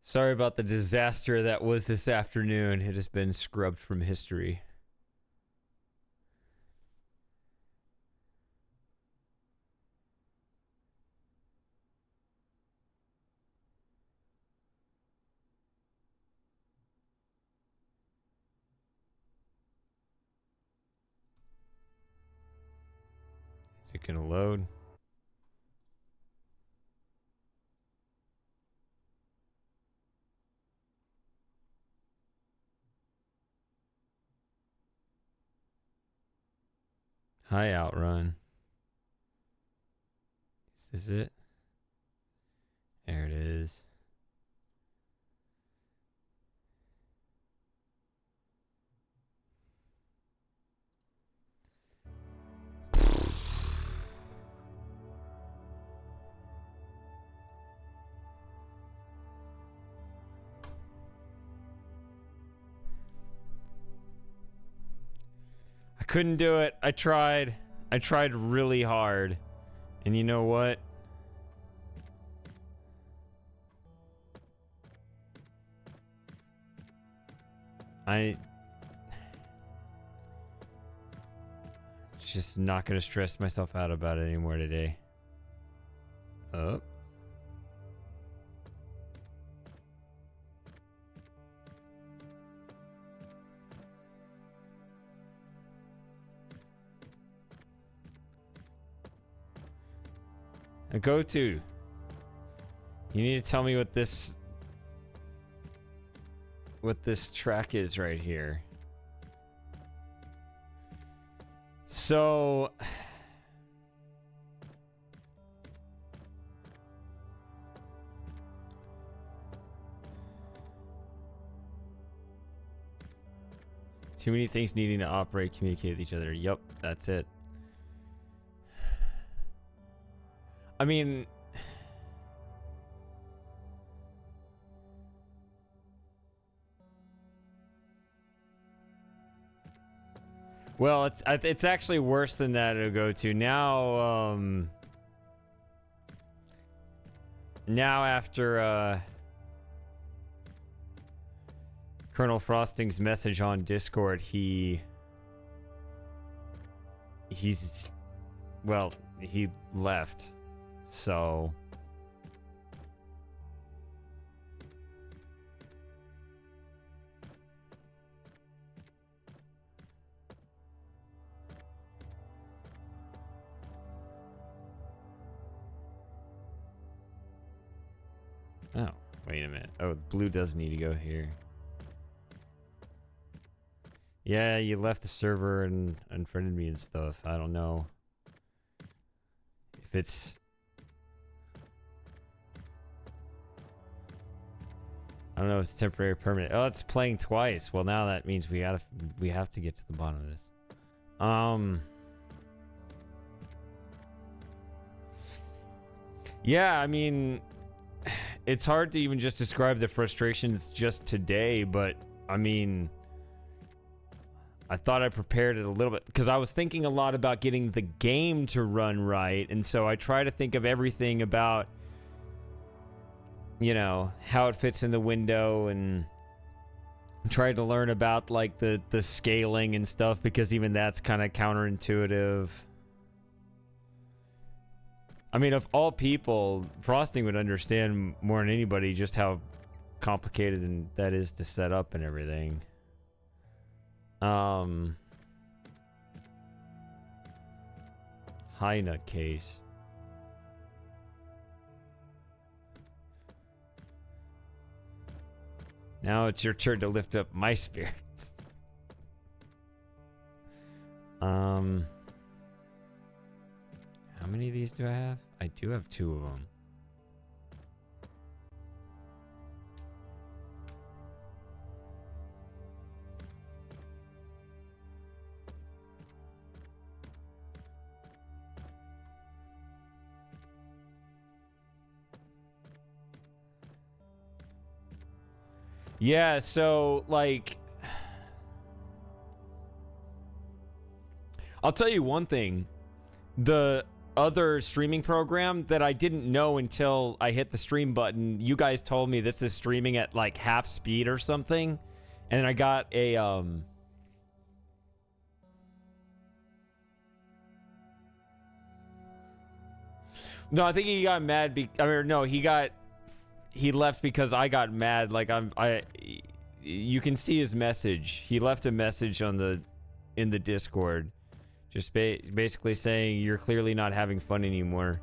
Sorry about the disaster that was this afternoon. It has been scrubbed from history. Is it gonna load? Hi, Outrun. Is this it? There it is. I couldn't do it. I tried. I tried really hard. And you know what? Just not gonna stress myself out about it anymore today. Oh. A go-to. You need to tell me what this track is right here. So too many things needing to operate, communicate with each other. Yup, that's it. I mean, well, it's actually worse than that. It'll go to now. Now after Colonel Frosting's message on Discord, he's well, he left. So oh, wait a minute. Oh, blue does need to go here. Yeah, you left the server and unfriended me and stuff. I don't know if it's I don't know if it's temporary or permanent. Oh, it's playing twice. Well, now that means we have to get to the bottom of this. Yeah, I mean, it's hard to even just describe the frustrations just today, but I mean, I thought I prepared it a little bit because I was thinking a lot about getting the game to run right, and so I try to think of everything about, you know, how it fits in the window, and tried to learn about like the scaling and stuff, because even that's kind of counterintuitive. I mean, of all people, Frosting would understand more than anybody just how complicated and that is to set up and everything. High nutcase. Now it's your turn to lift up my spirits. How many of these do I have? I do have 2 of them. Yeah, so like I'll tell you one thing. other streaming program that I didn't know until I hit the stream button. You guys told me this is streaming at like half speed or something, and I got a No, I think he got mad. No, he left because I got mad. Like you can see his message. He left a message in the Discord, just basically saying you're clearly not having fun anymore.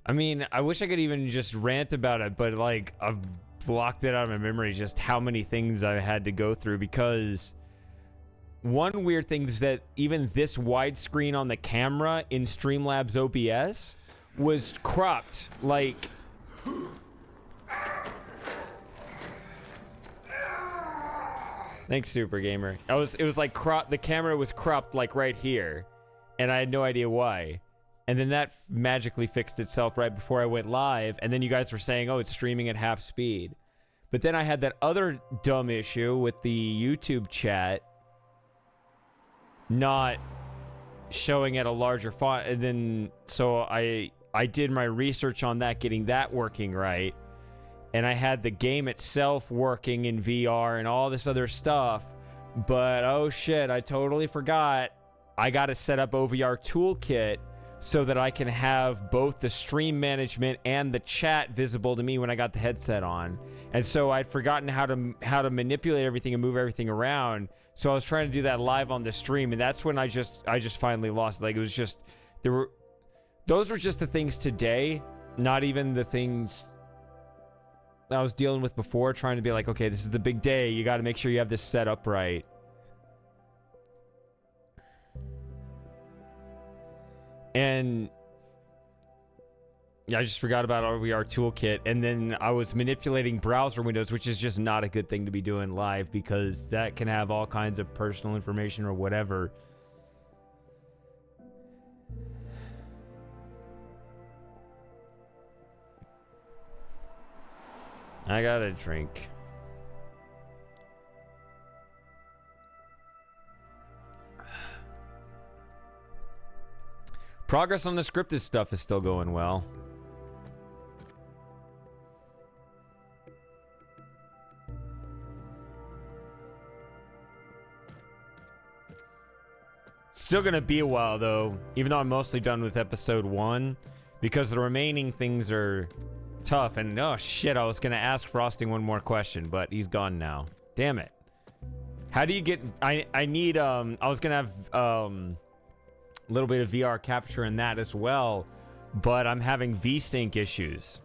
I mean, I wish I could even just rant about it, but like I've blocked it out of my memory just how many things I had to go through, because one weird thing is that even this widescreen on the camera in Streamlabs OBS was cropped like Thanks, Super Gamer. It was like the camera was cropped like right here, and I had no idea why. And then that magically fixed itself right before I went live. And then you guys were saying, oh, it's streaming at half speed. But then I had that other dumb issue with the YouTube chat not showing at a larger font. And then, so I did my research on that, getting that working right. And I had the game itself working in VR and all this other stuff. But, oh shit, I totally forgot. I got to set up OVR Toolkit so that I can have both the stream management and the chat visible to me when I got the headset on. And so I'd forgotten how to manipulate everything and move everything around. So I was trying to do that live on the stream, and that's when I just finally lost. Like, it was just those were just the things today, not even the things I was dealing with before, trying to be like, okay, this is the big day. You got to make sure you have this set up right. And I just forgot about OVR Toolkit, and then I was manipulating browser windows, which is just not a good thing to be doing live, because that can have all kinds of personal information or whatever. I got a drink. Progress on the scripted stuff is still going well. It's still gonna be a while though, even though I'm mostly done with episode 1, because the remaining things are tough. And oh shit, I was gonna ask Frosting one more question, but he's gone now. Damn it. How do you get... I need... I was gonna have... a little bit of VR capture in that as well, but I'm having VSync issues.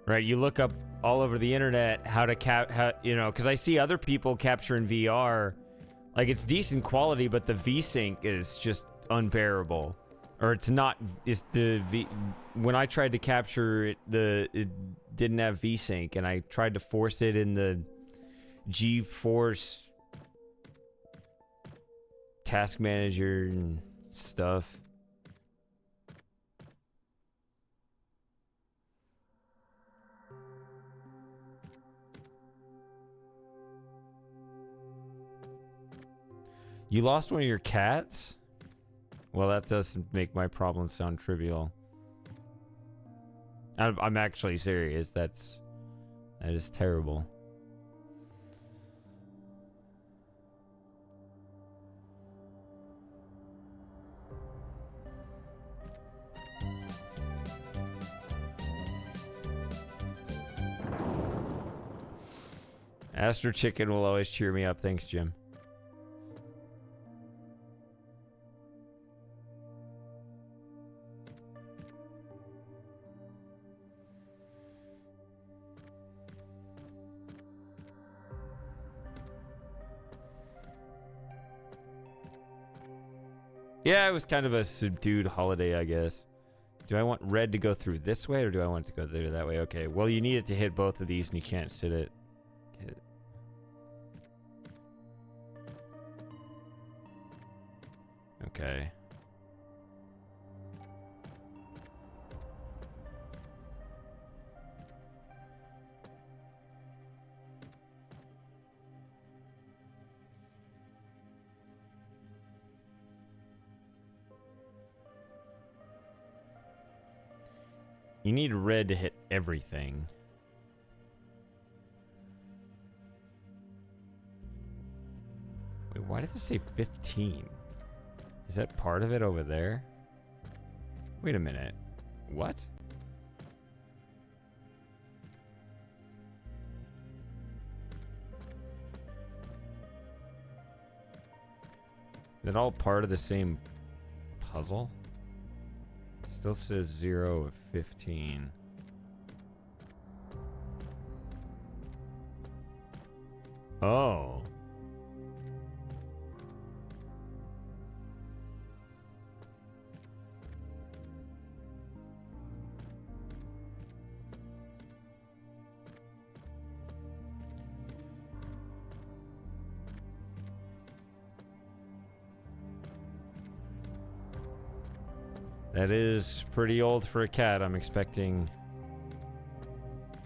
Right, you look up all over the internet how to you know, because I see other people capture in VR, like it's decent quality, but the VSync is just unbearable, or it's not. Is when I tried to capture it, it didn't have VSync, and I tried to force it in the GeForce task manager and stuff. You lost one of your cats? Well, that doesn't make my problem sound trivial. I'm actually serious. That is terrible. Astro Chicken will always cheer me up. Thanks, Jim. Yeah, it was kind of a subdued holiday, I guess. Do I want red to go through this way, or do I want it to go through that way? Okay, well, you need it to hit both of these, and you can't sit it. Okay. You need red to hit everything. Wait, why does it say 15? Is that part of it over there? Wait a minute. What? Is it all part of the same puzzle? Still says 0 of 15. Oh. That is pretty old for a cat. I'm expecting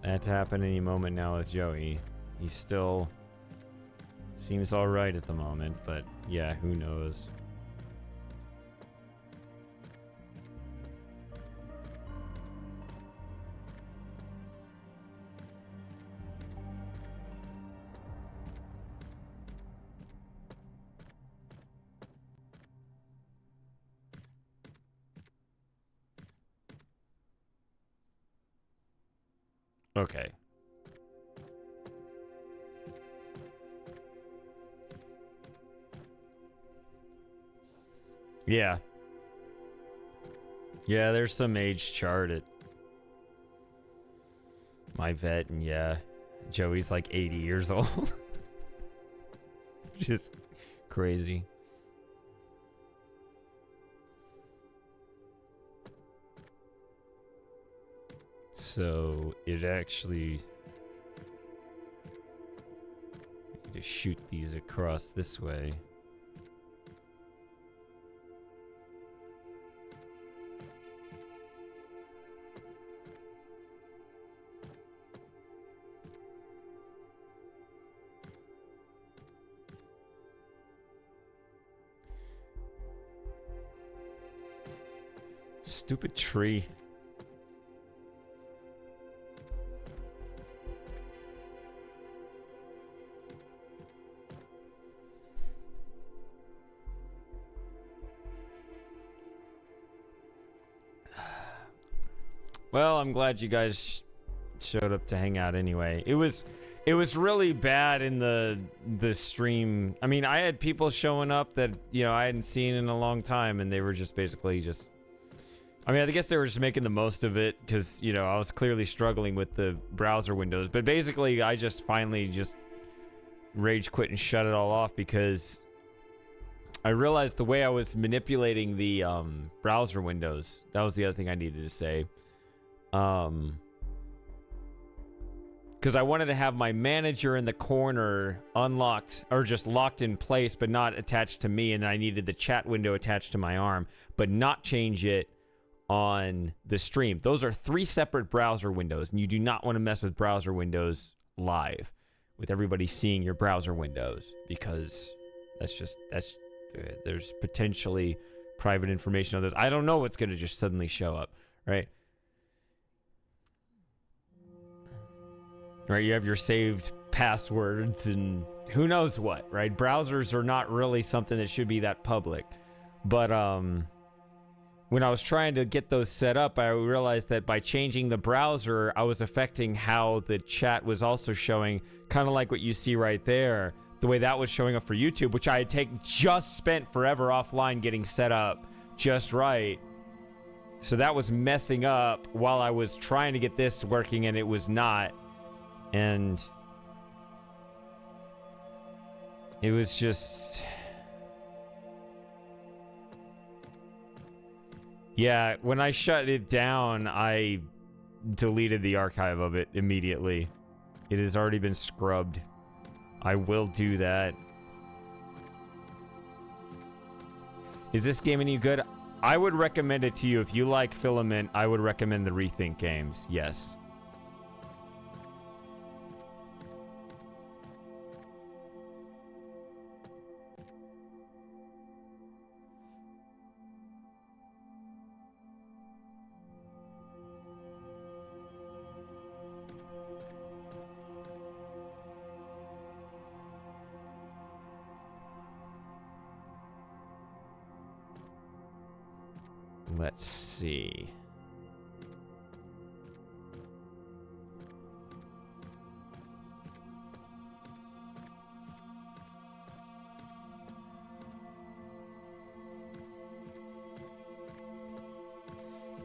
that to happen any moment now with Joey. He still seems alright at the moment, but yeah, who knows. Okay. Yeah. Yeah, there's some age chart at my vet, and yeah, Joey's like 80 years old. Just crazy. So it actually to shoot these across this way. Stupid tree. Well, I'm glad you guys showed up to hang out anyway. It was really bad in the stream. I mean, I had people showing up that, you know, I hadn't seen in a long time, and they were just basically just, I mean, I guess they were just making the most of it because, you know, I was clearly struggling with the browser windows. But basically, I just finally just rage quit and shut it all off because I realized the way I was manipulating the browser windows, that was the other thing I needed to say. Because I wanted to have my manager in the corner unlocked or just locked in place, but not attached to me. And I needed the chat window attached to my arm, but not change it on the stream. Those are 3 separate browser windows, and you do not want to mess with browser windows live with everybody seeing your browser windows, because there's potentially private information on those. I don't know what's going to just suddenly show up, right? Right, you have your saved passwords and who knows what, right? Browsers are not really something that should be that public. But when I was trying to get those set up, I realized that by changing the browser, I was affecting how the chat was also showing, kind of like what you see right there, the way that was showing up for YouTube, which I had just spent forever offline getting set up just right. So that was messing up while I was trying to get this working, and it was not. And it was just, yeah, when I shut it down, I deleted the archive of it immediately. It has already been scrubbed. I will do that. Is this game any good? I would recommend it to you. If you like Filament, I would recommend the ReThink games. Yes. Let's see.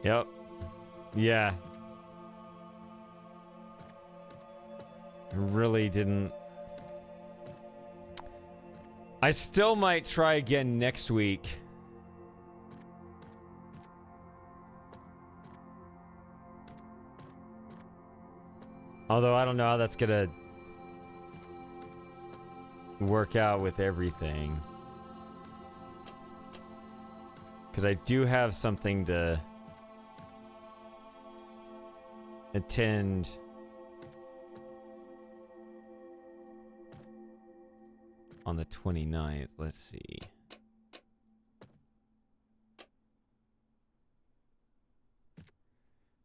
Yep. Yeah. I really didn't. I still might try again next week. Although I don't know how that's gonna work out with everything. Because I do have something to attend. On the 29th, let's see.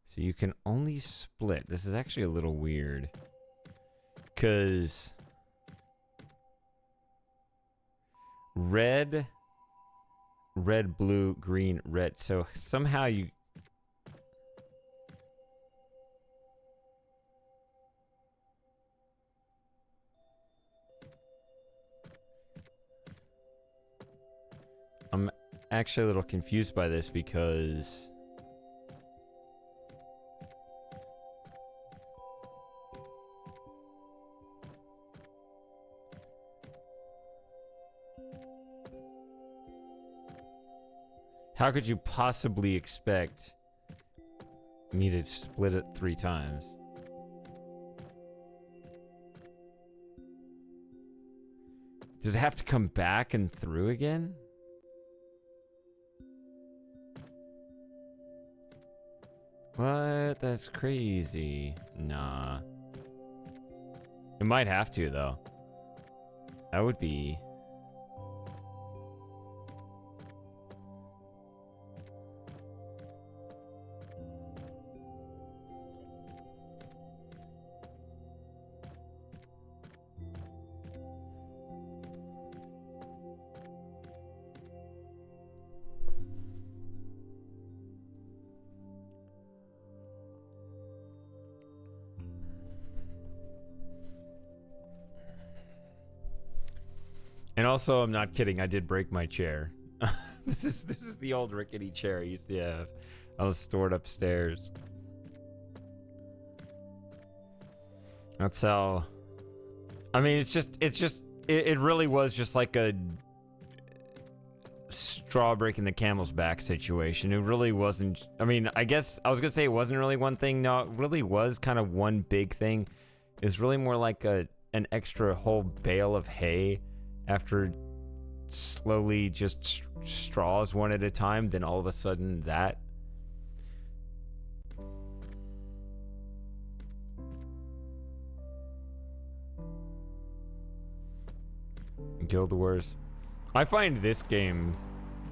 So you can only split. This is actually a little weird. Because red, blue, green, red. So somehow you... I'm actually a little confused by this because... How could you possibly expect me to split it 3 times? Does it have to come back and through again? What? That's crazy. Nah. It might have to, though. That would be... And also, I'm not kidding. I did break my chair. This is the old rickety chair I used to have. I was stored upstairs. That's how. I mean, it really was just like a straw breaking the camel's back situation. It really wasn't. I mean, I guess I was gonna say it wasn't really one thing. No, it really was kind of one big thing. It's really more like an extra whole bale of hay. After slowly just straws one at a time, then all of a sudden that. Guild Wars. I find this game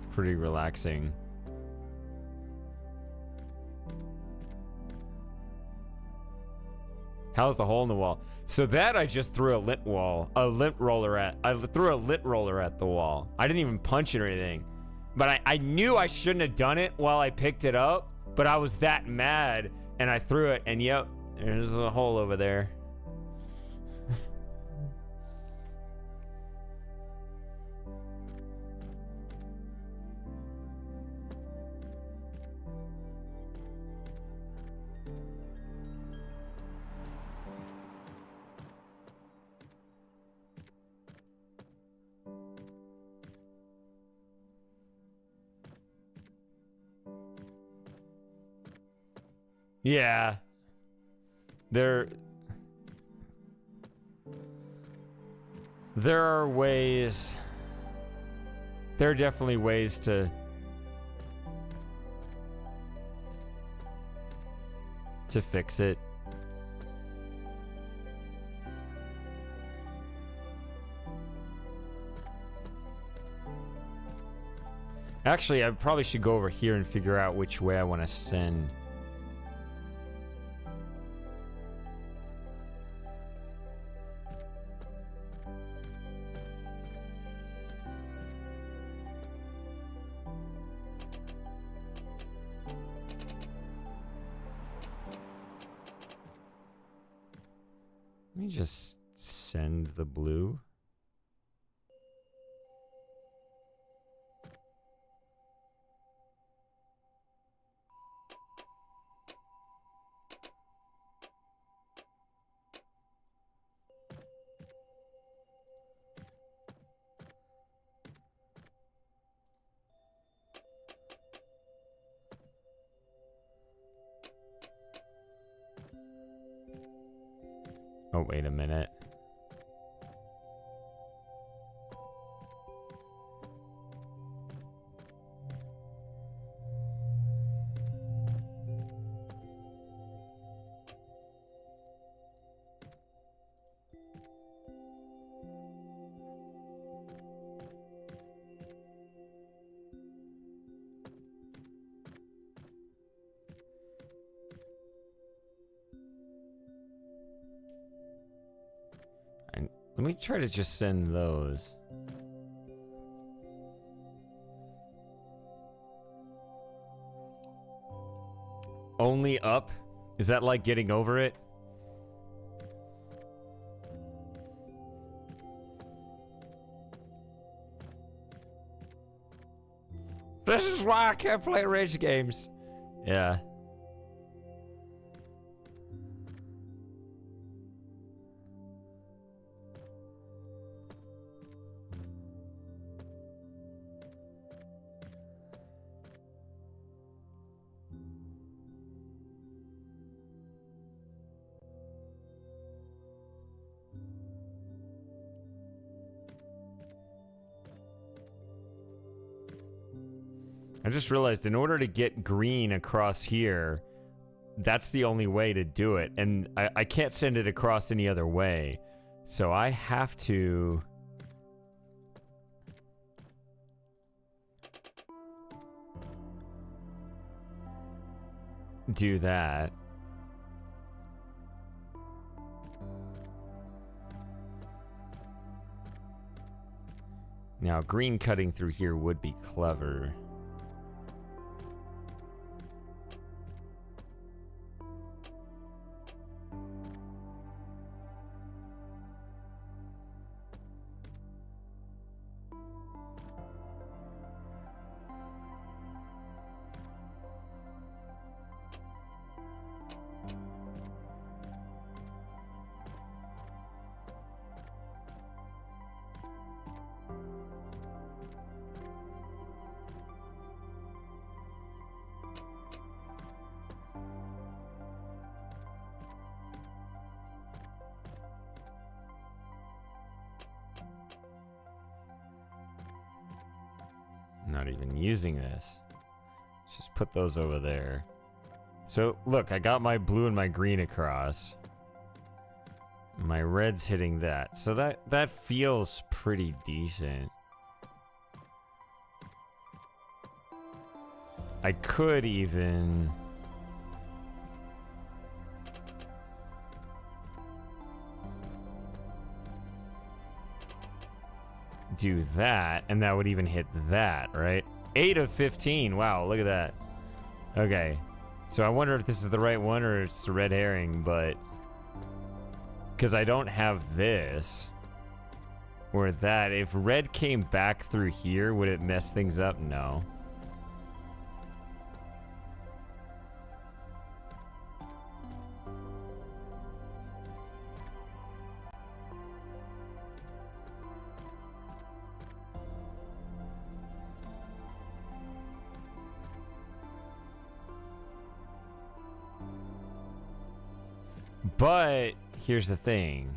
pretty relaxing. How's the hole in the wall? So that I just threw a lint roller at. I threw a lint roller at the wall. I didn't even punch it or anything. But I knew I shouldn't have done it while I picked it up. But I was that mad and I threw it. And yep, there's a hole over there. Yeah. There are ways. There are definitely ways to fix it. Actually, I probably should go over here and figure out which way I want to send. me just send the blue. Oh, wait a minute. Let me try to just send those. Only up? Is that like getting over it? This is why I can't play rage games. Yeah. I just realized in order to get green across here, that's the only way to do it. And I can't send it across any other way. So I have to... do that. Now, green cutting through here would be clever. Not even using this. Let's just put those over there. So look, I got my blue and my green across. My red's hitting that. So that feels pretty decent. I could even... do that, and that would even hit that, right? 8 of 15. Wow, look at that. Okay. So I wonder if this is the right one or it's a red herring, but... because I don't have this. Or that. If red came back through here, would it mess things up? No. But here's the thing.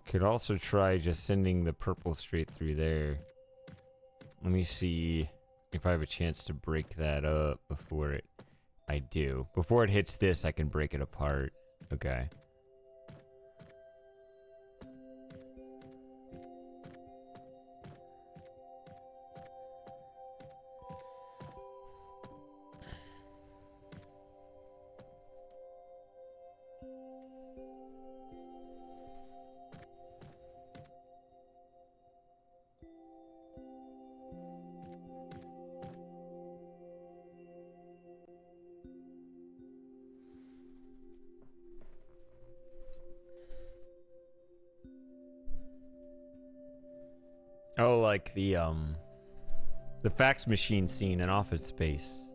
Could also try just sending the purple straight through there. Let me see if I have a chance to break that up before it... I do. Before it hits this, I can break it apart. Okay. Oh, like the fax machine scene in Office Space.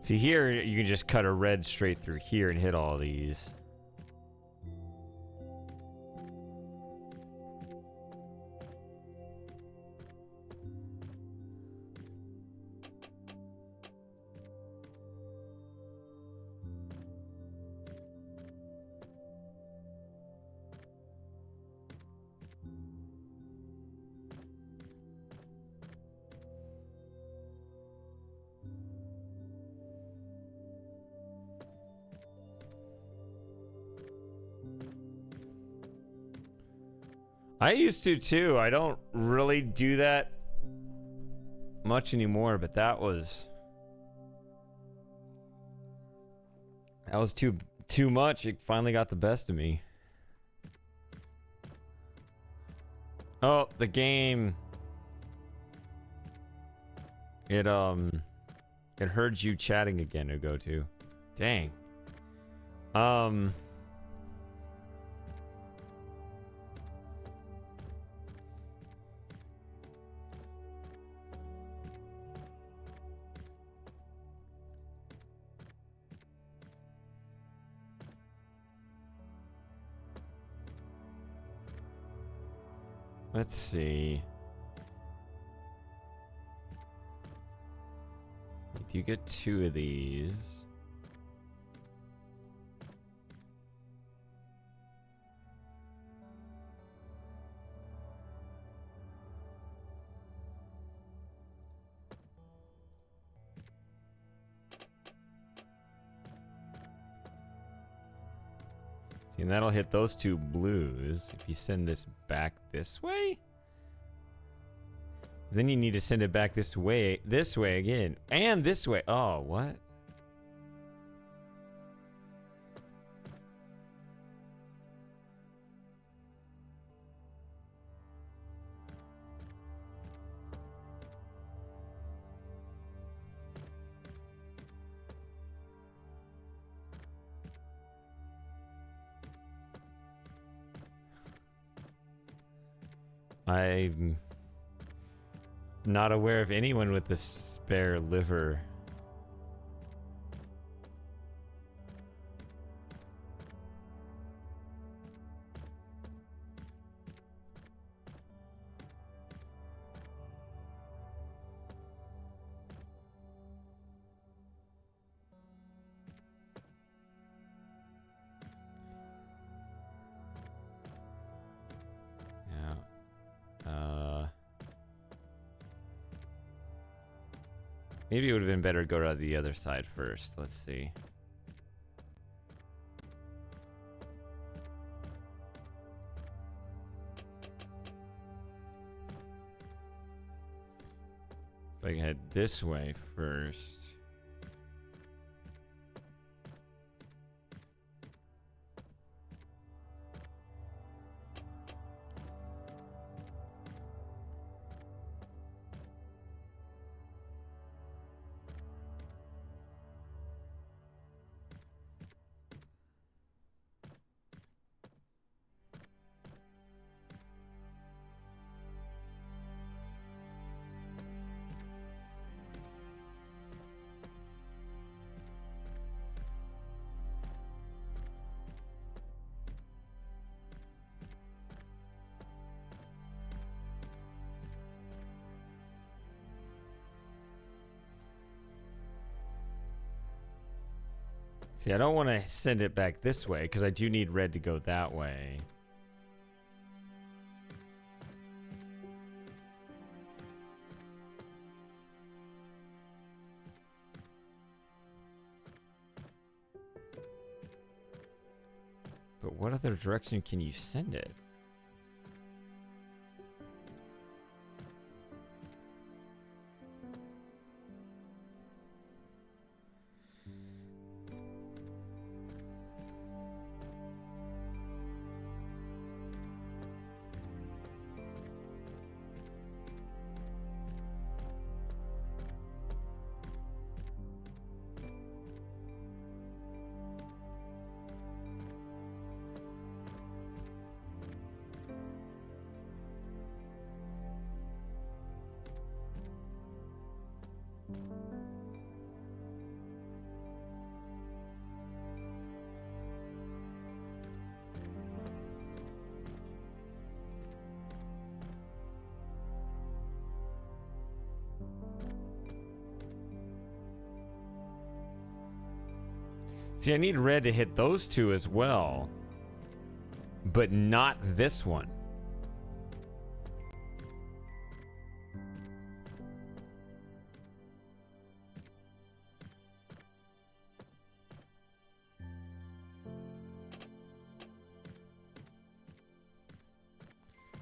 See, here you can just cut a red straight through here and hit all these. I used to too. I don't really do that much anymore, but that was too much. It finally got the best of me. Oh, the game. It heard you chatting again, Ugo2. Dang. Let's see. Do you get 2 of these? See, and that'll hit those 2 blues. If you send this back this way? Then you need to send it back this way again. And this way. Oh, what? I'm not aware of anyone with a spare liver. Maybe it would have been better to go to the other side first. Let's see. If I can head this way first. See, I don't want to send it back this way because I do need red to go that way. But what other direction can you send it? See, I need red to hit those two as well, but not this one.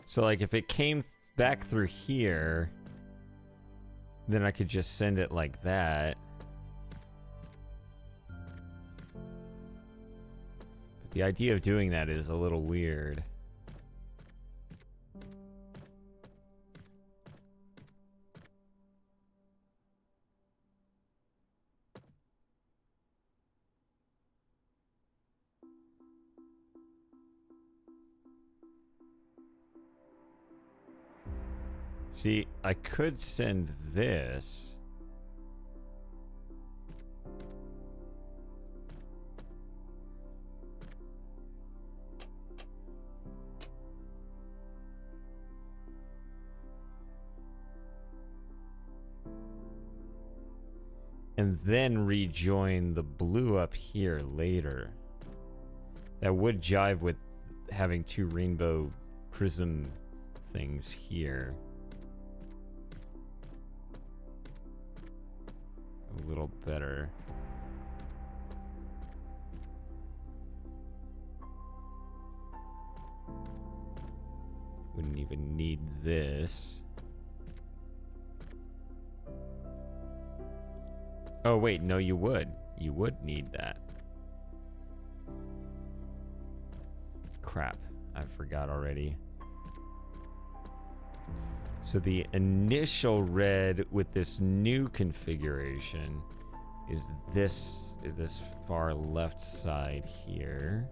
So, like, if it came back through here, then I could just send it like that. But the idea of doing that is a little weird. See, I could send this. And then rejoin the blue up here later. That would jive with having two rainbow prism things here. A little better. Wouldn't even need this. Oh wait, no, you would. You would need that. Crap, I forgot already. So the initial red with this new configuration is this far left side here.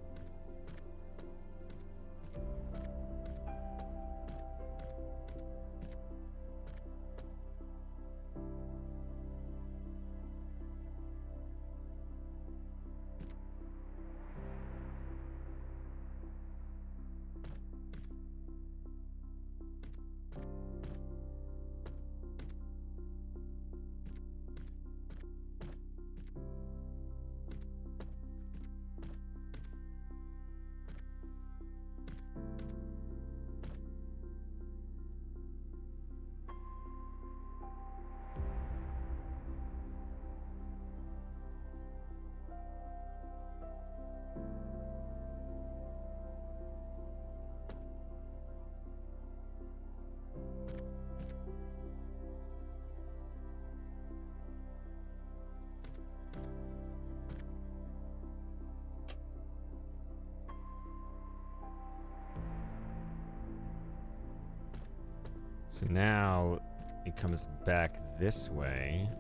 So now it comes back this way.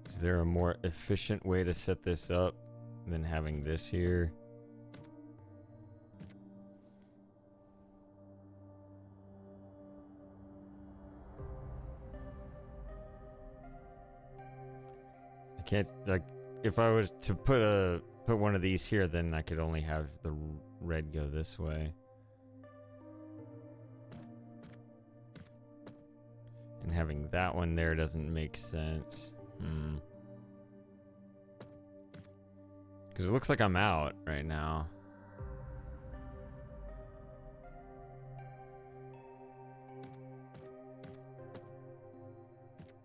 Is there a more efficient way to set this up than having this here? I can't, like, if I was to put one of these here, then I could only have the red go this way. And having that one there doesn't make sense. Because it looks like I'm out right now.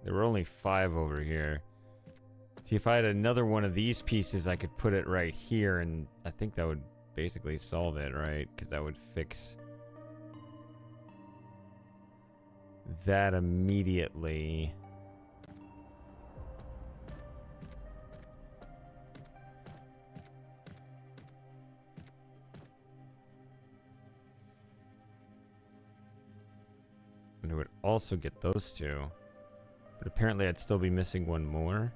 There were only 5 over here. See, if I had another one of these pieces, I could put it right here, and I think that would basically solve it, right? Because that would fix that immediately. would also get those two. But apparently I'd still be missing one more.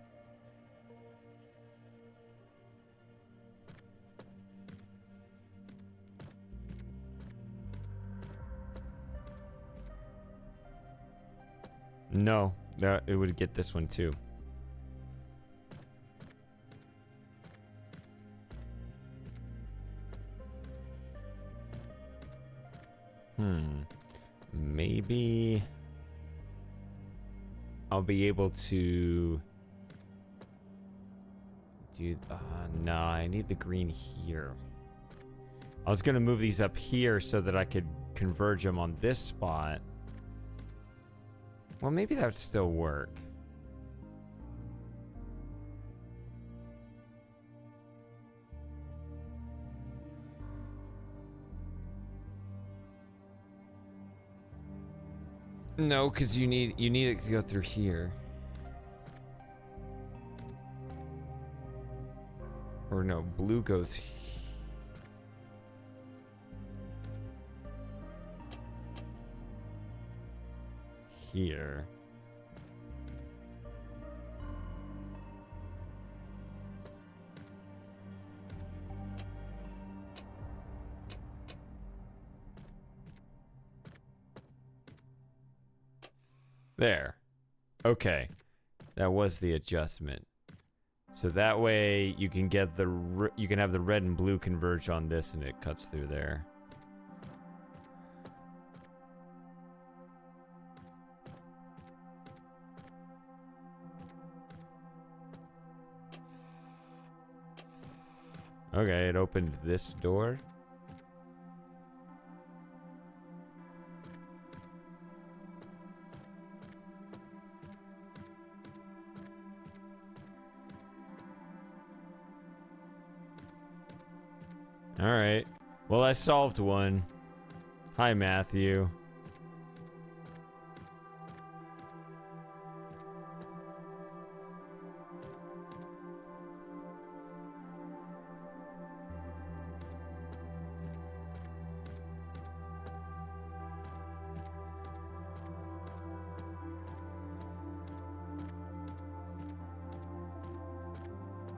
No, it would get this one too. Maybe I'll be able to do... no, I need the green here. I was going to move these up here so that I could converge them on this spot. Well, maybe that would still work. No, because you need it to go through here. Or no, blue goes here. There. Okay. That was the adjustment. So that way you can get you can have the red and blue converge on this and it cuts through there. Okay, it opened this door. All right. Well, I solved one. Hi, Matthew.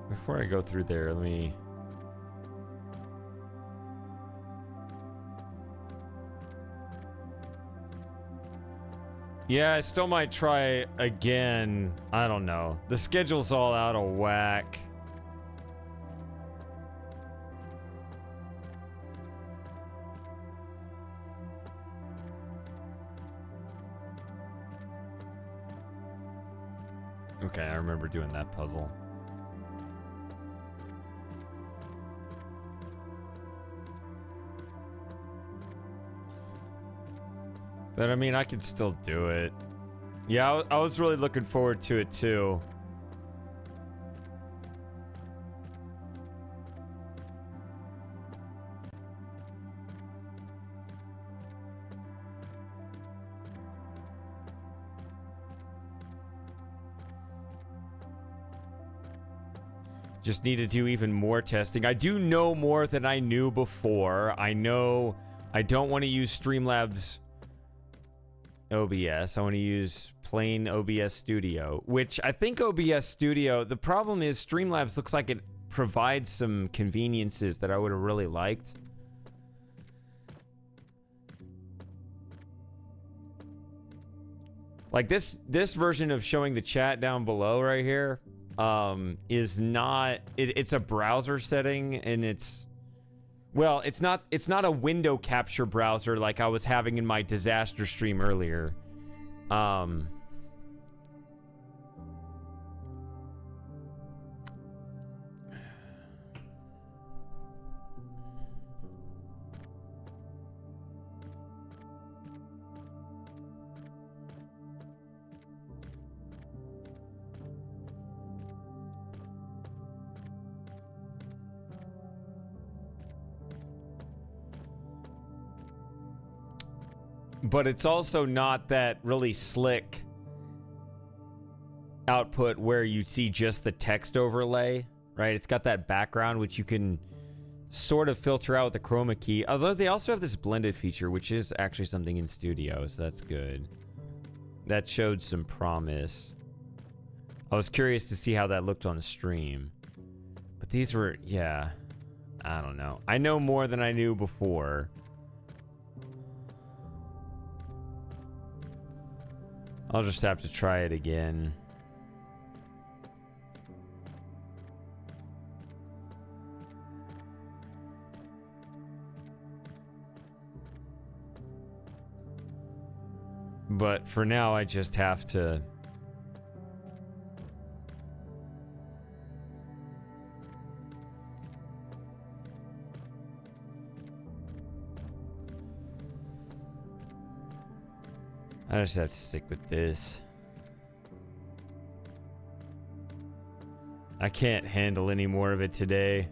Before I go through there, let me... Yeah, I still might try again. I don't know. The schedule's all out of whack. Okay, I remember doing that puzzle. But I mean, I could still do it. Yeah, I was really looking forward to it too. Just need to do even more testing. I do know more than I knew before. I know I don't want to use Streamlabs OBS. I want to use plain OBS Studio, which I think OBS Studio, the problem is Streamlabs looks like it provides some conveniences that I would have really liked. Like this version of showing the chat down below right here is not, it's a browser setting, and it's, well, it's not a window capture browser like I was having in my disaster stream earlier. But it's also not that really slick output where you see just the text overlay, right? It's got that background, which you can sort of filter out with the chroma key. Although they also have this blended feature, which is actually something in Studio, so that's good. that showed some promise. I was curious to see how that looked on the stream. But these were, yeah, I don't know. I know more than I knew before. I'll just have to try it again. But for now, I just have to... I just have to stick with this. I can't handle any more of it today.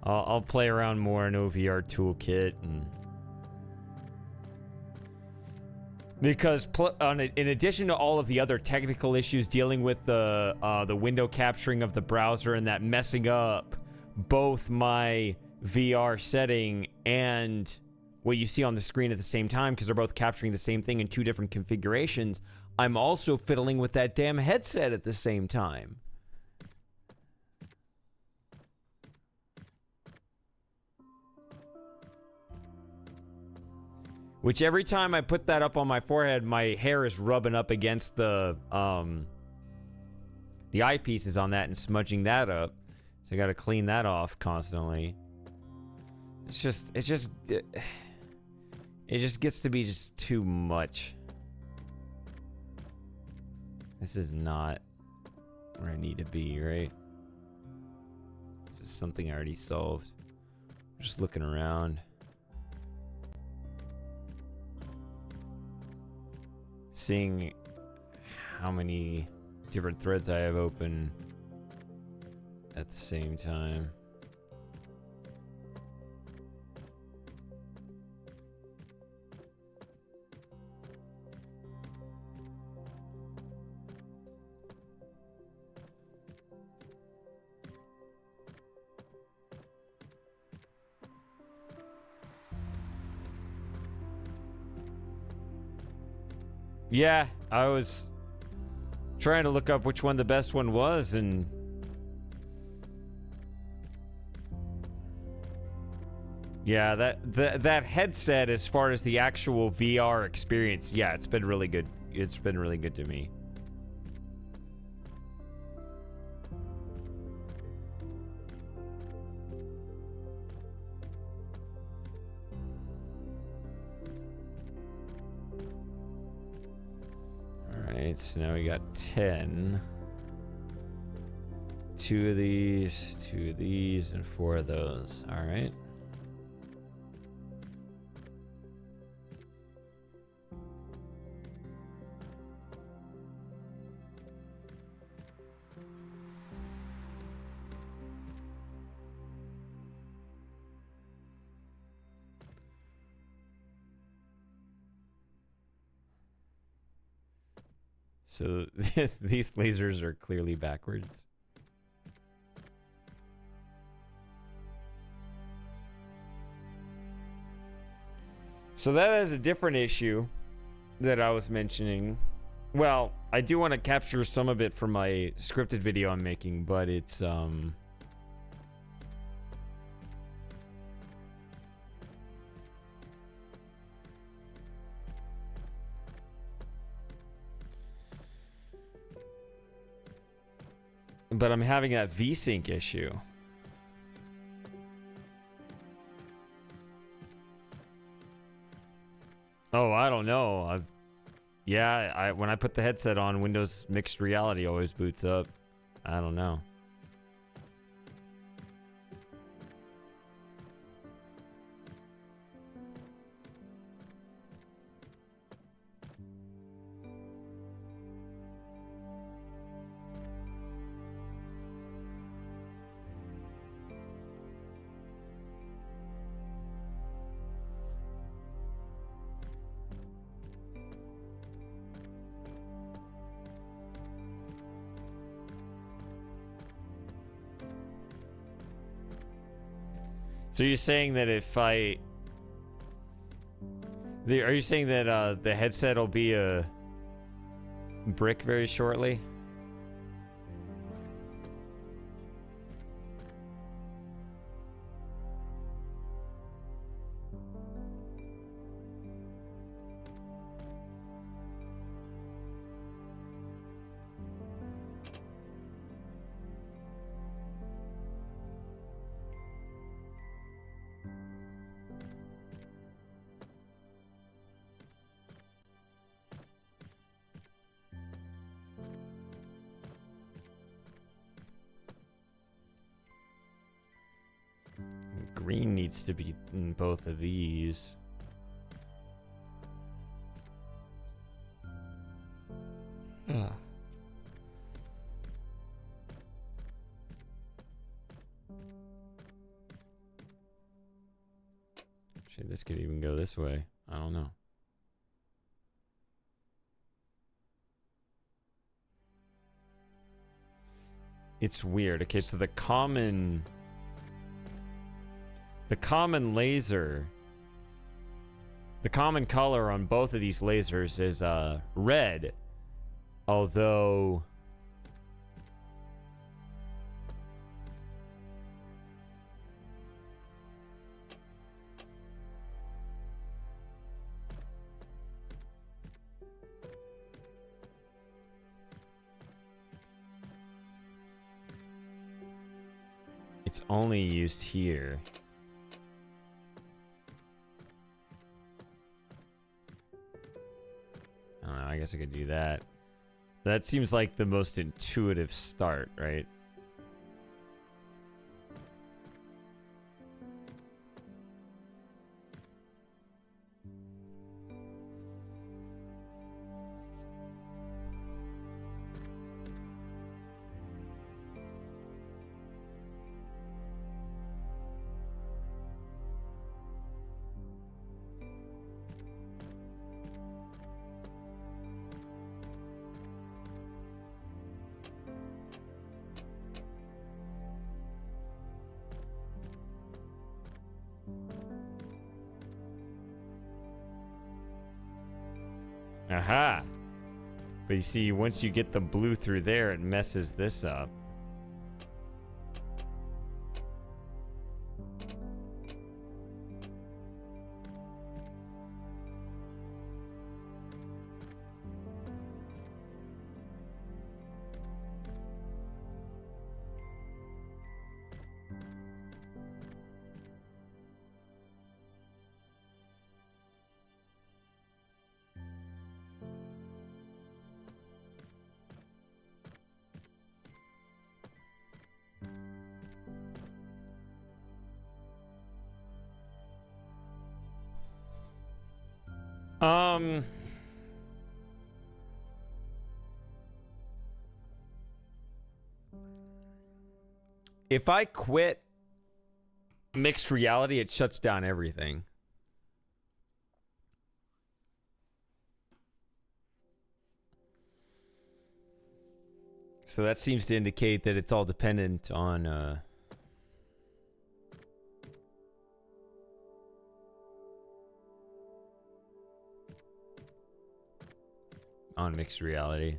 I'll play around more in OVR Toolkit and... Because in addition to all of the other technical issues dealing with the window capturing of the browser and that messing up both my VR setting and what you see on the screen at the same time, because they're both capturing the same thing in two different configurations, I'm also fiddling with that damn headset at the same time. Which every time I put that up on my forehead, my hair is rubbing up against the eyepieces on that and smudging that up. So I gotta clean that off constantly. It just gets to be just too much. This is not where I need to be, right? This is something I already solved. Just looking around. Seeing how many different threads I have open at the same time. Yeah, I was trying to look up which one the best one was, and yeah, that headset, as far as the actual VR experience, yeah, it's been really good. It's been really good to me. Alright, so now we got 10. 2 of these, and 4 of those. Alright. So these lasers are clearly backwards. So that is a different issue that I was mentioning. Well, I do want to capture some of it for my scripted video I'm making, but it's but I'm having that VSync issue. Oh, I don't know. When I put the headset on, Windows Mixed Reality always boots up. I don't know. So you're saying that if I... Are you saying that the headset will be a brick very shortly? Green needs to be in both of these. Ugh. Shit, this could even go this way. I don't know. It's weird. Okay, so the common laser, the common color on both of these lasers is red, although it's only used here. I don't know, I guess I could do that. That seems like the most intuitive start, right? Aha! But you see, once you get the blue through there, it messes this up. If I quit mixed reality, it shuts down everything. So that seems to indicate that it's all dependent on mixed reality.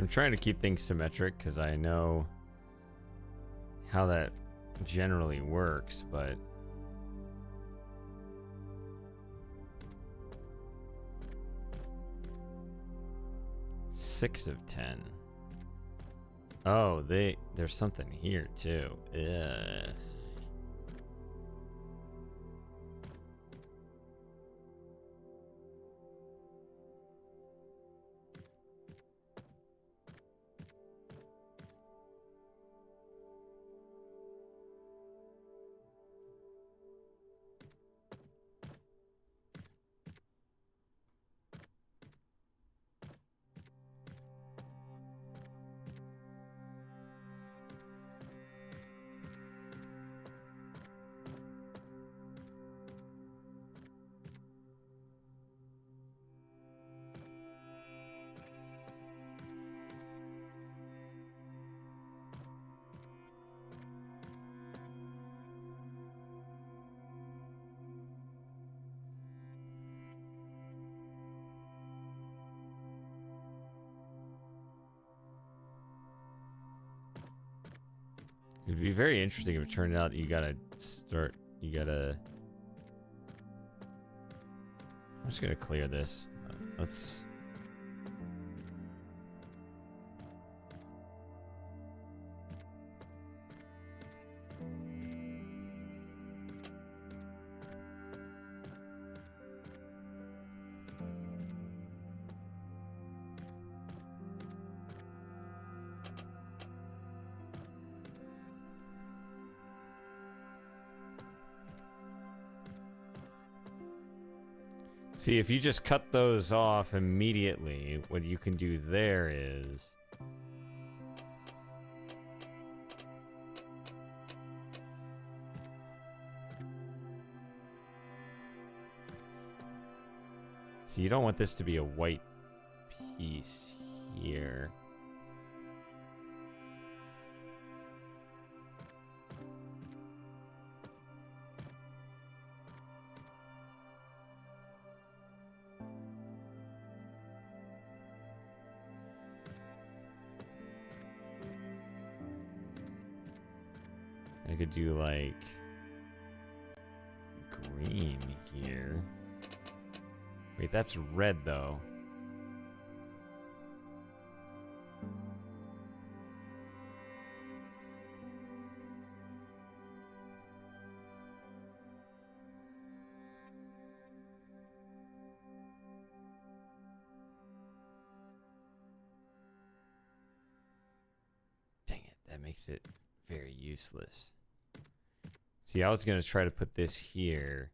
I'm trying to keep things symmetric because I know how that generally works, but six of 10. Oh, there's something here too. Ugh. It'd be very interesting if it turned out you gotta I'm just gonna clear this. Let's see if you just cut those off immediately, what you can do there is so you don't want this to be a white piece here. I could do like green here. Wait, that's red though. Dang it, that makes it very useless. See, I was going to try to put this here.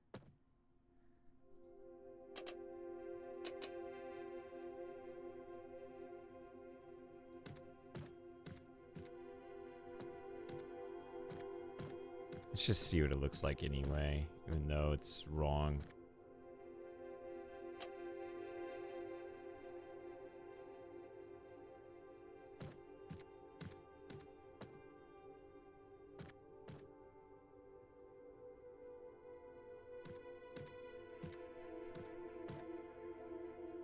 Let's just see what it looks like anyway, even though it's wrong.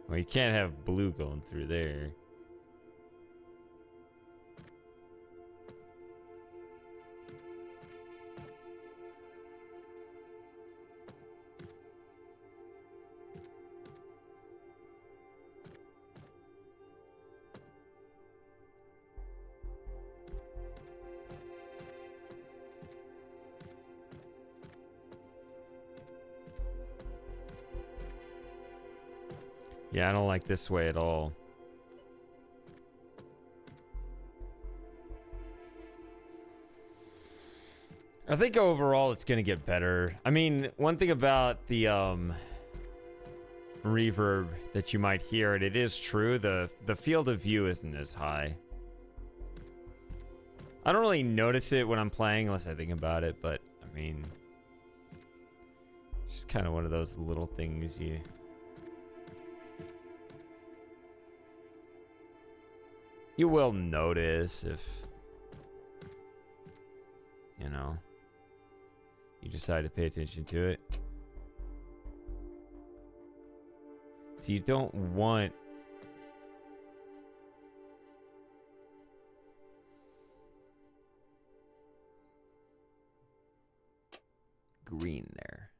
Well, you can't have blue going through there. Yeah, I don't like this way at all. I think overall it's gonna get better. I mean, one thing about the reverb that you might hear, and it is true, the field of view isn't as high. I don't really notice it when I'm playing unless I think about it, but I mean, it's just kind of one of those little things you will notice if, you know, you decide to pay attention to it. So you don't want green there.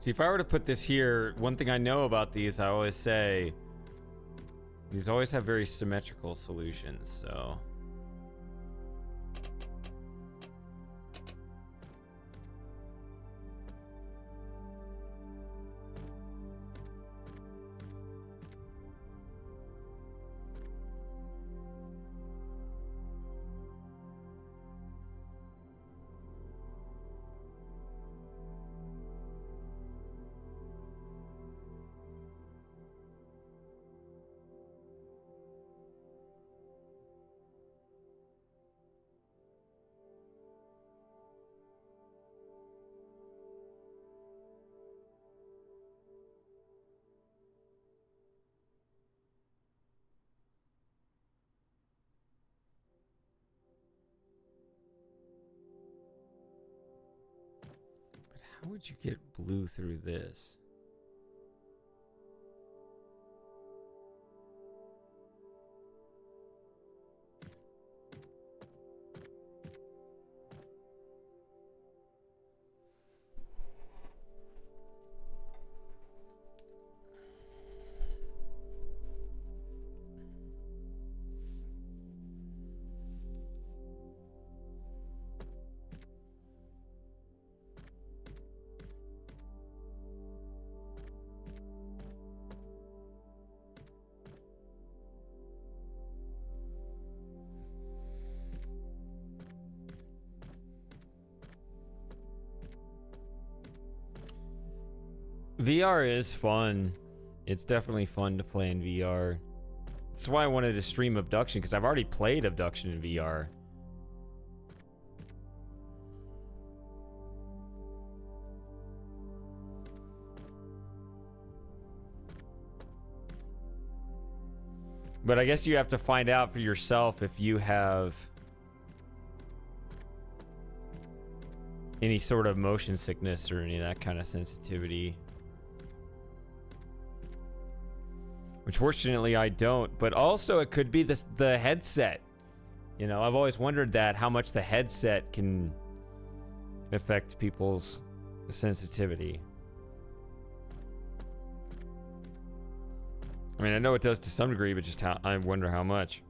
See, if I were to put this here, one thing I know about these, I always say, these always have very symmetrical solutions, so... How would you get blue through this? VR is fun. It's definitely fun to play in VR. That's why I wanted to stream Obduction, because I've already played Obduction in VR. But I guess you have to find out for yourself if you have any sort of motion sickness or any of that kind of sensitivity. Which fortunately I don't, but also it could be the headset. You know, I've always wondered that, how much the headset can affect people's sensitivity. I mean, I know it does to some degree, but just how, I wonder how much.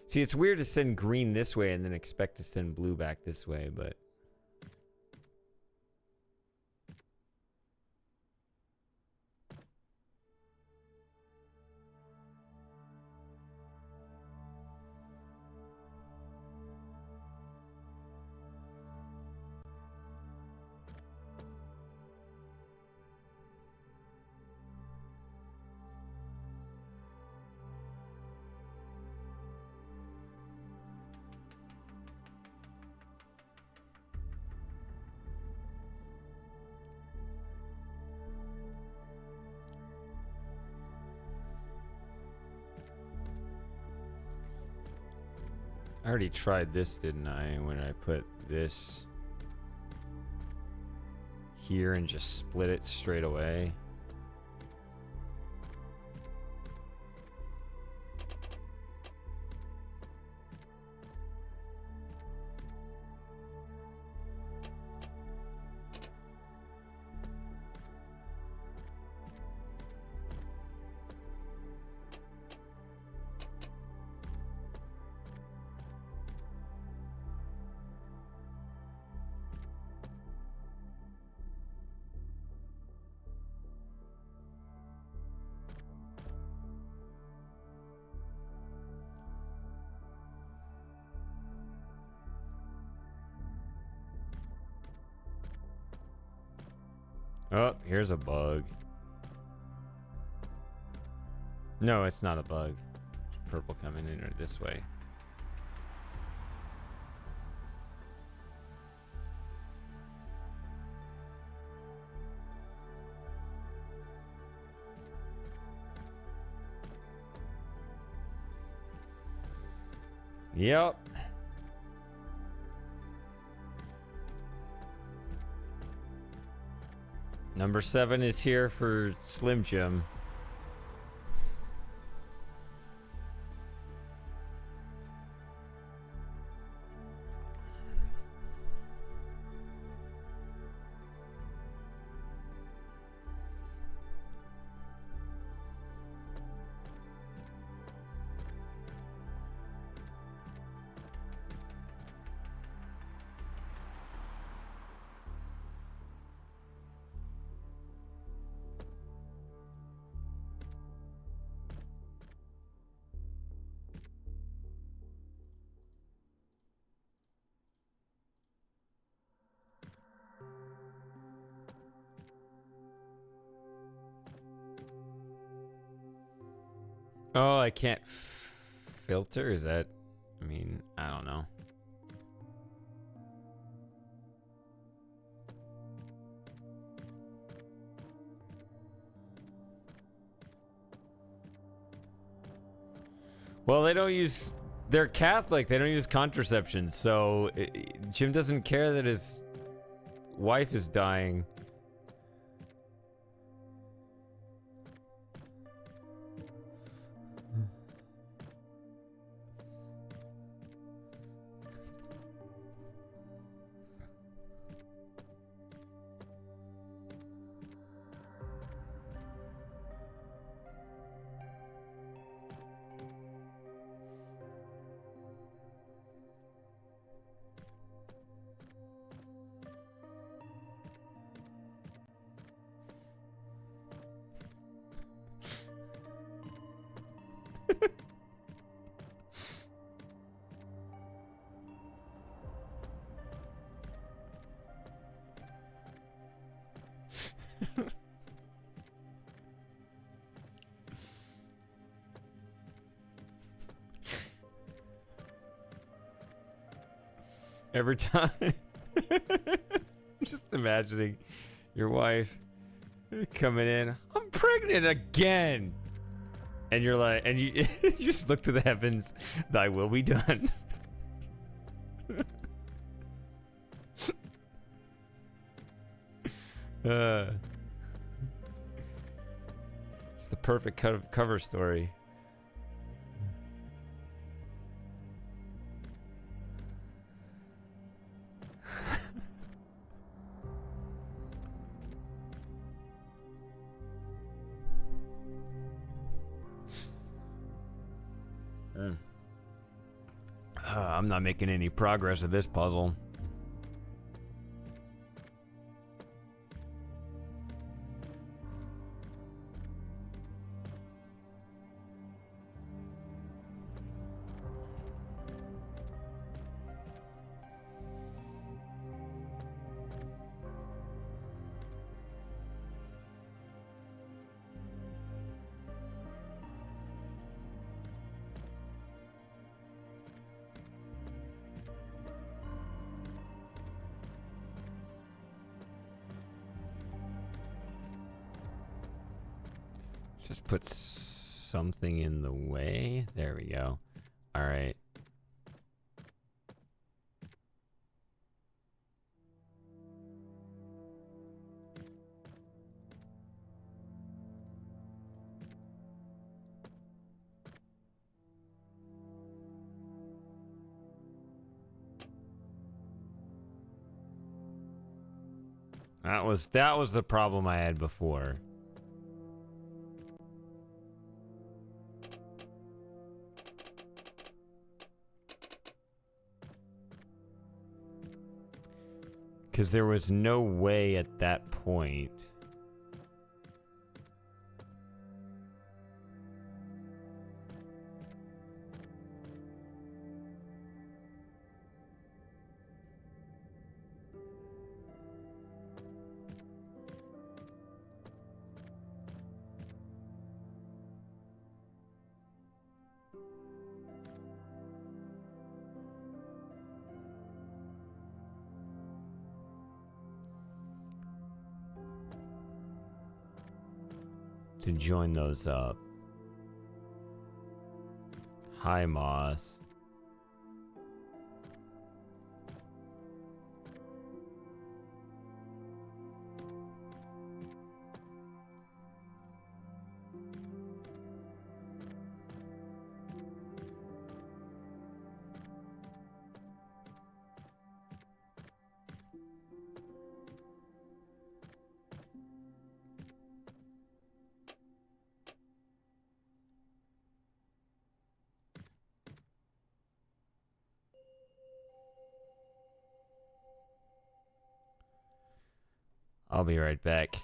See, it's weird to send green this way and then expect to send blue back this way, but... I already tried this, didn't I? When I put this here and just split it straight away. Oh, here's a bug. No, it's not a bug. Purple coming in this way. Yep. Number 7 is here for Slim Jim. Oh, I can't filter? Is that... I mean, I don't know. Well, they don't use... They're Catholic. They don't use contraception. So Jim doesn't care that his wife is dying. Every time. Just imagining your wife coming in. I'm pregnant again. And you're like, and you, you just look to the heavens. Thy will be done. It's the perfect cover story. I'm not making any progress with this puzzle. Just put something in the way. There we go. All right. That was the problem I had before. Because there was no way at that point. To join those up. Hi, Moss. I'll be right back.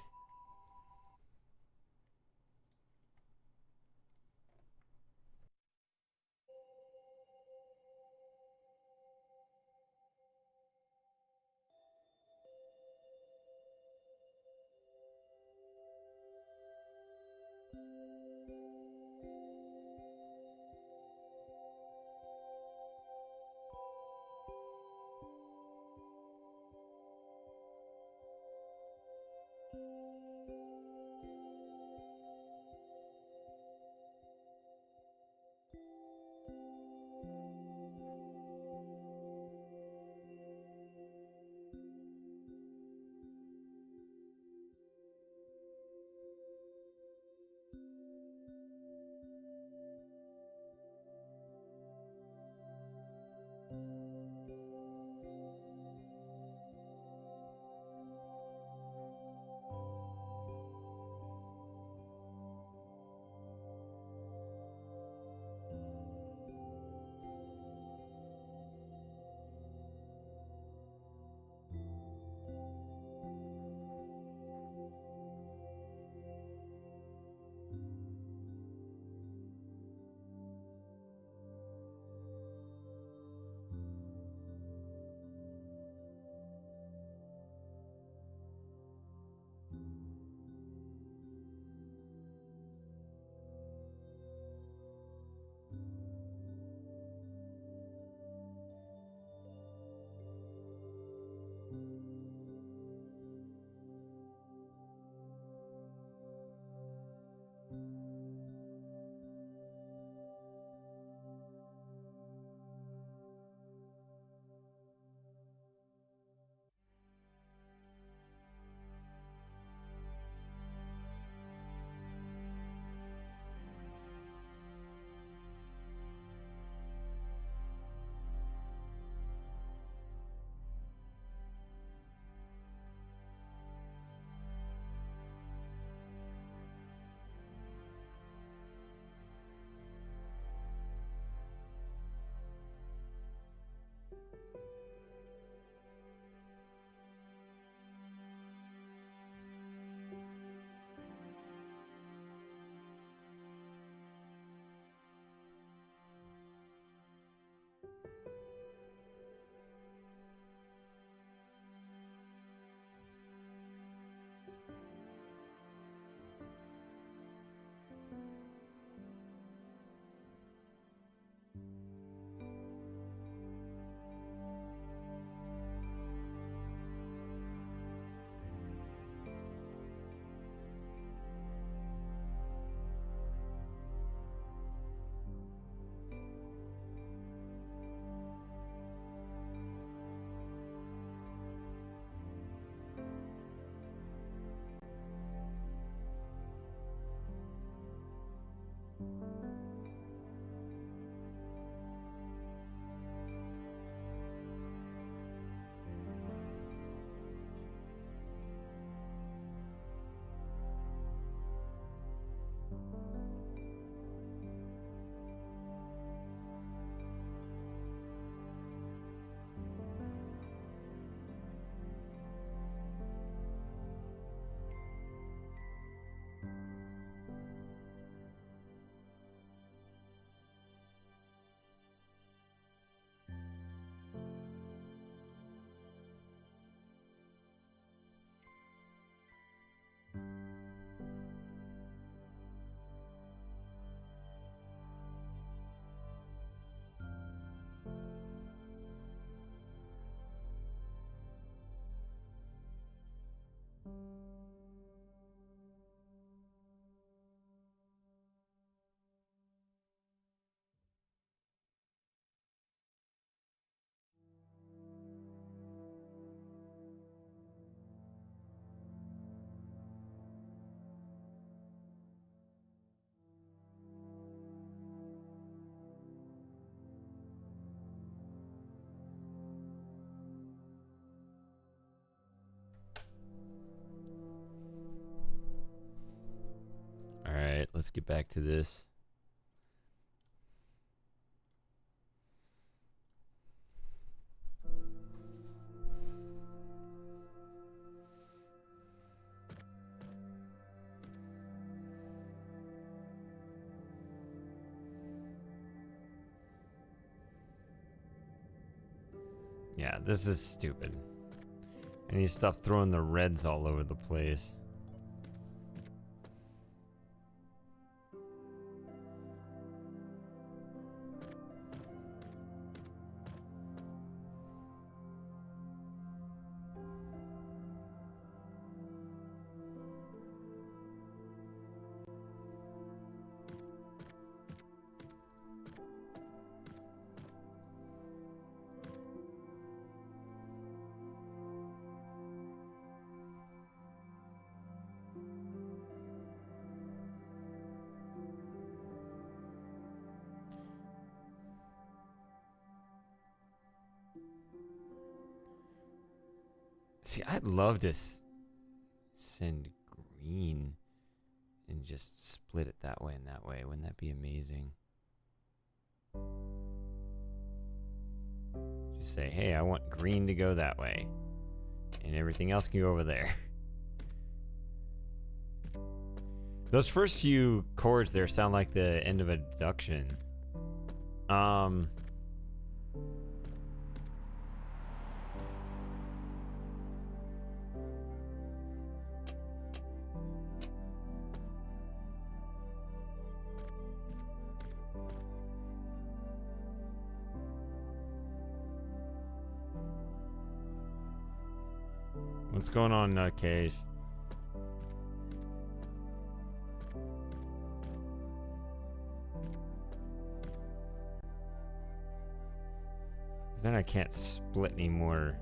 let's get back to this. Yeah, this is stupid. I need to stop throwing the reds all over the place. See, I'd love to send green and just split it that way and that way. Wouldn't that be amazing? Just say, hey, I want green to go that way. And everything else can go over there. Those first few chords there sound like the end of Obduction. What's going on, nutcase? Then I can't split anymore.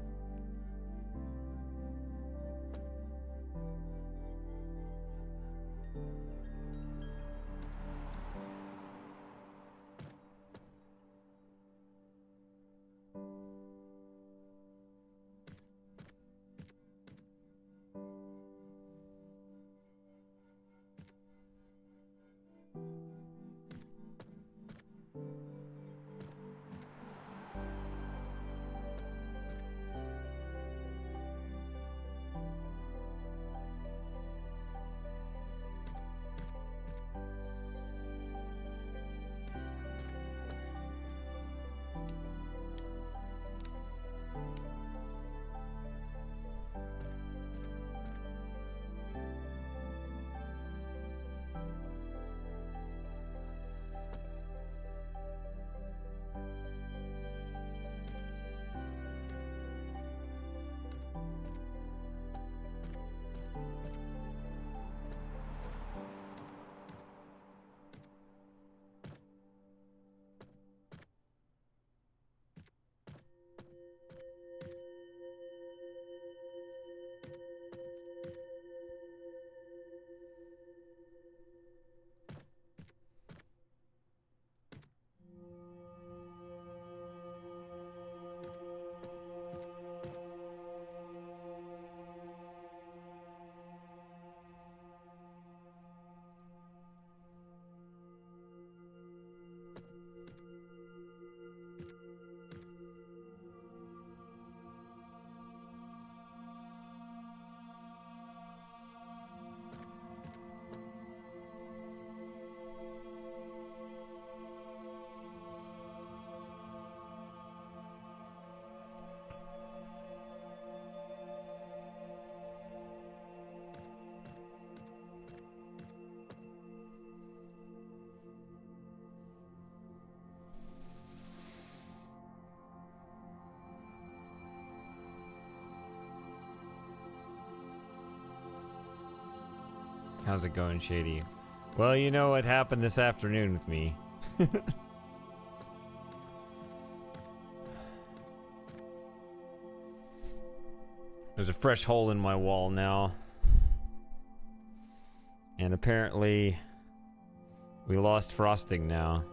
How's it going, Shady? Well, you know what happened this afternoon with me. There's a fresh hole in my wall now. And apparently, we lost frosting now.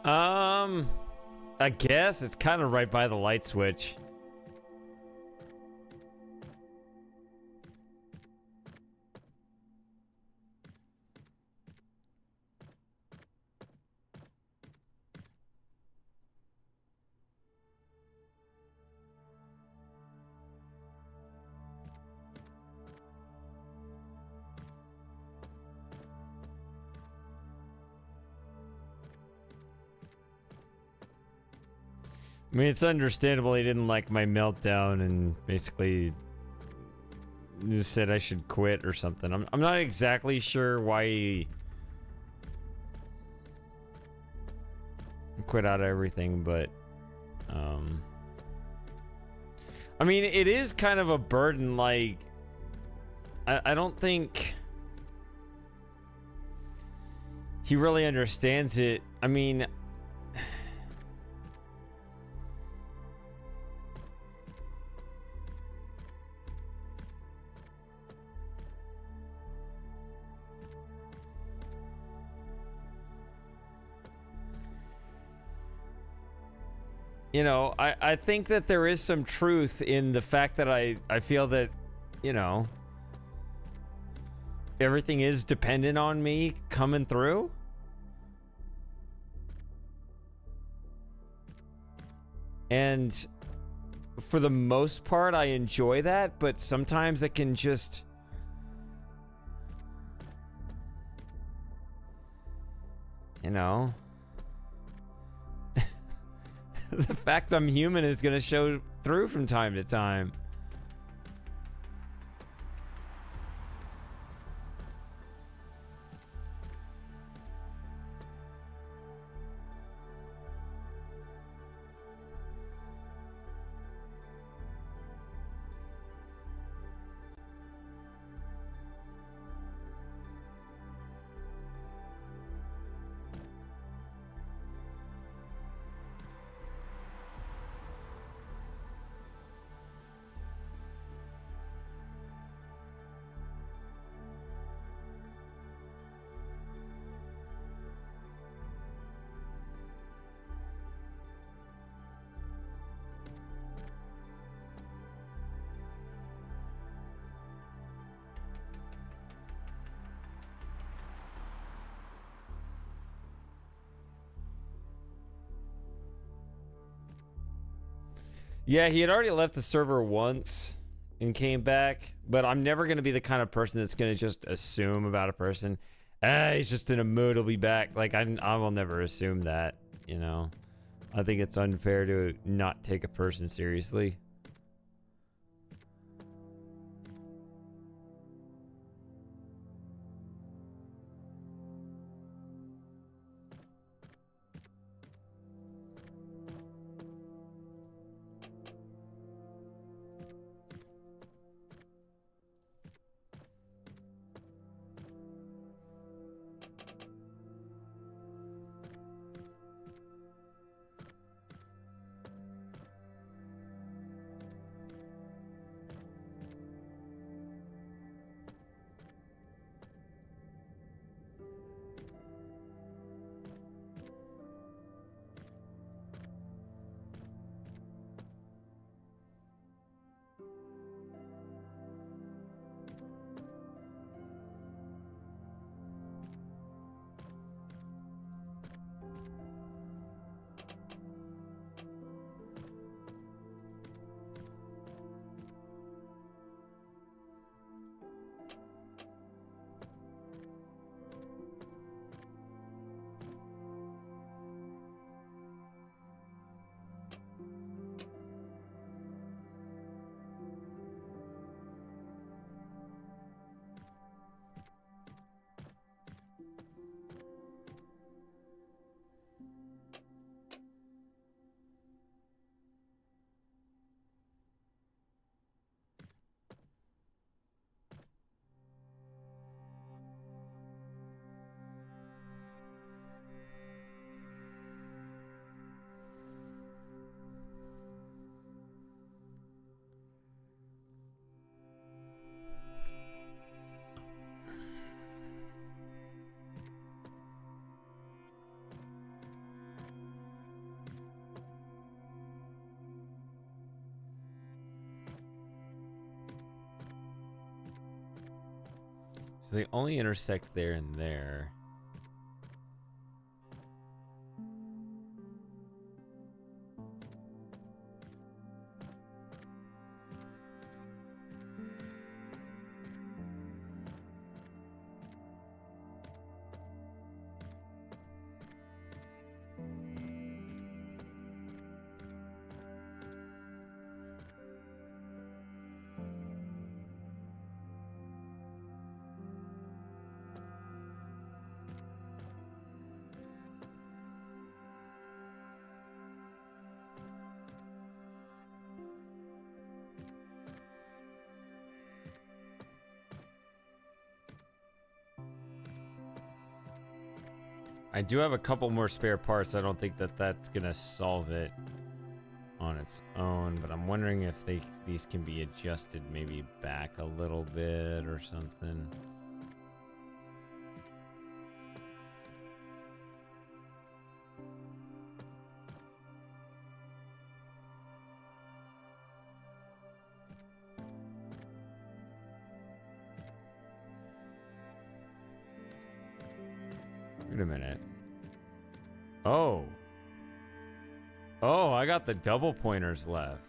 I guess it's kind of right by the light switch. I mean, it's understandable he didn't like my meltdown and basically just said I should quit or something. I'm not exactly sure why he quit out of everything, but I mean, it is kind of a burden. Like, I don't think he really understands it. I mean, you know, I think that there is some truth in the fact that I feel that, you know, everything is dependent on me coming through. And for the most part, I enjoy that, but sometimes it can just... You know... The fact I'm human is going to show through from time to time. Yeah, he had already left the server once and came back, but I'm never going to be the kind of person that's going to just assume about a person. He's just in a mood, he'll be back. Like, I will never assume that, you know. I think it's unfair to not take a person seriously. So they only intersect there and there. I do have a couple more spare parts. I don't think that that's gonna solve it on its own, but I'm wondering if these can be adjusted maybe back a little bit or something. Wait a minute. Oh. Oh, I got the double pointers left.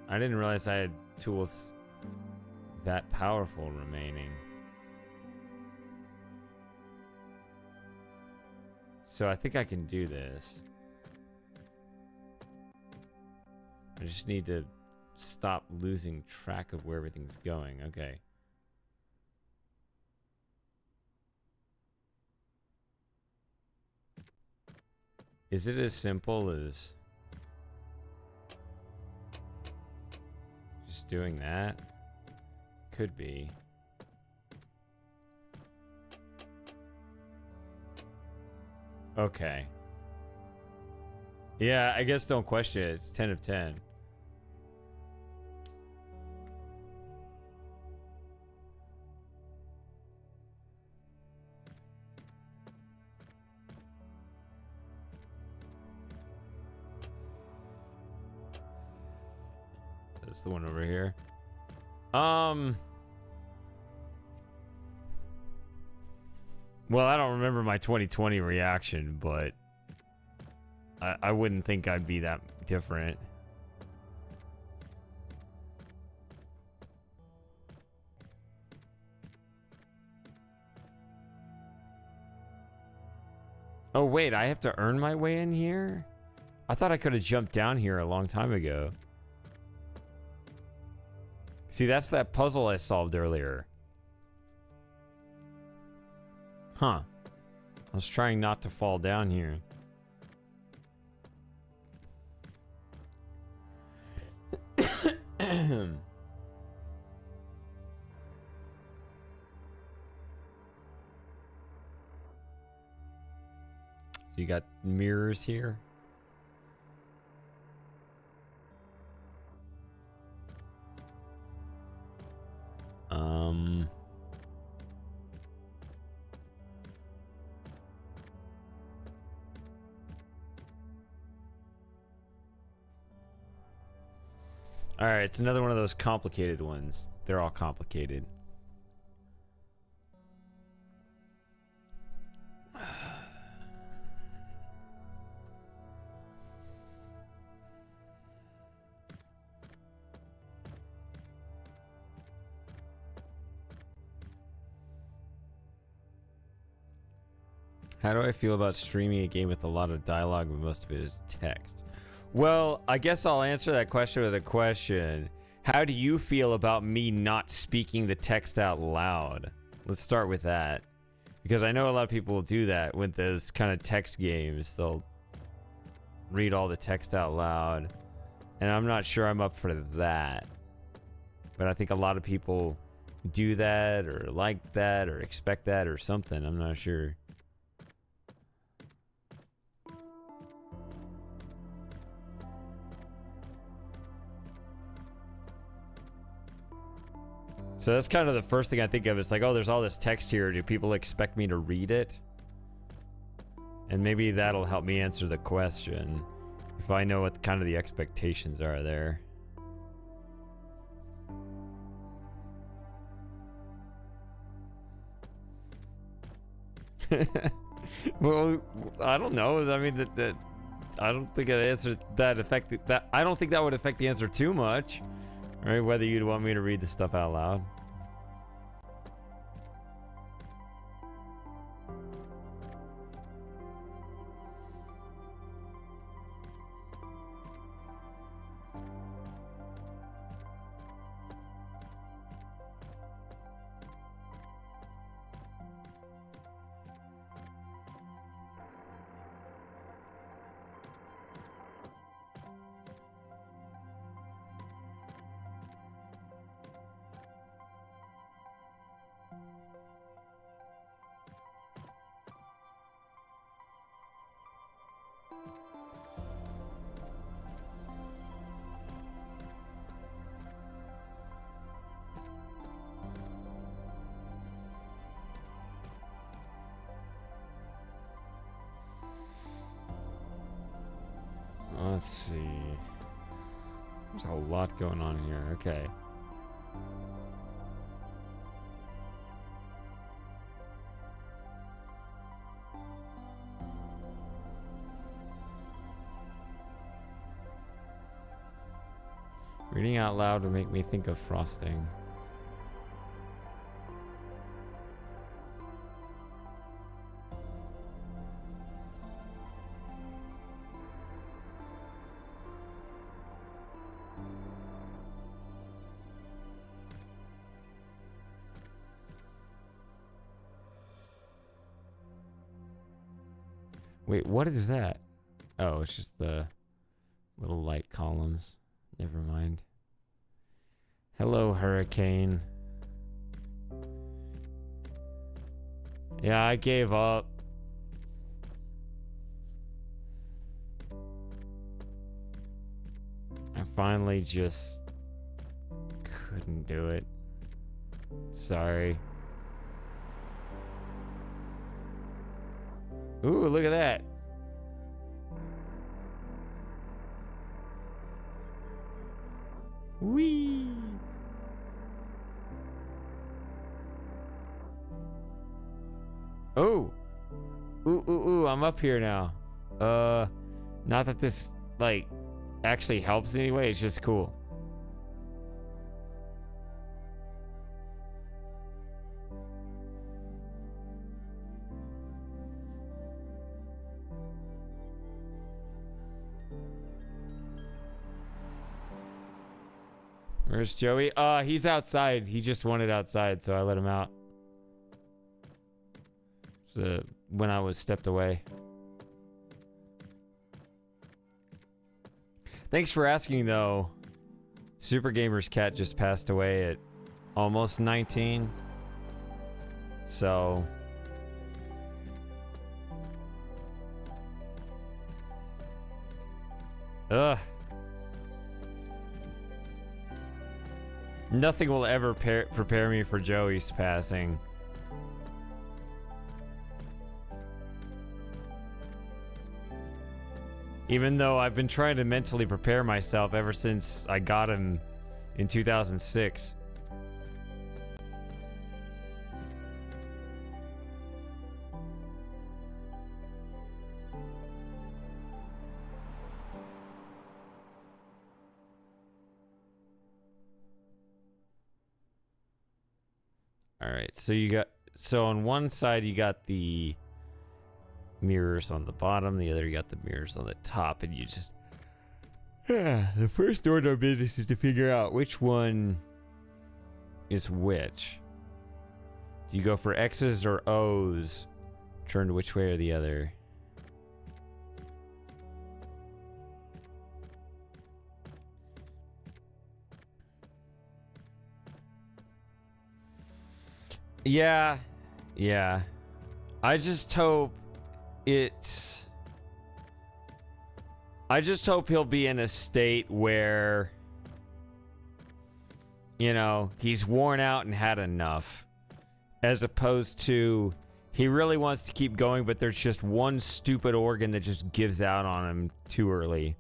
I didn't realize I had tools that powerful remaining. So I think I can do this. I just need to stop losing track of where everything's going. Okay. Is it as simple as just doing that? Could be. Okay. Yeah, I guess don't question it. It's 10 of 10. That's the one over here. Well, I don't remember my 2020 reaction, but I wouldn't think I'd be that different. Oh, wait, I have to earn my way in here? I thought I could have jumped down here a long time ago. See, that's that puzzle I solved earlier. Huh. I was trying not to fall down here. So you got mirrors here. All right, it's another one of those complicated ones. They're all complicated. How do I feel about streaming a game with a lot of dialogue but most of it is text? Well, I guess I'll answer that question with a question. How do you feel about me not speaking the text out loud? Let's start with that. Because I know a lot of people will do that with those kind of text games. They'll read all the text out loud. And I'm not sure I'm up for that. But I think a lot of people do that or like that or expect that or something. I'm not sure. So that's kind of the first thing I think of. It's like, oh, there's all this text here. Do people expect me to read it? And maybe that'll help me answer the question. If I know what kind of the expectations are there. Well, I don't know. I mean, that I don't think it answered that affect that. I don't think that would affect the answer too much, right? Whether you'd want me to read the stuff out loud. Let's see. There's a lot going on here. Okay. Reading out loud would make me think of frosting. Wait, what is that? Oh, it's just the little light columns. Never mind. Hello, hurricane. Yeah, I gave up. I finally just couldn't do it. Sorry. Ooh, look at that. Whee! Oh! Ooh, I'm up here now. Not that this, like, actually helps in any way, it's just cool. Where's Joey? He's outside. He just wanted outside, so I let him out. So when I was stepped away. Thanks for asking, though. Super Gamer's cat just passed away at almost 19. So... Ugh. Nothing will ever prepare me for Joey's passing. Even though I've been trying to mentally prepare myself ever since I got him in 2006. Alright, so on one side you got the mirrors on the bottom, the other you got the mirrors on the top, and you just... the first order of business is to figure out which one is which. Do you go for X's or O's? Turn which way or the other? Yeah. I just hope he'll be in a state where, you know, he's worn out and had enough. As opposed to, he really wants to keep going, but there's just one stupid organ that just gives out on him too early.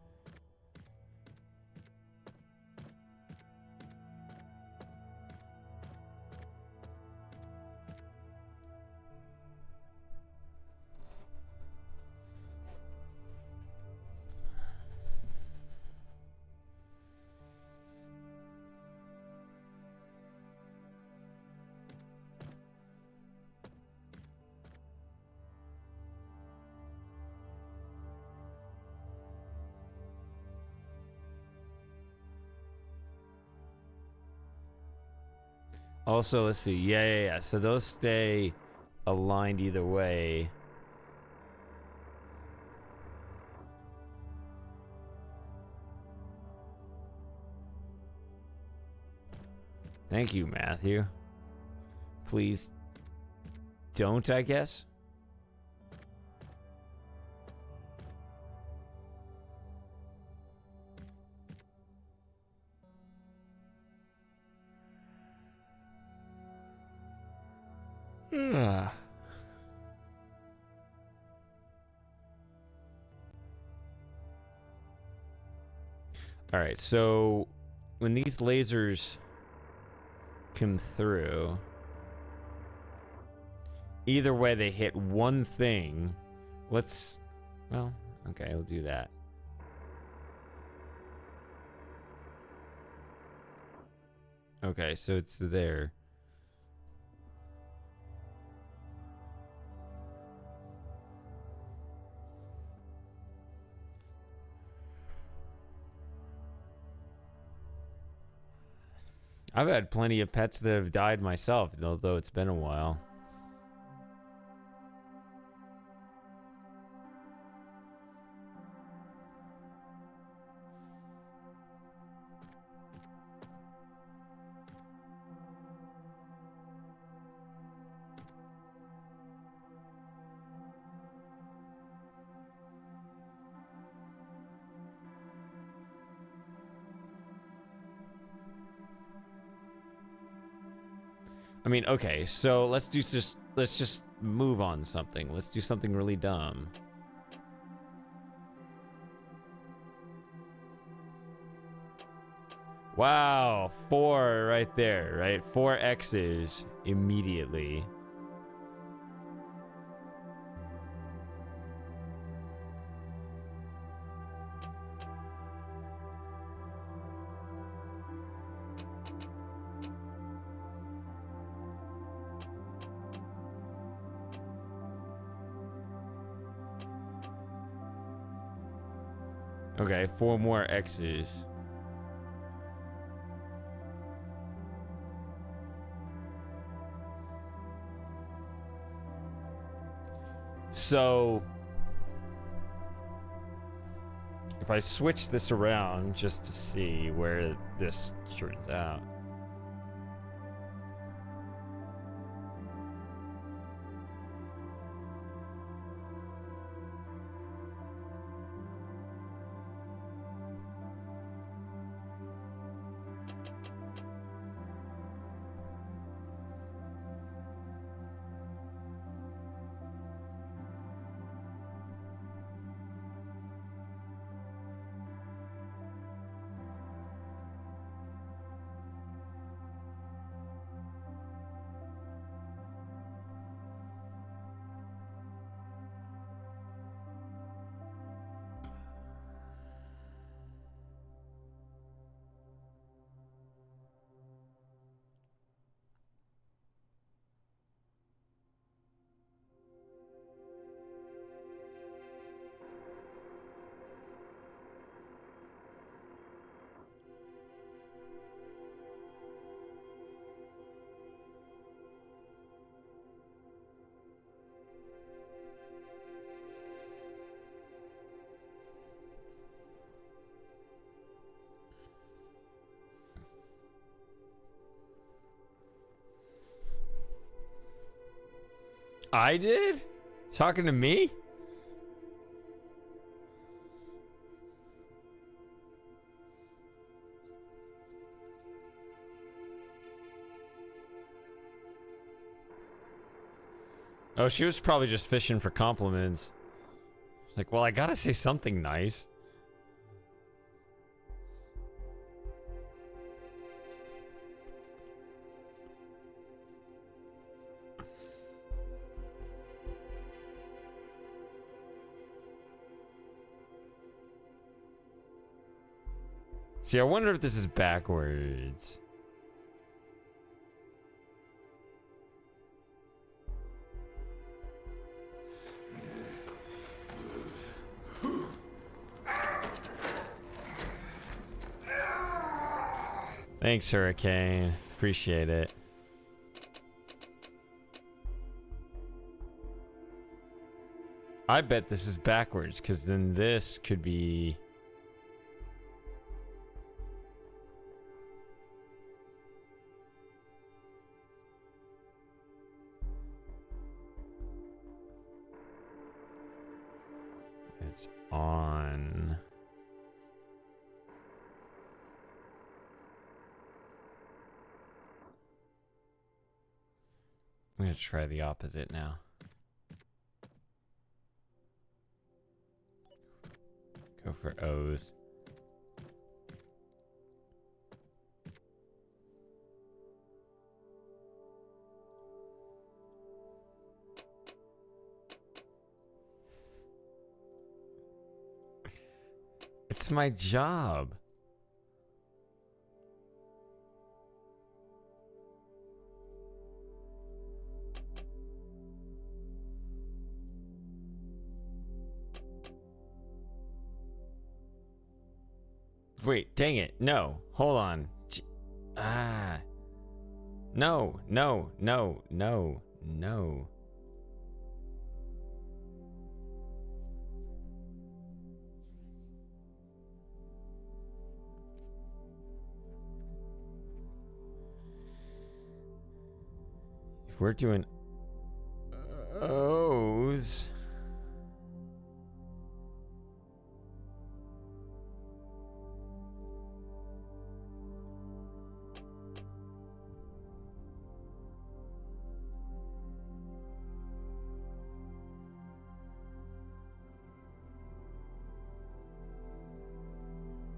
Also, let's see. Yeah. So those stay aligned either way. Thank you, Matthew. Please don't, I guess. All right, so when these lasers come through, either way they hit one thing. Let's, well, okay, we'll do that. Okay, so it's there. I've had plenty of pets that have died myself, although it's been a while. I mean, okay, so let's just move on something. Let's do something really dumb. Wow, 4 right there, right? 4 X's immediately. Okay, 4 more X's. So if I switch this around just to see where this turns out. I did? Talking to me? Oh, she was probably just fishing for compliments. Like, well, I gotta say something nice. See, I wonder if this is backwards. Thanks, Hurricane. Appreciate it. I bet this is backwards, because then this could be... It's on... I'm going to try the opposite now. Go for O's. It's my job. Wait, dang it. No. Hold on. No, no, no, no, no. If we're doing O's...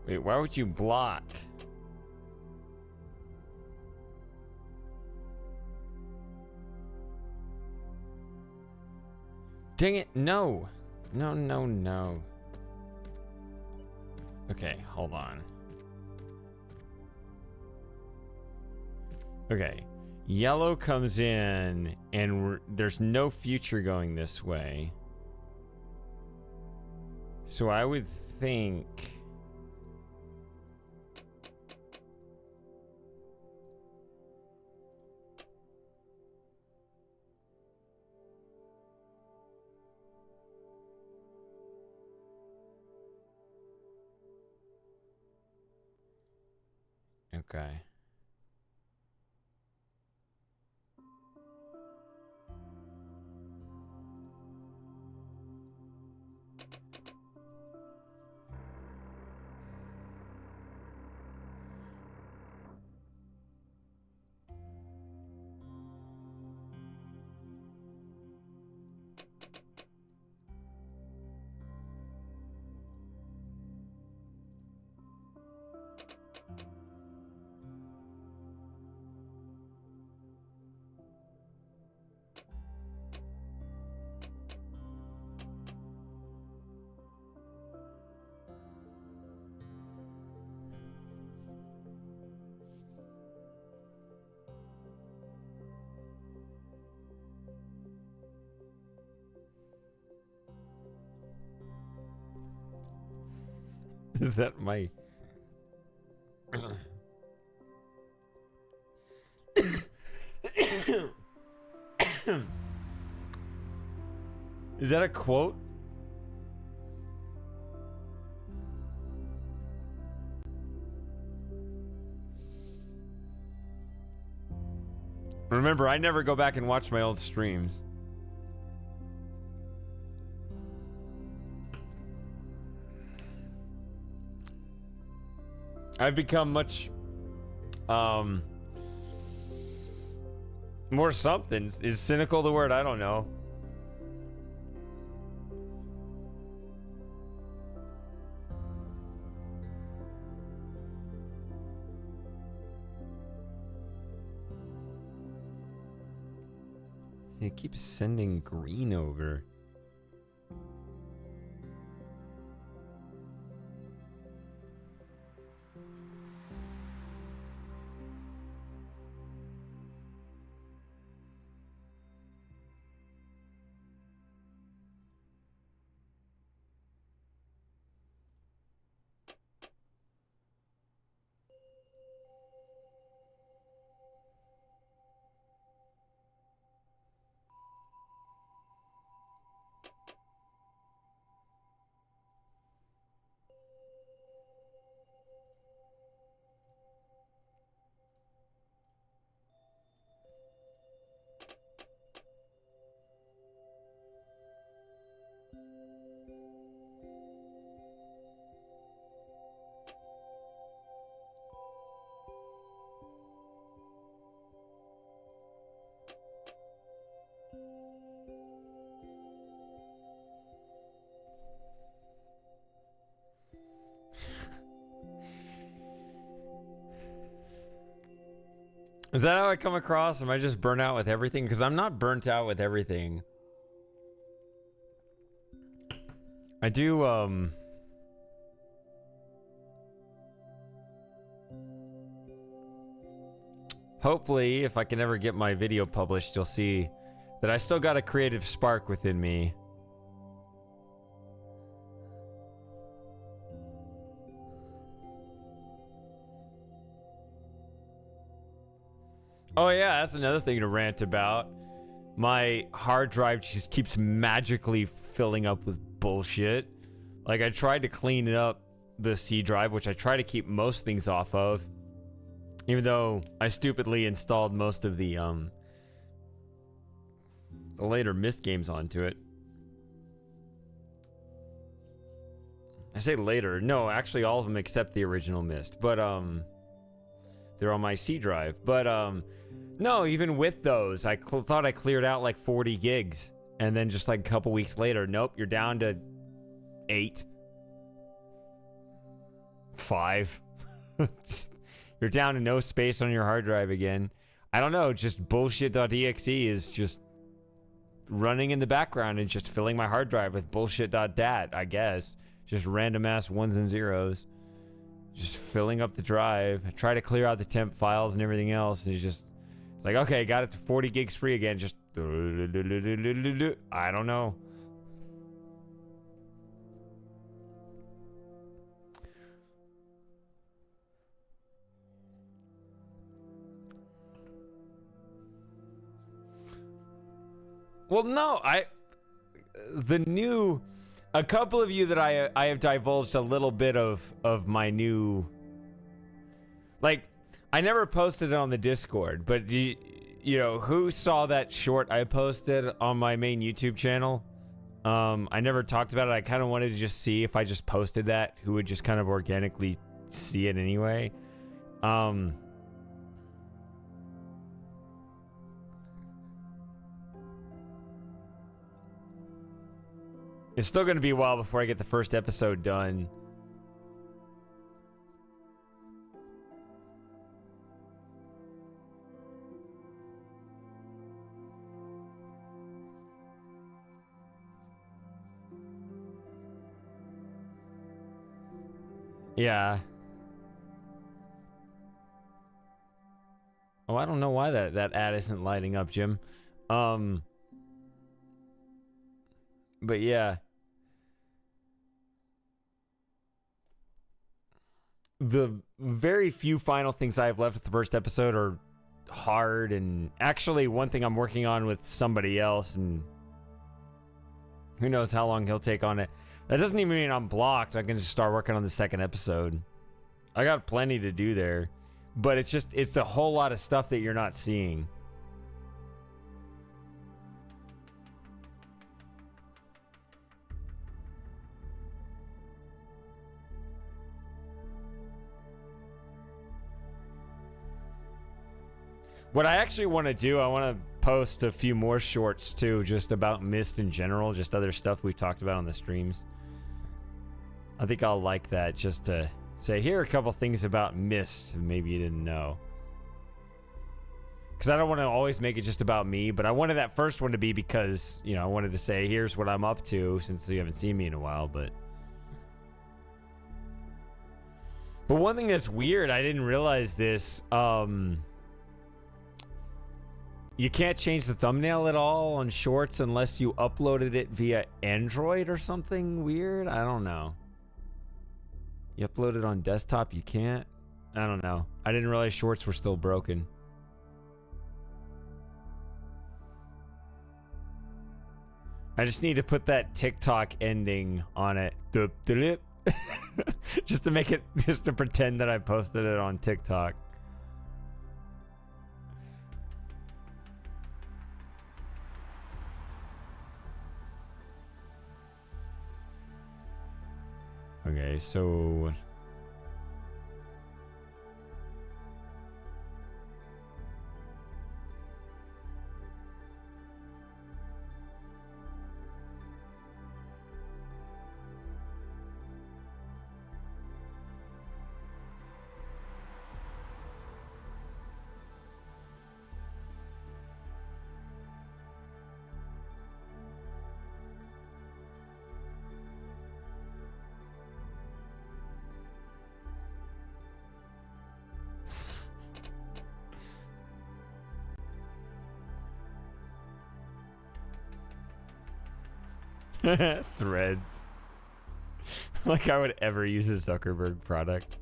Wait, why would you block? Dang it, no. No, no, no. Okay, hold on. Okay. Yellow comes in, and there's no future going this way. So I would think... Okay. Is that my... Is that a quote? Remember, I never go back and watch my old streams. I've become much more something. Is cynical the word? I don't know. It keeps sending green over. Is that how I come across? Am I just burnt out with everything? Because I'm not burnt out with everything. I do, hopefully, if I can ever get my video published, you'll see that I still got a creative spark within me. Oh yeah, that's another thing to rant about. My hard drive just keeps magically filling up with bullshit. Like, I tried to clean up the C drive, which I try to keep most things off of, even though I stupidly installed most of the later Myst games onto it. I say later. No, actually all of them except the original Myst. But they're on my C drive. But no, even with those, I thought I cleared out like 40 gigs. And then just like a couple weeks later, nope, you're down to 8. 5. You're down to no space on your hard drive again. I don't know, just bullshit.exe is just running in the background and just filling my hard drive with bullshit.dat, I guess. Just random ass ones and zeros. Just filling up the drive. I try to clear out the temp files and everything else, and it's like, okay, got it to 40 gigs free again. Just I don't know. Well, no, a couple of you that I have divulged a little bit of my new, like, I never posted it on the Discord, but you know, who saw that short I posted on my main YouTube channel? I never talked about it. I kind of wanted to just see if I just posted that, who would just kind of organically see it anyway. It's still going to be a while before I get the first episode done. Yeah. Oh, I don't know why that ad isn't lighting up, Jim. But yeah. The very few final things I have left with the first episode are hard, and actually one thing I'm working on with somebody else, and who knows how long he'll take on it. That doesn't even mean I'm blocked. I can just start working on the second episode. I got plenty to do there, but it's a whole lot of stuff that you're not seeing. What I actually want to do, I want to post a few more shorts too, just about Myst in general, just other stuff we've talked about on the streams. I think I'll like that, just to say, here are a couple things about Myst maybe you didn't know. Because I don't want to always make it just about me, but I wanted that first one to be because, you know, I wanted to say, here's what I'm up to, since you haven't seen me in a while, but one thing that's weird, I didn't realize this, you can't change the thumbnail at all on shorts unless you uploaded it via Android or something weird. I don't know. You upload it on desktop, you can't? I don't know. I didn't realize shorts were still broken. I just need to put that TikTok ending on it. Just to make it, just to pretend that I posted it on TikTok. Okay, so Threads. Like I would ever use a Zuckerberg product.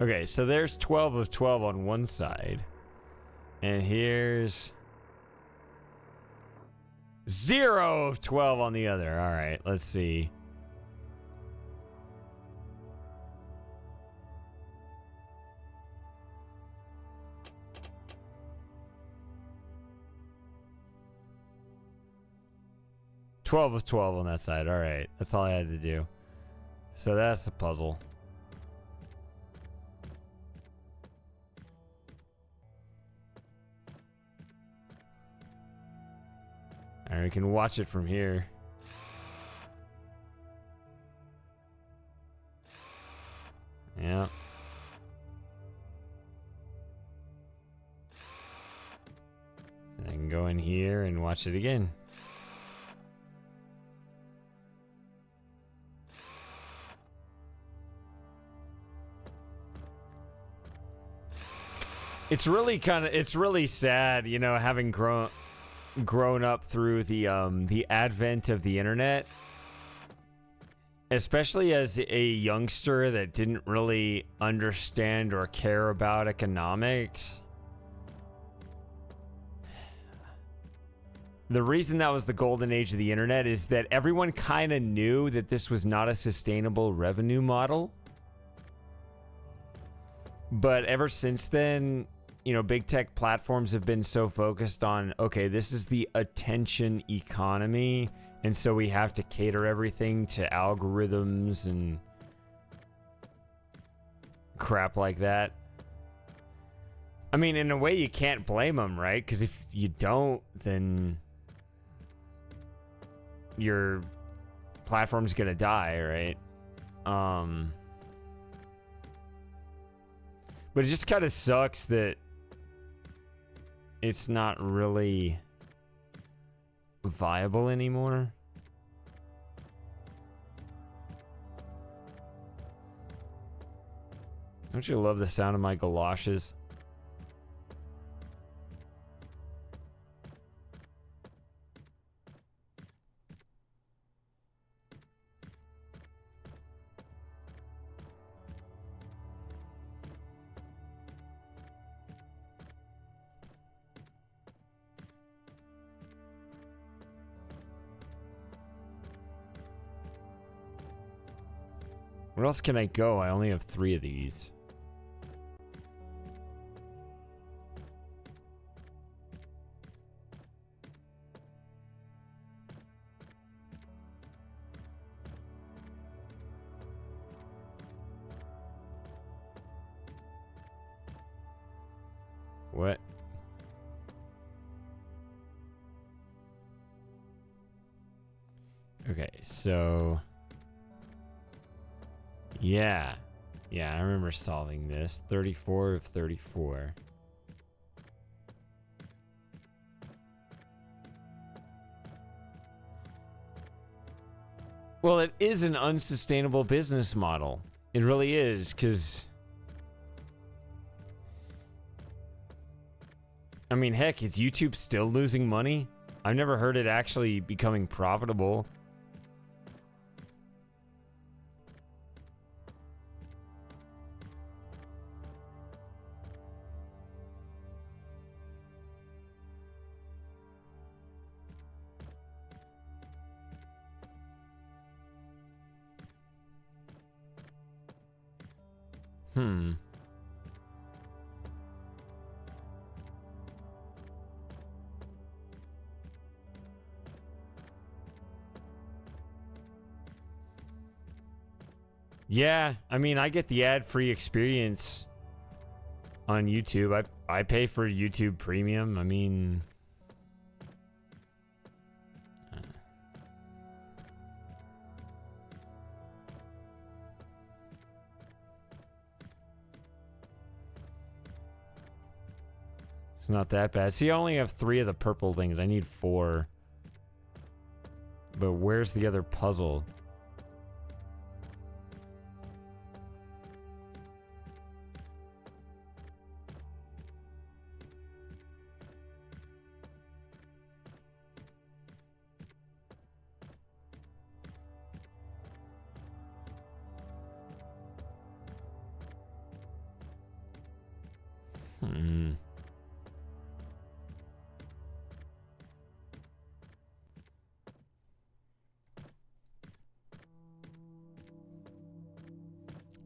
Okay, so there's 12 of 12 on one side. And here's 0 of 12 on the other. All right, let's see. $12 of 12 on that side. All right, that's all I had to do. So that's the puzzle. All right, we can watch it from here. Yeah. And I can go in here and watch it again. It's really sad, you know, having grown up through the advent of the internet, especially as a youngster that didn't really understand or care about economics. The reason that was the golden age of the internet is that everyone kind of knew that this was not a sustainable revenue model. But ever since then, you know, big tech platforms have been so focused on, okay, this is the attention economy, and so we have to cater everything to algorithms and crap like that. I mean, in a way, you can't blame them, right? Because if you don't, then your platform's gonna die, right? But it just kind of sucks that it's not really viable anymore. Don't you love the sound of my galoshes? Where else can I go? I only have 3 of these. What? Okay, so... Yeah. Yeah, I remember solving this. 34 of 34. Well, it is an unsustainable business model. It really is, because... I mean, heck, is YouTube still losing money? I've never heard it actually becoming profitable. Yeah, I mean, I get the ad-free experience on YouTube. I pay for YouTube Premium. I mean... It's not that bad. See, I only have 3 of the purple things. I need 4. But where's the other puzzle?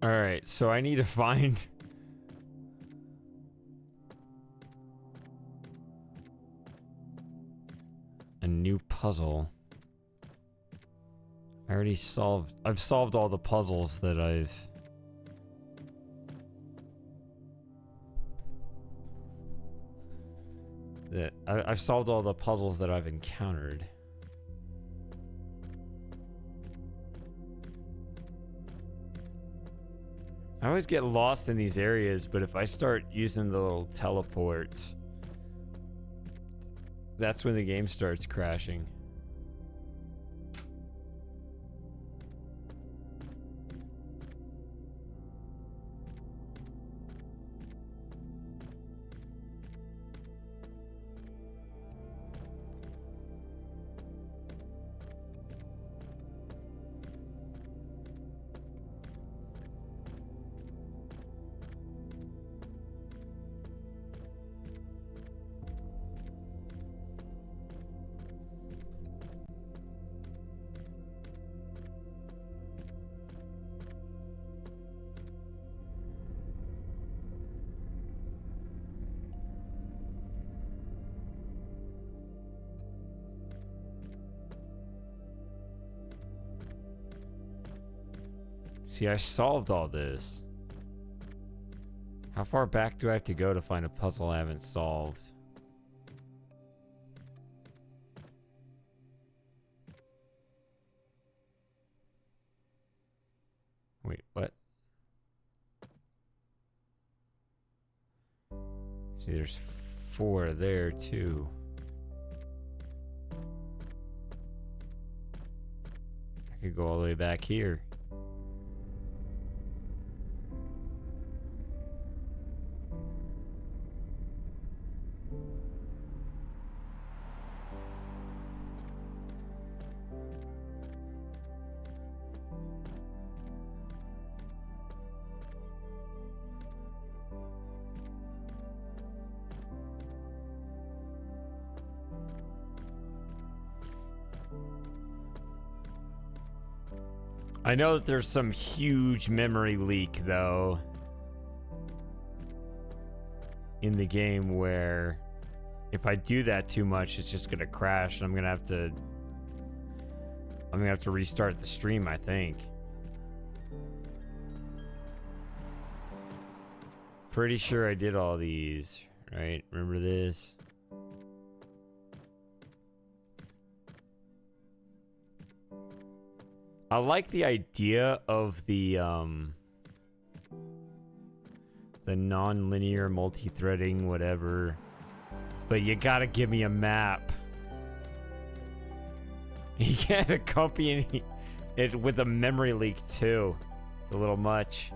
Alright, so I need to find... a new puzzle. I already solved... I've solved all the puzzles that I've... I've solved all the puzzles that I've encountered. I always get lost in these areas, but if I start using the little teleports, that's when the game starts crashing. See, I solved all this. How far back do I have to go to find a puzzle I haven't solved? Wait, what? See, there's 4 there, too. I could go all the way back here. I know that there's some huge memory leak, though, in the game where if I do that too much, it's just gonna crash, and I'm gonna have to restart the stream, I think. Pretty sure I did all these, right? Remember this? I like the idea of the non-linear multi-threading, whatever. But you gotta give me a map. You can't accompany it with a memory leak too. It's a little much.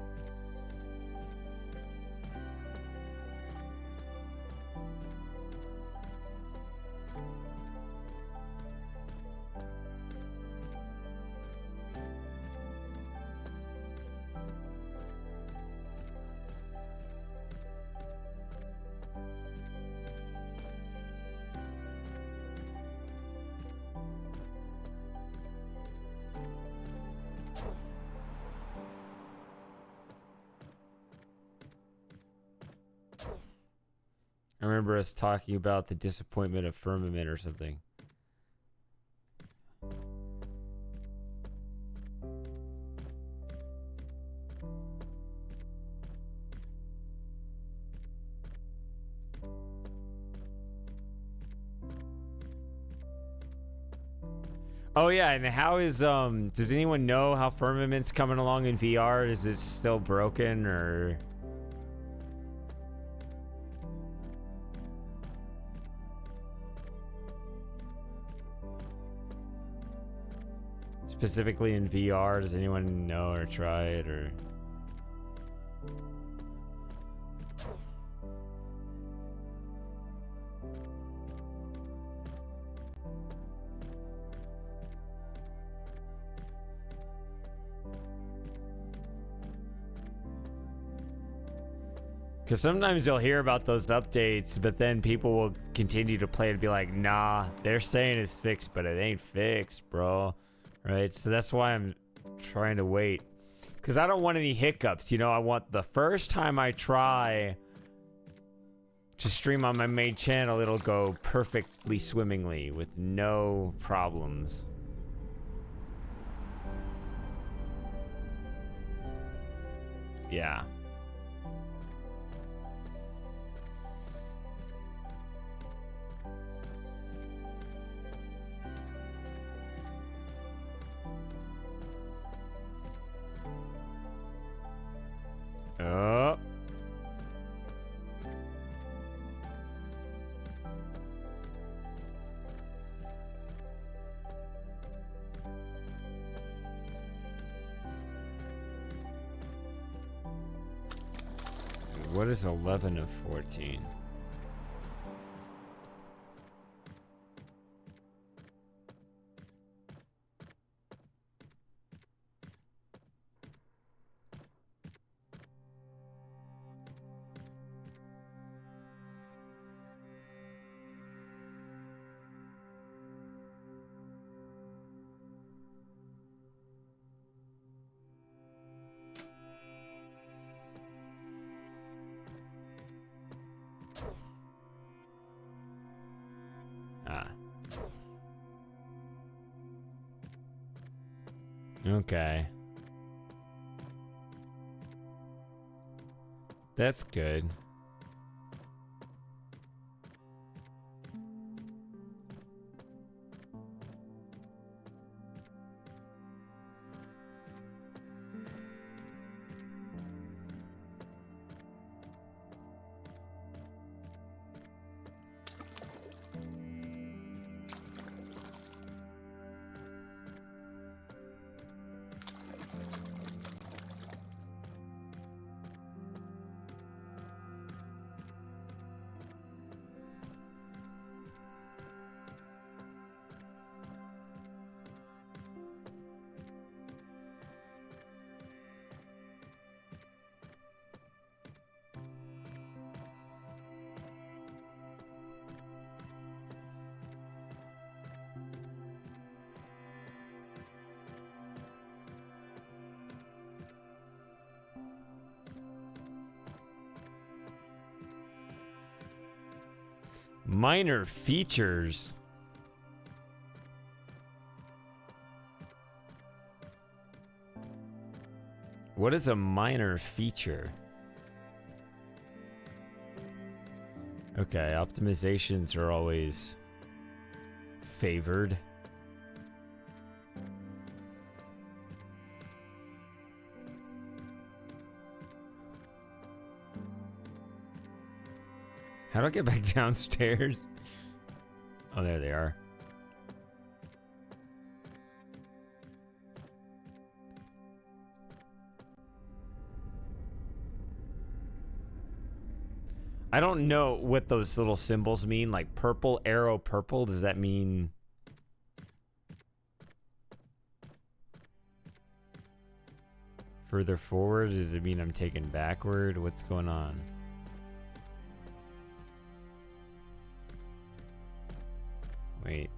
I remember us talking about the disappointment of Firmament or something. Oh yeah, and how is does anyone know how Firmament's coming along in VR? Is it still broken or Specifically in VR, does anyone know or try it or? Because sometimes you'll hear about those updates, but then people will continue to play it and be like, nah, they're saying it's fixed, but it ain't fixed, bro. Right? So that's why I'm trying to wait. Because I don't want any hiccups. You know, I want the first time I try to stream on my main channel, it'll go perfectly swimmingly with no problems. Yeah. Oh. What is 11 of 14? Okay. That's good. Minor features. What is a minor feature? Okay, optimizations are always favored. How do I get back downstairs? Oh, there they are. I don't know what those little symbols mean. Like purple, arrow purple. Does that mean... further forward? Does it mean I'm taking backward? What's going on? Wait.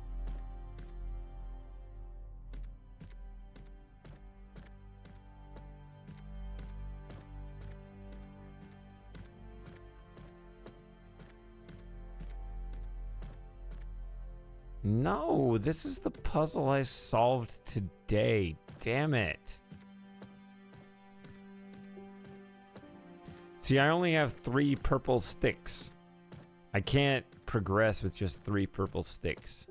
No, this is the puzzle I solved today. Damn it. See, I only have 3 purple sticks. I can't progress with just 3 purple sticks.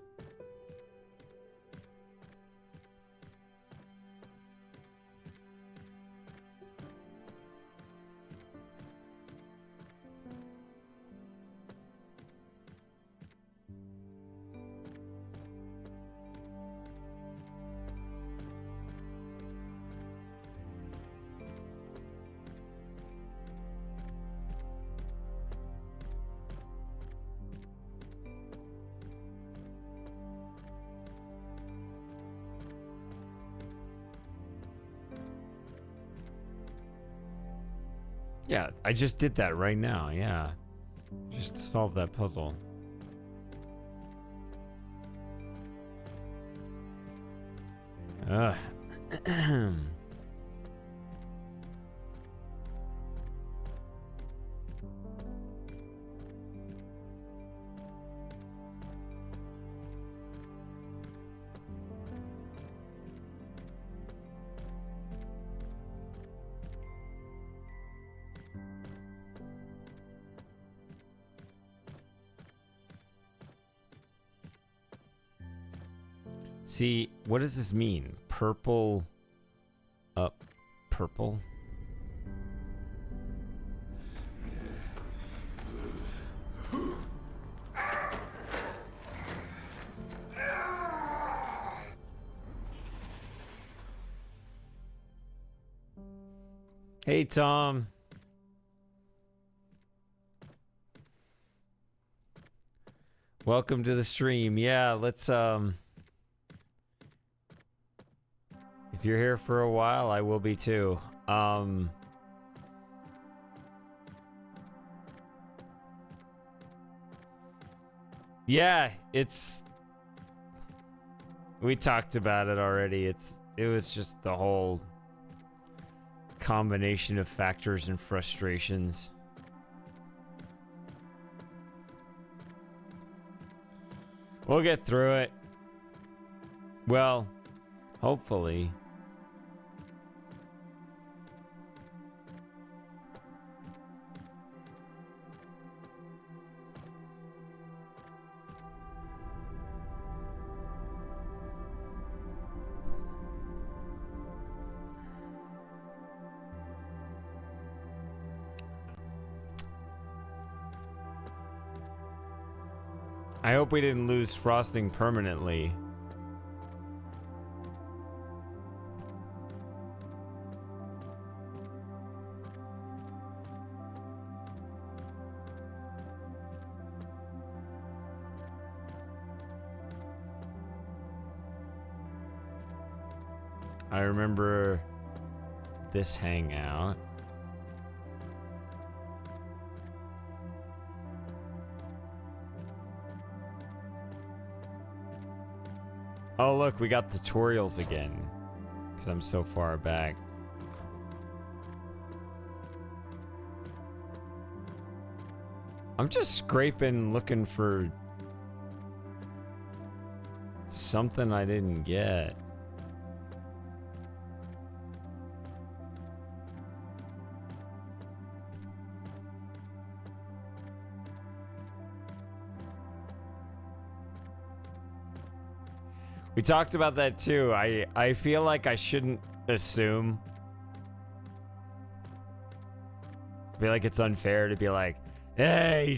Yeah, I just did that right now. Yeah. Just solve that puzzle. Ugh. See, what does this mean? Purple up purple? Hey, Tom. Welcome to the stream. Yeah, let's if you're here for a while, I will be too. Yeah, we talked about it already. It was just the whole combination of factors and frustrations. We'll get through it. Well, hopefully. I hope we didn't lose frosting permanently. I remember this hangout. Oh, look, we got tutorials again. Because I'm so far back. I'm just scraping, looking for something I didn't get. We talked about that too. I feel like I shouldn't assume. I feel like it's unfair to be like, hey,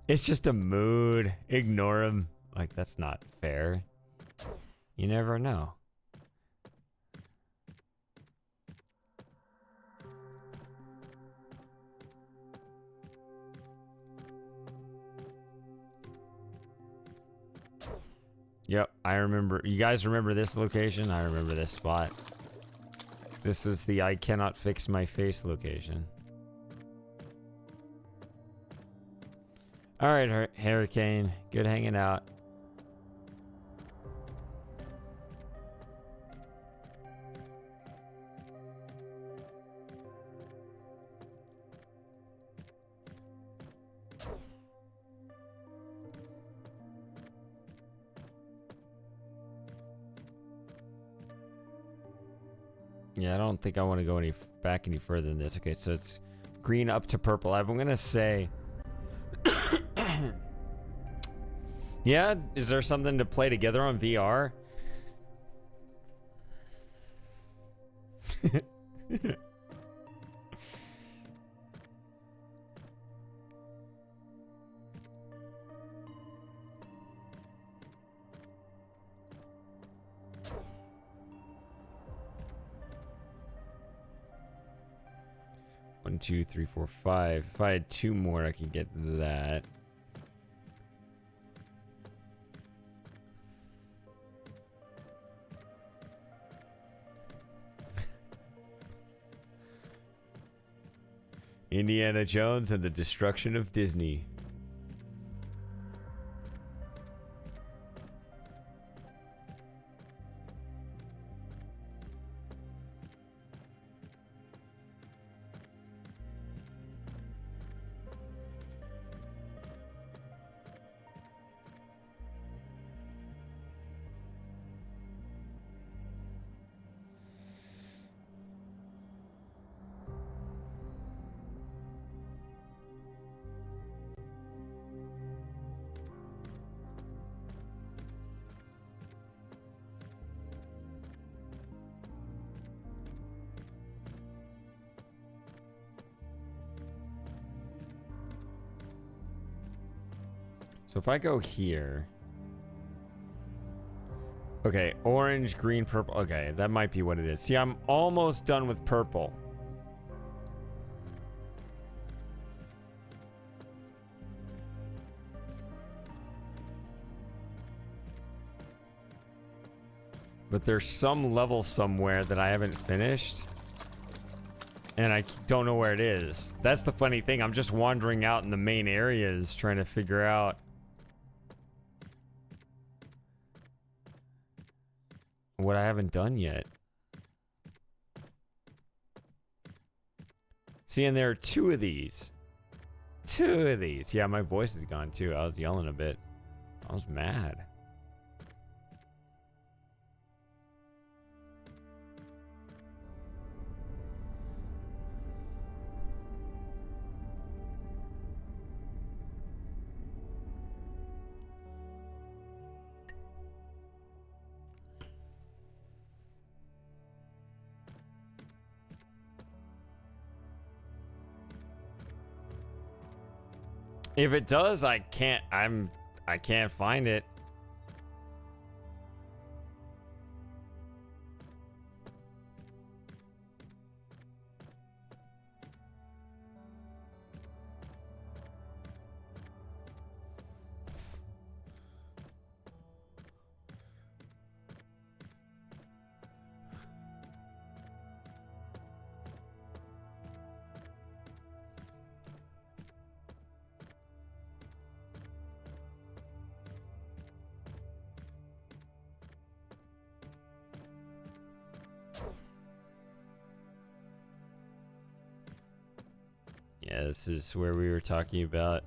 it's just a mood. Ignore him. Like, that's not fair. You never know. Yep, I remember. You guys remember this location? I remember this spot. This is the I cannot fix my face location. All right, Hurricane. Good hanging out. Yeah, I don't think I want to go back any further than this. Okay, so it's green up to purple. I'm gonna say, yeah. Is there something to play together on VR? One, two, three, four, five. If I had two more, I could get that. Indiana Jones and the Destruction of Disney. So if I go here... Okay, orange, green, purple. Okay, that might be what it is. See, I'm almost done with purple. But there's some level somewhere that I haven't finished. And I don't know where it is. That's the funny thing. I'm just wandering out in the main areas trying to figure out what I haven't done yet. See, and there are two of these. Two of these. Yeah, my voice is gone too. I was yelling a bit. I was mad. If it does, I can't find it. Yeah, this is where we were talking about.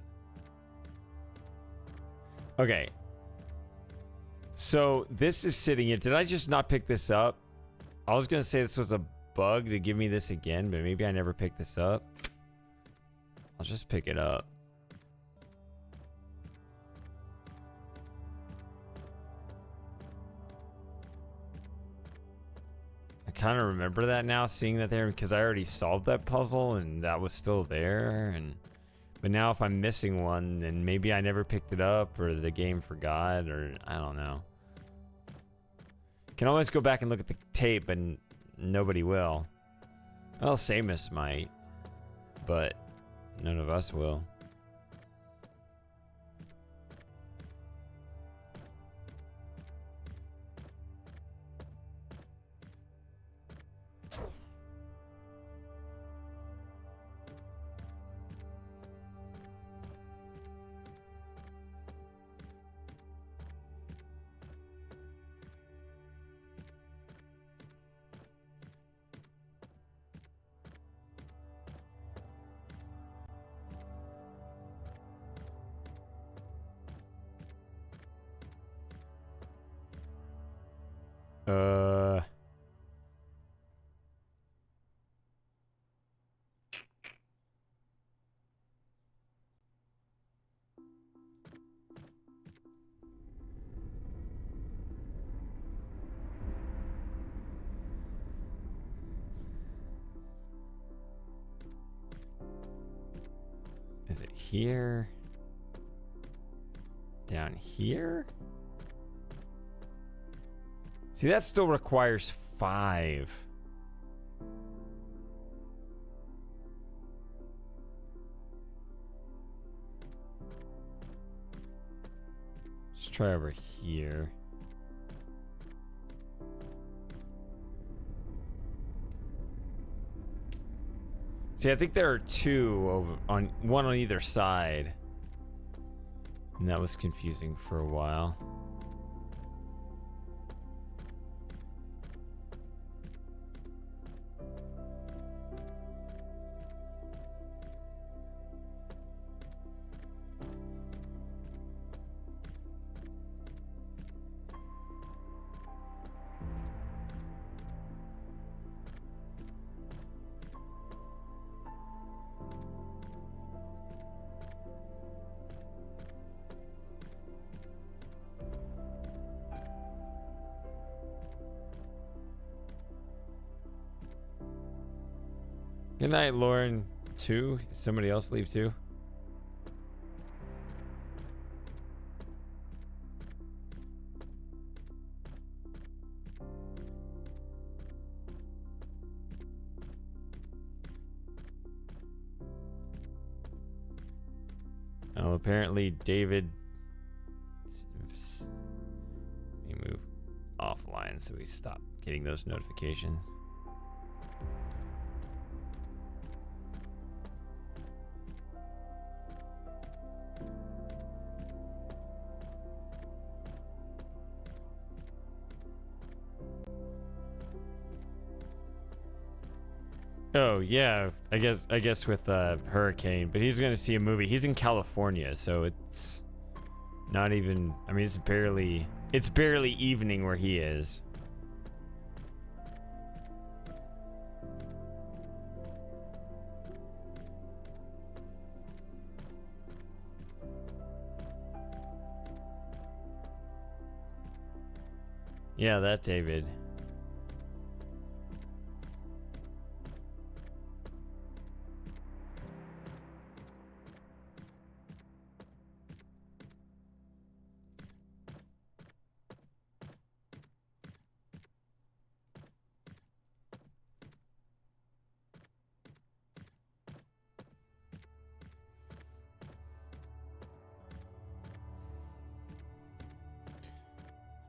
Okay. So this is sitting here. Did I just not pick this up? I was going to say this was a bug to give me this again, but maybe I never picked this up. I'll just pick it up. I kind of remember that now, seeing that there, because I already solved that puzzle and that was still there. But now if I'm missing one, then maybe I never picked it up or the game forgot, or I don't know. Can always go back and look at the tape, and nobody will. Well, Samus might, but none of us will. Is it here? Down here? See, that still requires 5. Let's try over here. See, I think there are two over on one on either side. And that was confusing for a while. Good night, Lauren. Two? Somebody else leave too? Well, apparently David... He moved offline so we stopped getting those notifications. Oh yeah, I guess with Hurricane, but he's gonna see a movie. He's in California, so it's not even. I mean, it's barely evening where he is. Yeah, that David.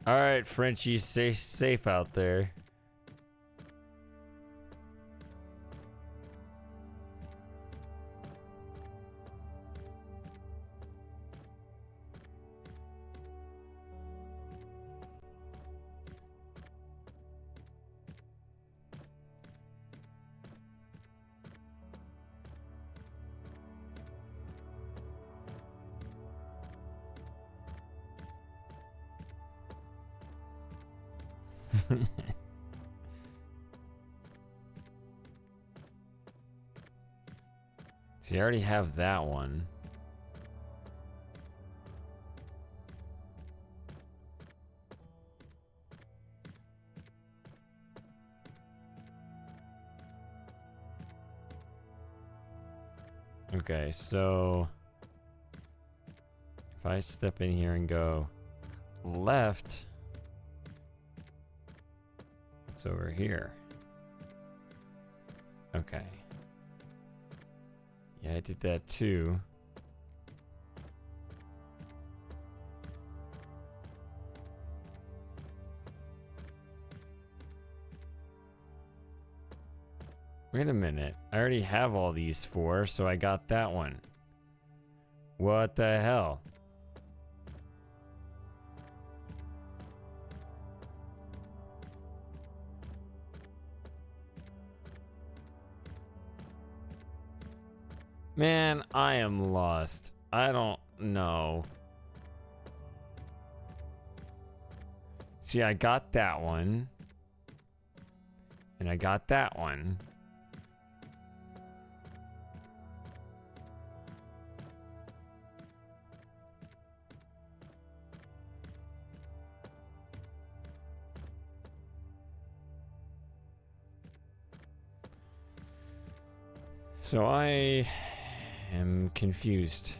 All right, Frenchie, stay safe out there. So you already have that one. Okay, so if I step in here and go left, it's over here. Okay. Yeah, I did that too. Wait a minute. I already have all these four, so I got that one. What the hell? Man, I am lost. I don't know. See, I got that one. And I got that one. So I am confused.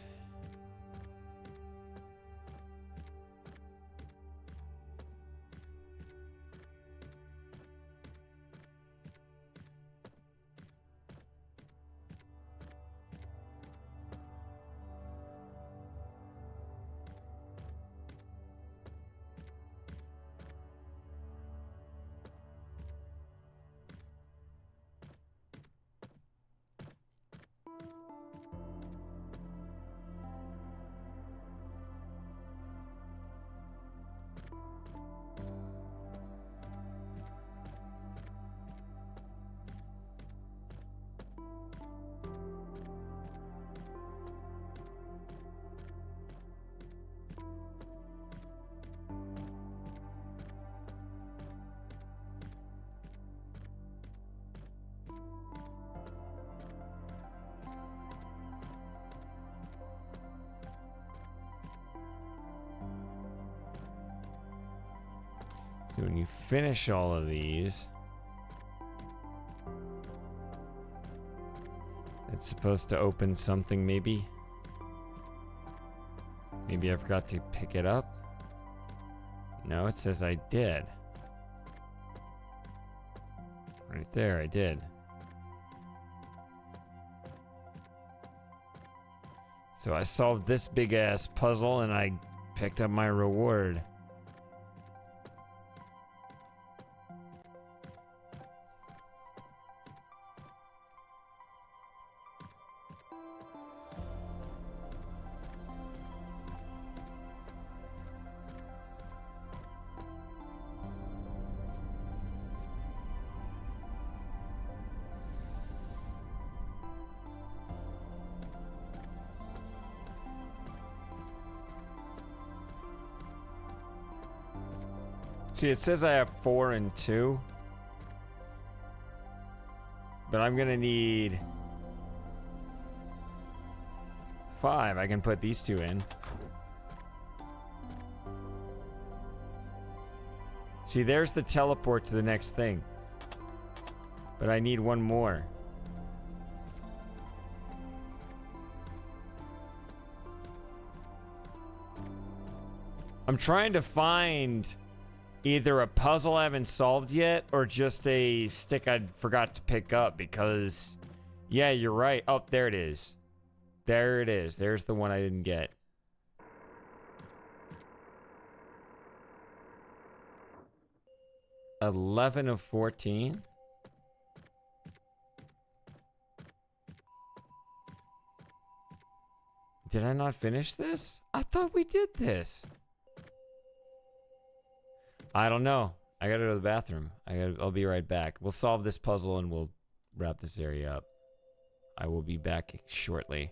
See, when you finish all of these, it's supposed to open something, maybe. Maybe I forgot to pick it up. No, it says I did. Right there, I did. So I solved this big ass puzzle and I picked up my reward. See, it says I have 4 and 2. But I'm gonna need 5. I can put these 2 in. See, there's the teleport to the next thing. But I need 1 more. I'm trying to find either a puzzle I haven't solved yet or just a stick I forgot to pick up because, yeah, you're right. Oh, there it is. There it is. There's the one I didn't get. $11 of 14. Did I not finish this? I thought we did this. I don't know. I gotta go to the bathroom. I'll be right back. We'll solve this puzzle and we'll wrap this area up. I will be back shortly.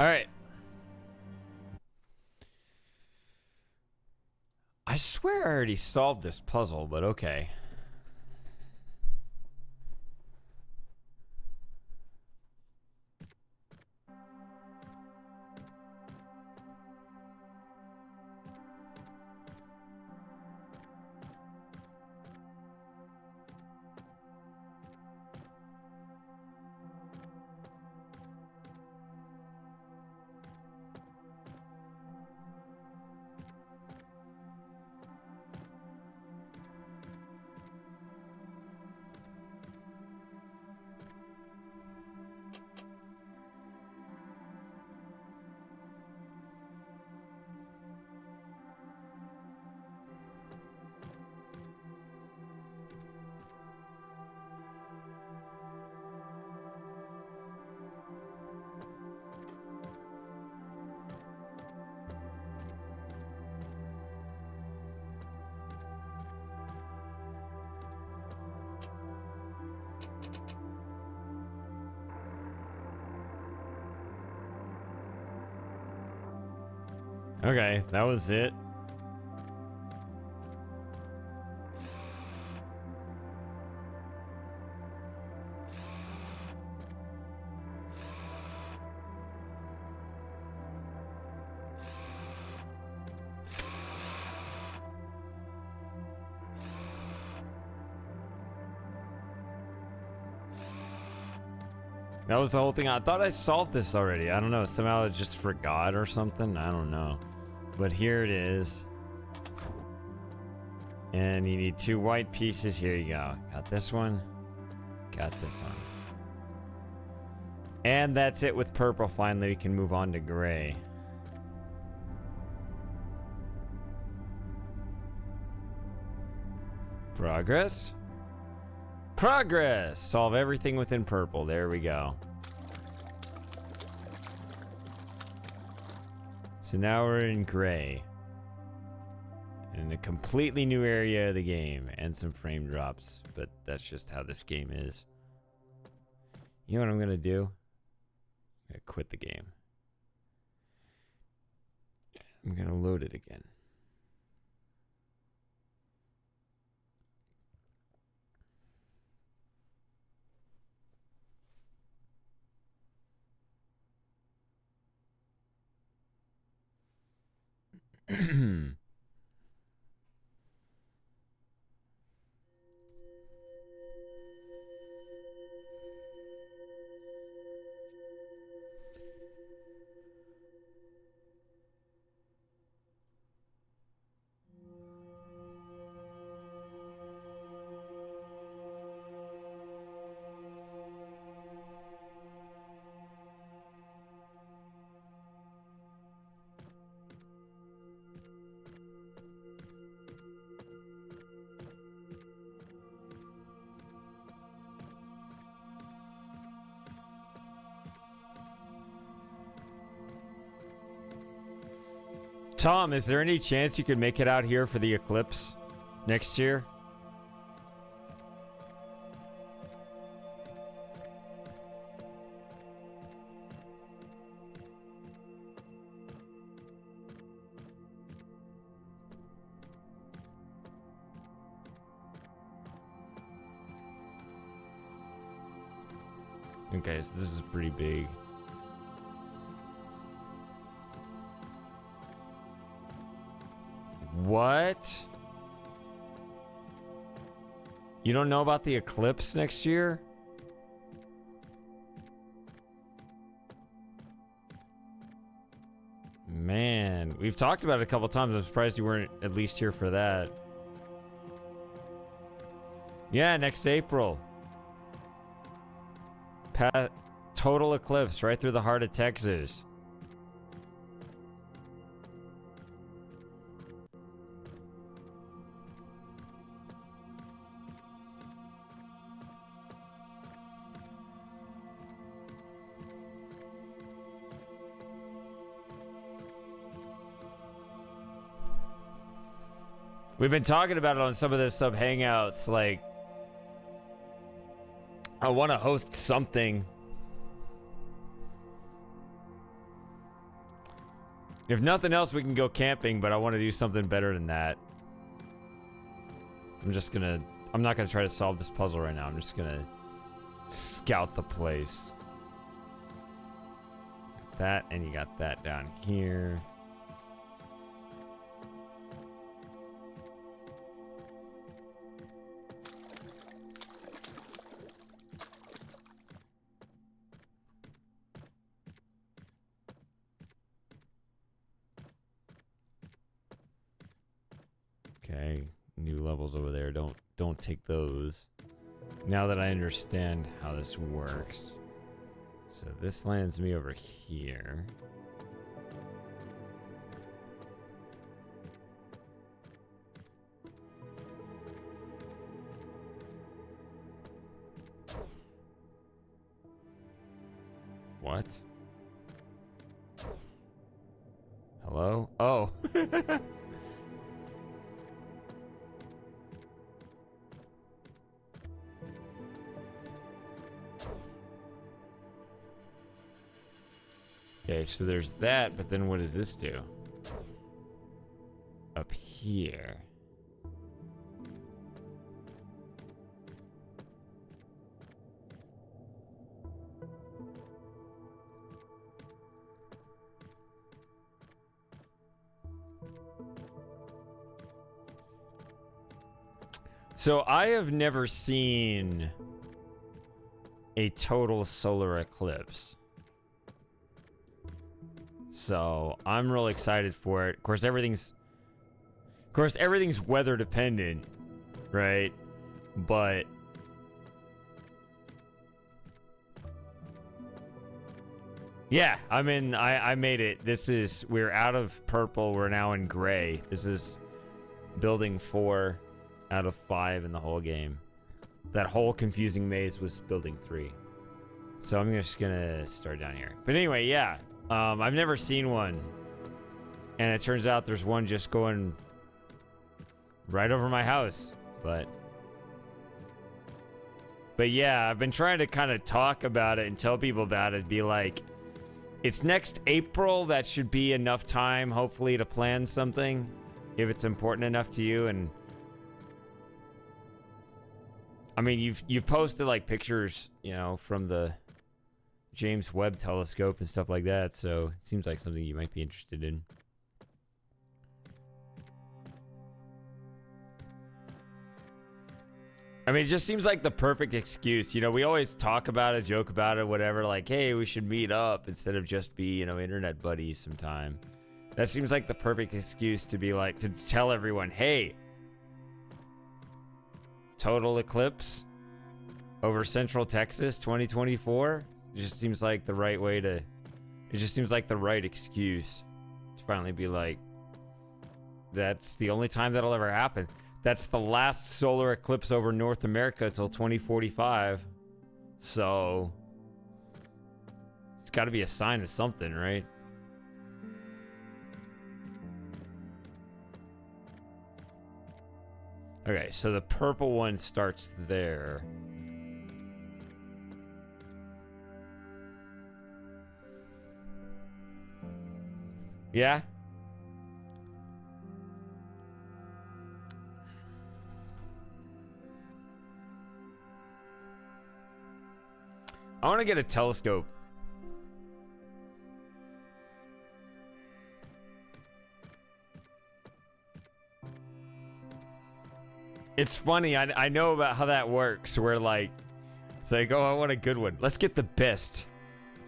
All right. I swear I already solved this puzzle, but okay. Okay, that was it. That was the whole thing. I thought I solved this already. I don't know. Somehow I just forgot or something. I don't know. But here it is. And you need 2 white pieces. Here you go. Got this one. Got this one. And that's it with purple. Finally, we can move on to gray. Progress. Progress! Solve everything within purple. There we go. So now we're in gray. In a completely new area of the game. And some frame drops. But that's just how this game is. You know what I'm going to do? I'm going to quit the game. I'm going to load it again. Tom, is there any chance you could make it out here for the eclipse next year? Okay, so this is pretty big. What? You don't know about the eclipse next year? Man, we've talked about it a couple times. I'm surprised you weren't at least here for that. Yeah, next April. Total eclipse right through the heart of Texas. We've been talking about it on some of the sub hangouts. Like, I want to host something If nothing else, we can go camping, but I want to do something better than that. I'm not gonna try to solve this puzzle right now. I'm just gonna scout the place. Got that, and you got that down here. Okay, new levels over there. Don't take those. Now that I understand how this works. So this lands me over here. What? Hello? Oh. Okay, so there's that, but then what does this do? Up here. So I have never seen a total solar eclipse. So I'm real excited for it. Of course, everything's weather dependent, right? But yeah, I mean, I made it. We're out of purple. We're now in gray. This is building 4 out of 5 in the whole game. That whole confusing maze was building 3. So I'm just gonna start down here. But anyway, yeah. I've never seen one. And it turns out there's one just going right over my house. But yeah, I've been trying to kind of talk about it and tell people about it. Be like, it's next April. That should be enough time, hopefully, to plan something. If it's important enough to you. And I mean, you've posted like pictures, you know, from the James Webb telescope and stuff like that, so it seems like something you might be interested in. I mean, it just seems like the perfect excuse. You know, we always talk about it, joke about it, whatever, like, hey, we should meet up instead of just be, you know, internet buddies sometime. That seems like the perfect excuse to be like, to tell everyone, hey, total eclipse over Central Texas 2024. It just seems like the right way to... It just seems like the right excuse to finally be like, that's the only time that'll ever happen. That's the last solar eclipse over North America till 2045. So it's got to be a sign of something, right? Okay, so the purple one starts there. Yeah? I want to get a telescope. It's funny, I know about how that works, where like, it's like, oh, I want a good one. Let's get the best.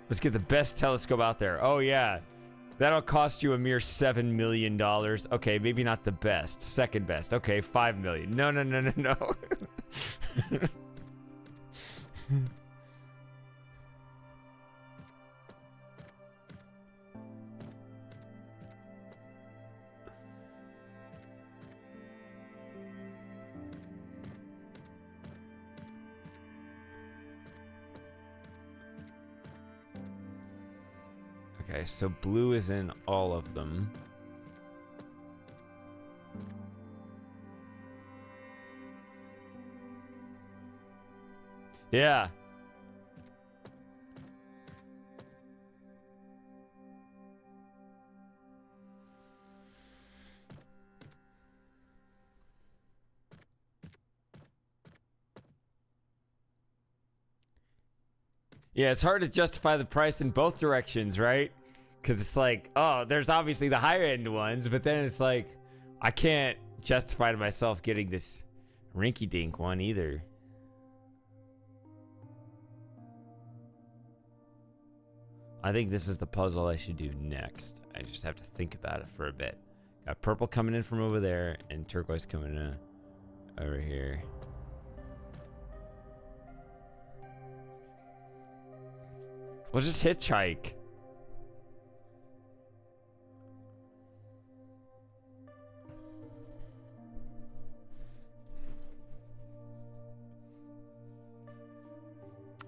Let's get the best telescope out there. Oh yeah, that'll cost you a mere $7 million. Okay, maybe not the best. Second best. Okay, $5 million. No, no, no, no, no. Okay, so blue is in all of them. Yeah. Yeah, it's hard to justify the price in both directions, right? Because it's like, oh, there's obviously the higher end ones, but then it's like, I can't justify to myself getting this rinky-dink one either. I think this is the puzzle I should do next. I just have to think about it for a bit. Got purple coming in from over there and turquoise coming in over here. We'll just hitchhike.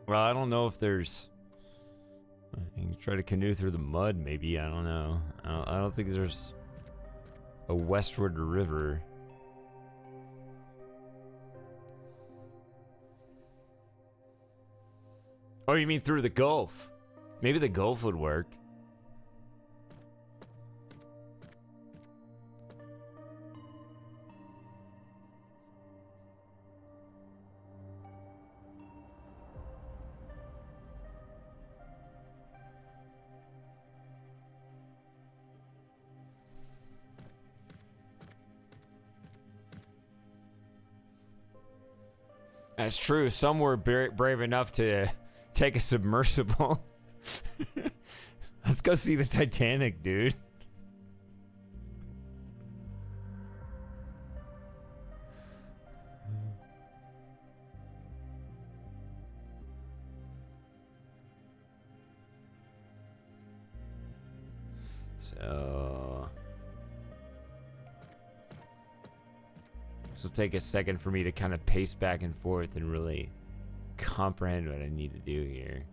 Well, I don't know if there's... You can try to canoe through the mud, maybe. I don't know. I don't think there's a westward river. Oh, you mean through the Gulf? Maybe the Gulf would work. That's true. Some were brave enough to take a submersible. Let's go see the Titanic, dude. So this will take a second for me to kind of pace back and forth and really comprehend what I need to do here.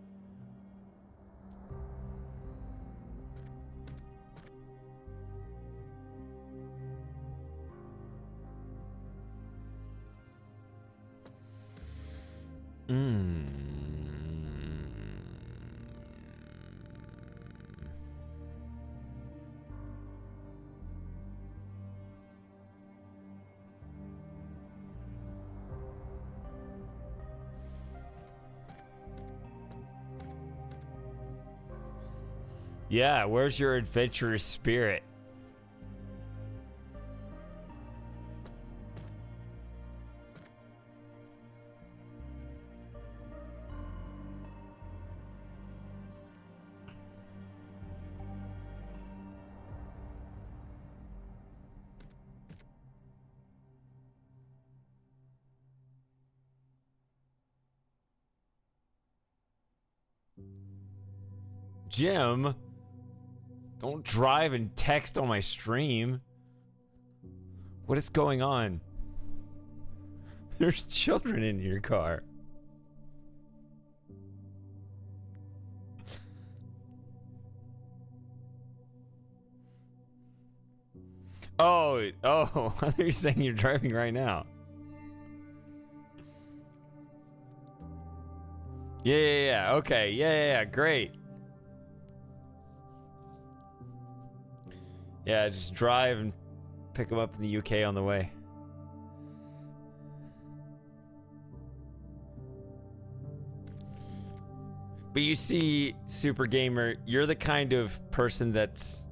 Yeah, where's your adventurous spirit? Jim, don't drive and text on my stream. What is going on? There's children in your car. Oh, I thought you were saying you're driving right now. Yeah, okay, yeah, great. Yeah, just drive and pick them up in the UK on the way. But you see, Super Gamer, you're the kind of person that's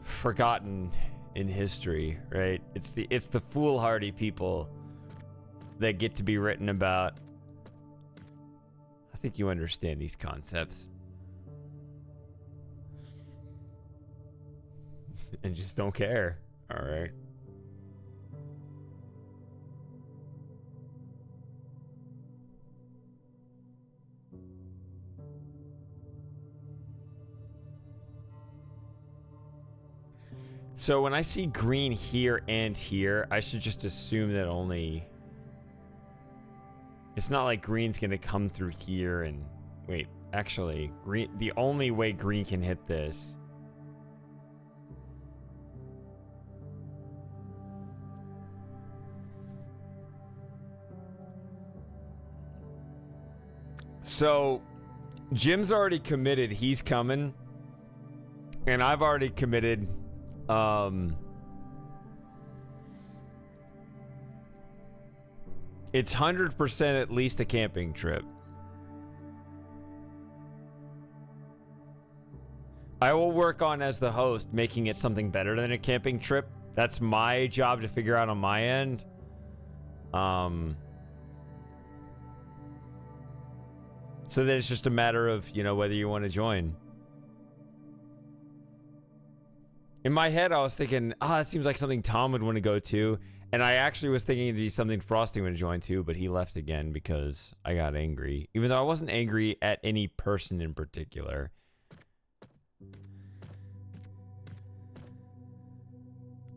forgotten in history, right? It's the foolhardy people that get to be written about. I think you understand these concepts. And just don't care. All right. So when I see green here and here, I should just assume that only... It's not like green's gonna come through here and... Wait, actually, green. The only way green can hit this... So, Jim's already committed. He's coming. And I've already committed. It's 100% at least a camping trip. I will work on, as the host, making it something better than a camping trip. That's my job to figure out on my end. So then it's just a matter of, you know, whether you want to join. In my head, I was thinking, that seems like something Tom would want to go to. And I actually was thinking it'd be something Frosty would join to, but he left again because I got angry. Even though I wasn't angry at any person in particular.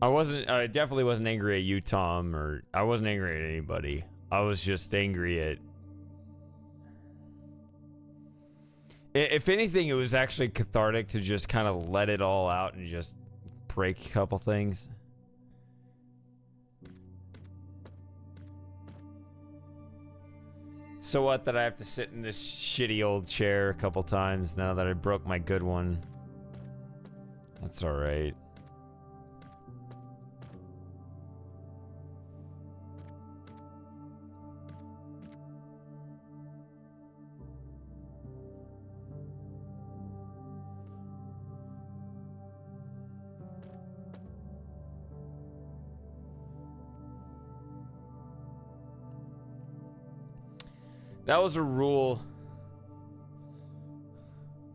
I definitely wasn't angry at you, Tom, or I wasn't angry at anybody. I was just angry at... If anything, it was actually cathartic to just kind of let it all out and just break a couple things. So what, that I have to sit in this shitty old chair a couple times now that I broke my good one? That's alright. That was a rule.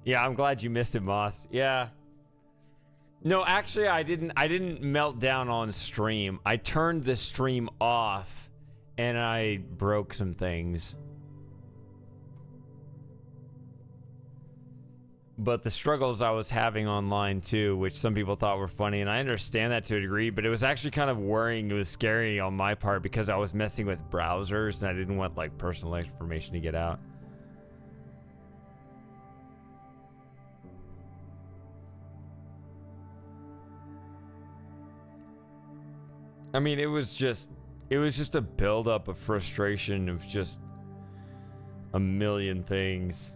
Yeah, I'm glad you missed it, Moss. Yeah. No, actually, I didn't melt down on stream. I turned the stream off and I broke some things. But the struggles I was having online too, which some people thought were funny, and I understand that to a degree, but it was actually kind of worrying. It was scary on my part because I was messing with browsers and I didn't want like personal information to get out. I mean, it was just a buildup of frustration of just a million things.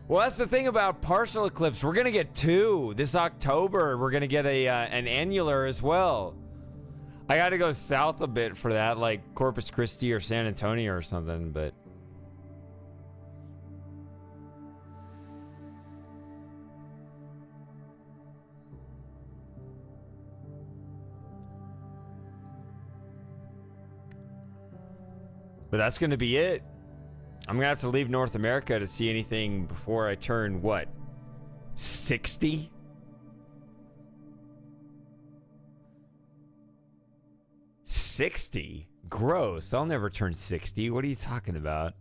Well, that's the thing about partial eclipse. We're gonna get 2 this October. We're gonna get an annular as well. I got to go south a bit for that, like Corpus Christi or San Antonio or something, but... But that's gonna be it. I'm gonna have to leave North America to see anything before I turn, what, 60? $60? Gross. I'll never turn 60. What are you talking about?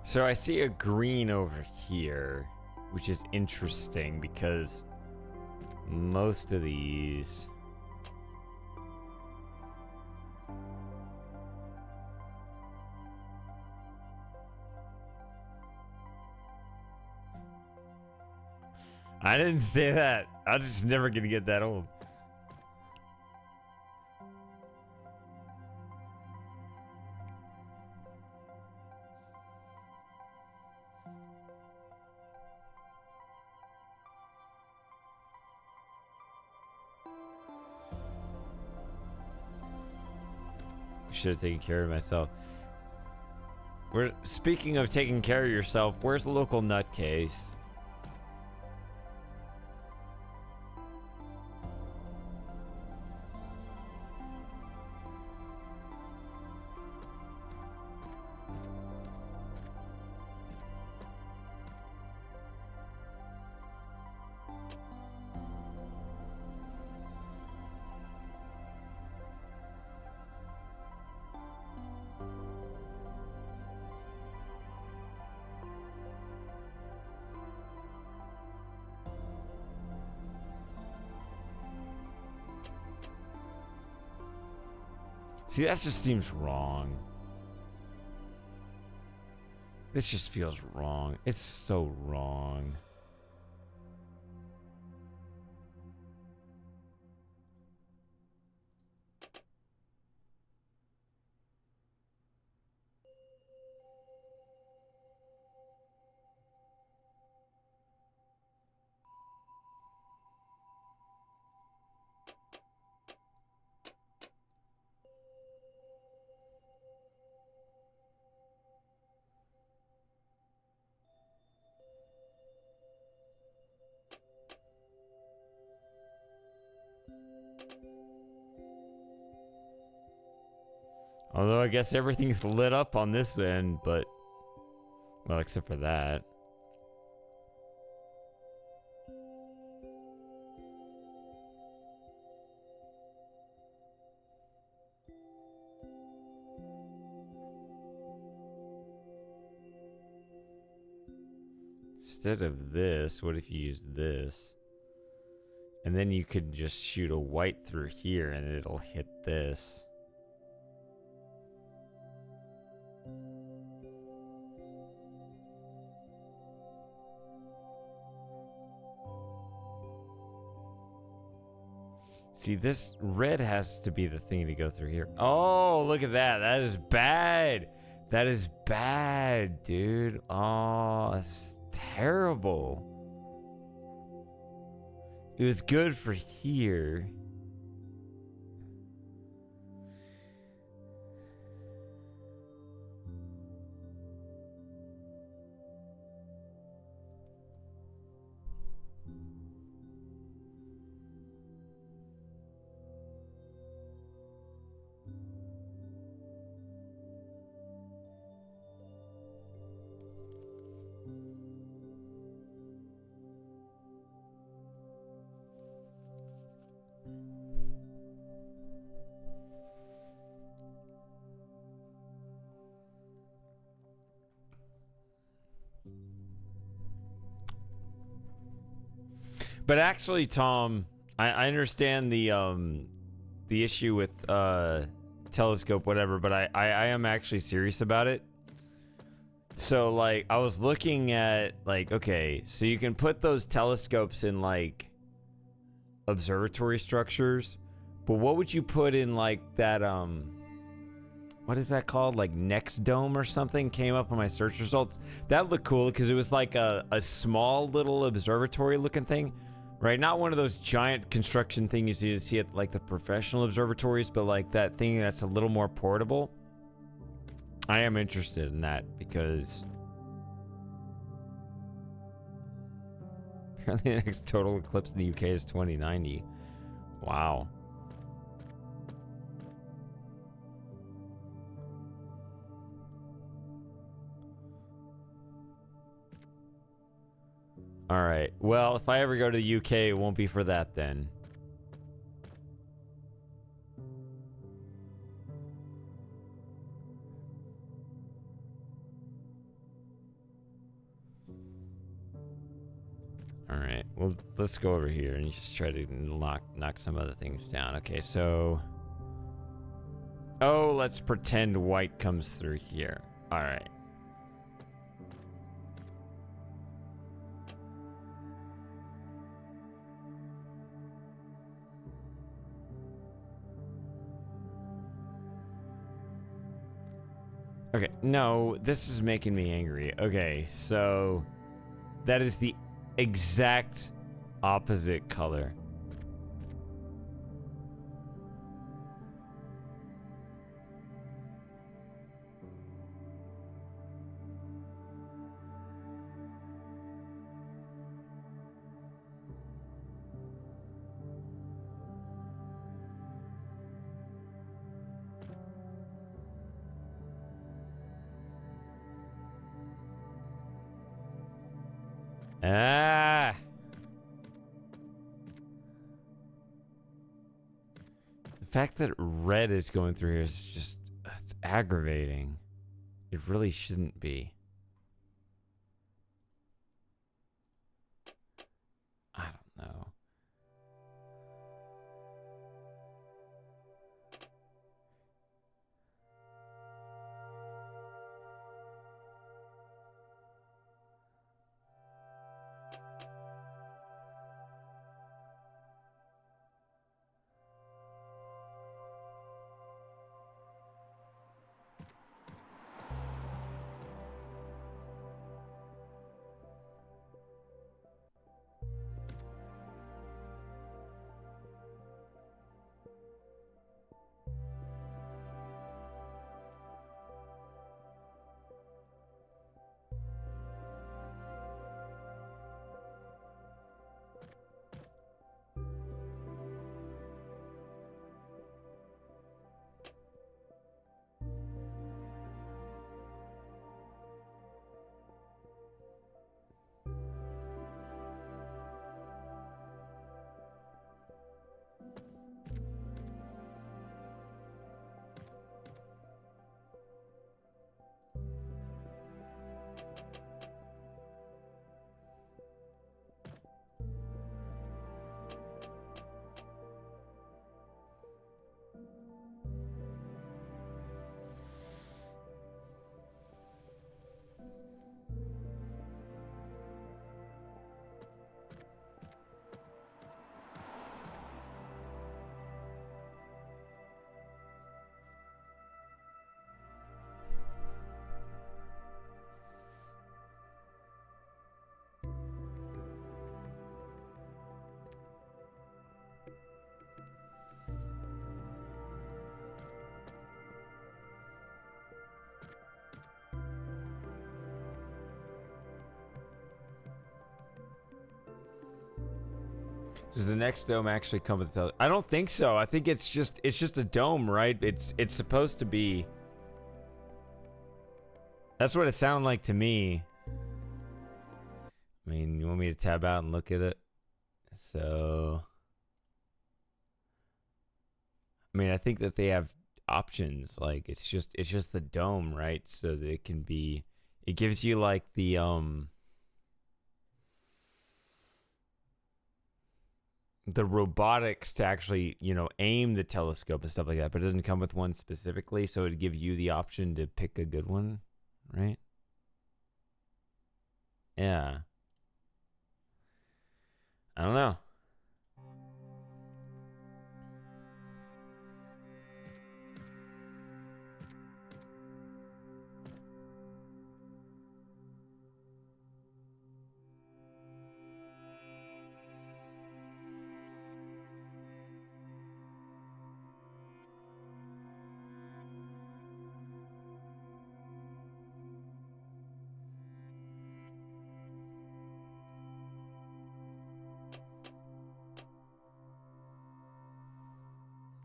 So I see a green over here, which is interesting because most of these... I didn't say that. I'm just never gonna get that old. Should have taken care of myself. Speaking of taking care of yourself, where's the local nutcase? See, that just seems wrong. This just feels wrong. It's so wrong. Although I guess everything's lit up on this end, but... Well, except for that. Instead of this, what if you used this? And then you could just shoot a white through here and it'll hit this. See, this red has to be the thing to go through here. Oh, look at that. That is bad. That is bad, dude. Oh, it's terrible. It was good for here. But actually, Tom, I understand the issue with telescope, whatever, but I am actually serious about it. So, like, I was looking at, like, okay, so you can put those telescopes in, like, observatory structures, but what would you put in, like, that, what is that called? Like, Next Dome or something came up on my search results. That looked cool because it was like a small little observatory looking thing. Right, not one of those giant construction things you see at like the professional observatories, but like that thing that's a little more portable. I am interested in that because apparently the next total eclipse in the UK is 2090. Wow. All right. Well, if I ever go to the UK, it won't be for that then. All right. Well, let's go over here and just try to knock some other things down. Okay, so... Oh, let's pretend white comes through here. All right. Okay, no, this is making me angry. Okay, so that is the exact opposite color. Ah! The fact that red is going through here is just, it's aggravating. It really shouldn't be. I don't know. Does the next dome actually come with the I don't think so. I think it's just a dome, right? It's supposed to be. That's what it sounded like to me. I mean, you want me to tab out and look at it? So, I mean, I think that they have options. Like it's just the dome, right? So that it can be. It gives you like the robotics to actually, you know, aim the telescope and stuff like that, but it doesn't come with one specifically, so it'd give you the option to pick a good one, right? Yeah. I don't know.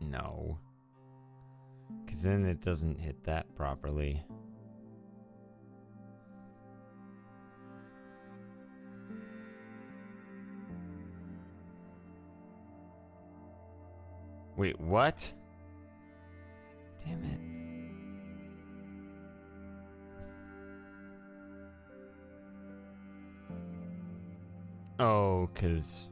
No. Because then it doesn't hit that properly. Wait, what? Damn it. Oh, because...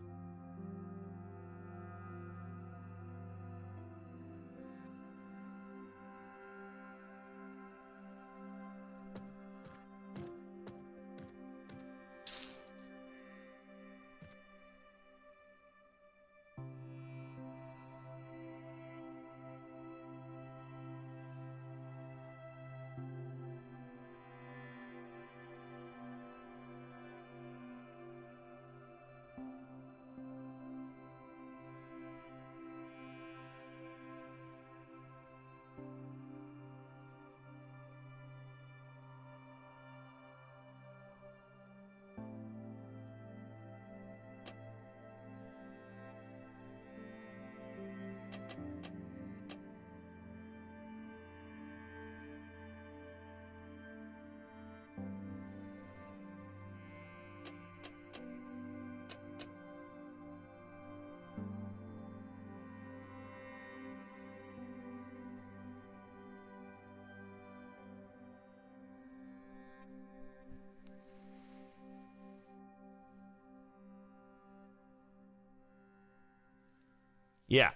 Yeah.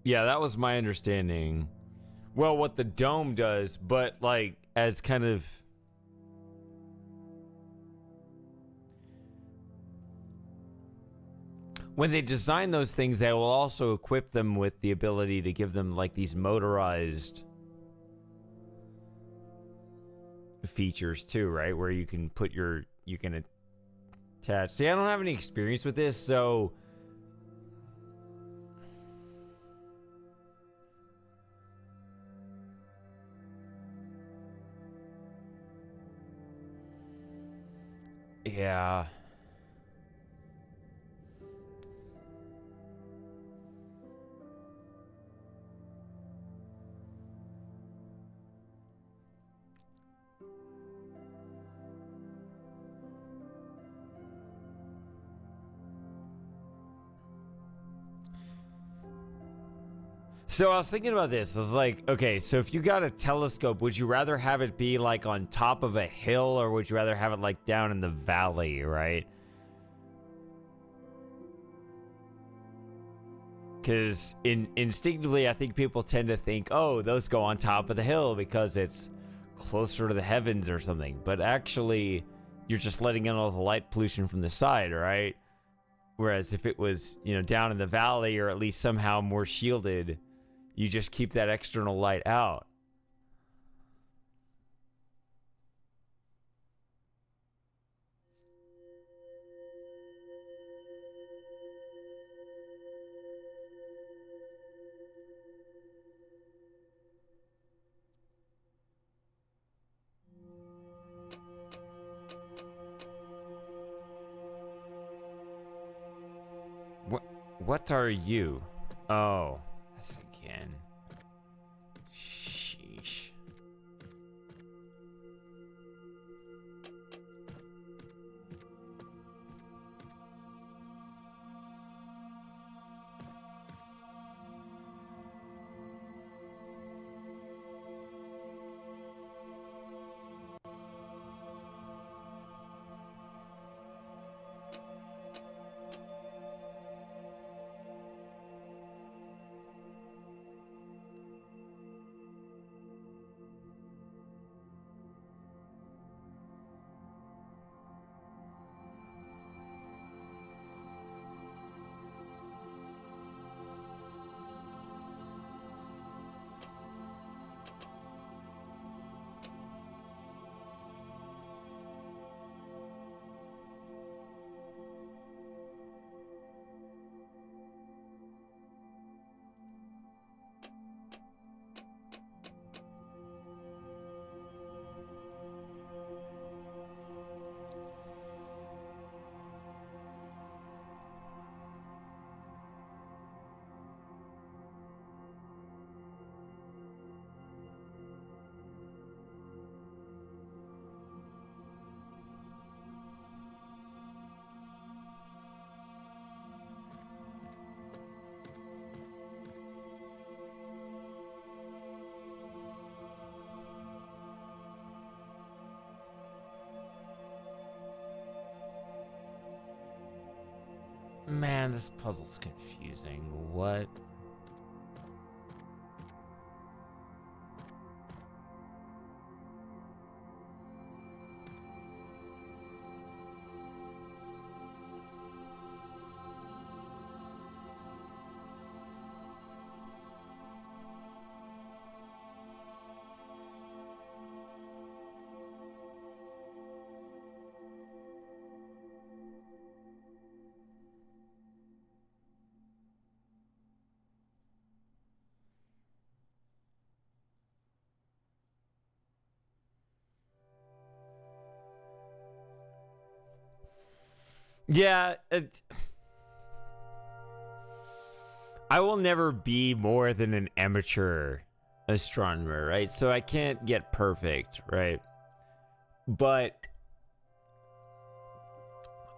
Yeah, that was my understanding. Well, what the dome does, but like as kind of... When they design those things, they will also equip them with the ability to give them like these motorized features too, right? Where you can put you can attach. See, I don't have any experience with this, so yeah. So I was thinking about this. I was like, okay, so if you got a telescope, would you rather have it be like on top of a hill, or would you rather have it like down in the valley, right? Because instinctively, I think people tend to think, oh, those go on top of the hill because it's closer to the heavens or something. But actually, you're just letting in all the light pollution from the side, right? Whereas if it was, you know, down in the valley, or at least somehow more shielded, you just keep that external light out. What are you? Oh, this again. Sheesh. Man, this puzzle's confusing. What? Yeah, I will never be more than an amateur astronomer, right? So I can't get perfect, right? But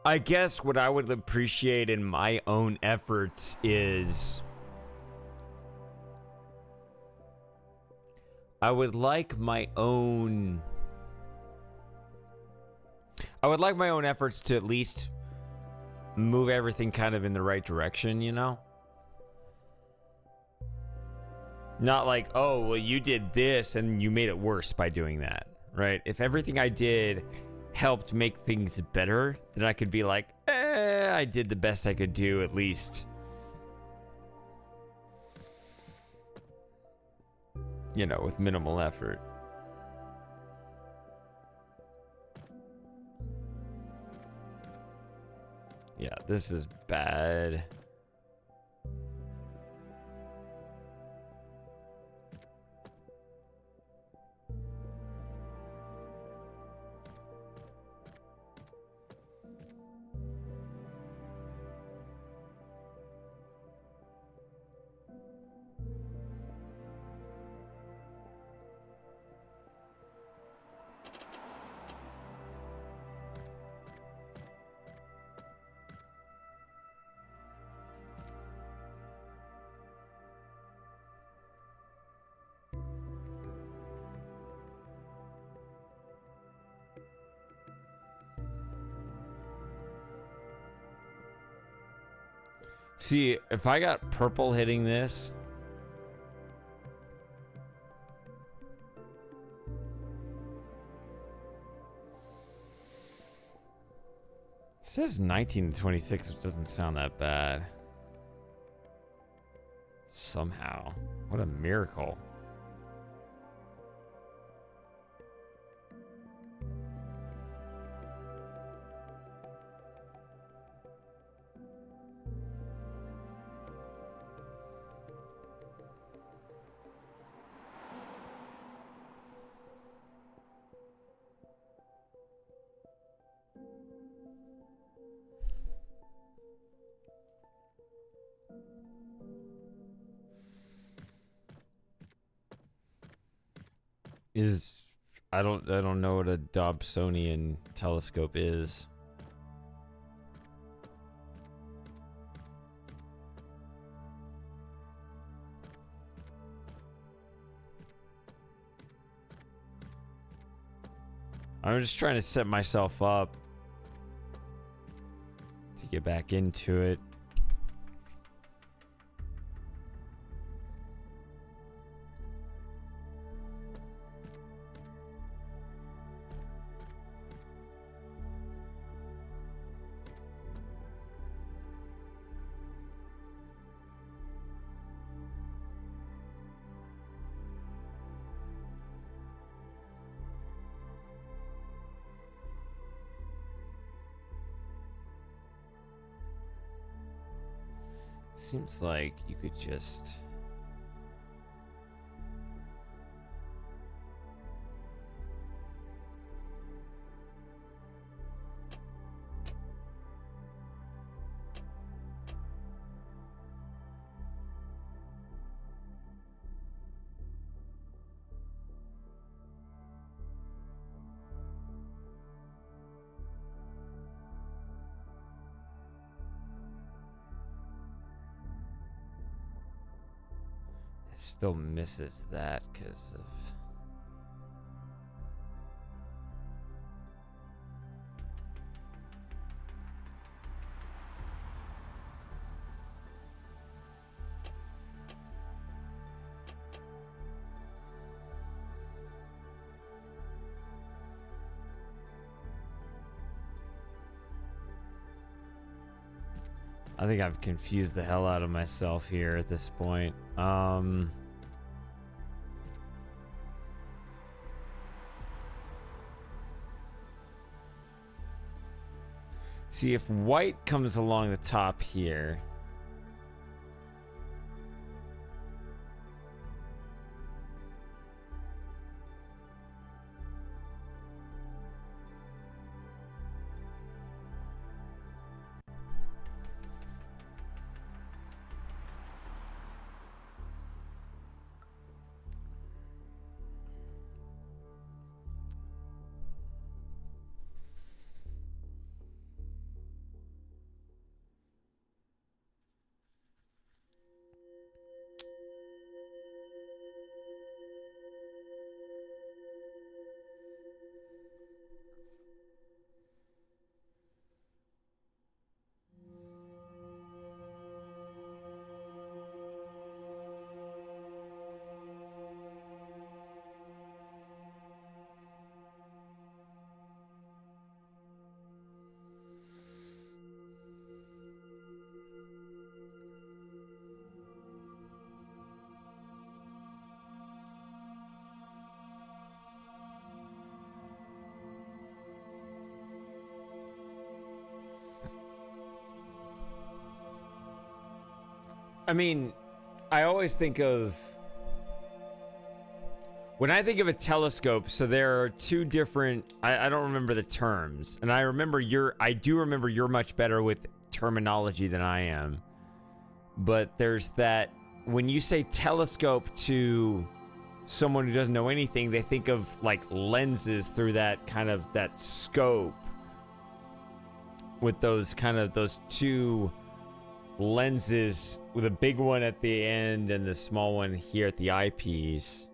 I guess what I would appreciate in my own efforts is I would like my own efforts to at least move everything kind of in the right direction, you know? Not like, oh, well, you did this and you made it worse by doing that, right? If everything I did helped make things better, then I could be like, I did the best I could do, at least. You know, with minimal effort. Yeah, this is bad. See, if I got purple hitting this... It says 19 to 26, which doesn't sound that bad. Somehow. What a miracle. is I don't know what a Dobsonian telescope is. I'm just trying to set myself up to get back into it. Seems like you could just... Still misses that because of... I think I've confused the hell out of myself here at this point. See, if white comes along the top here... I mean, I always think of... When I think of a telescope, so there are two different... I don't remember the terms. And I do remember you're much better with terminology than I am. But there's that... When you say telescope to someone who doesn't know anything, they think of, like, lenses through that kind of... that scope. With those kind of... those two... lenses with a big one at the end and the small one here at the eyepiece.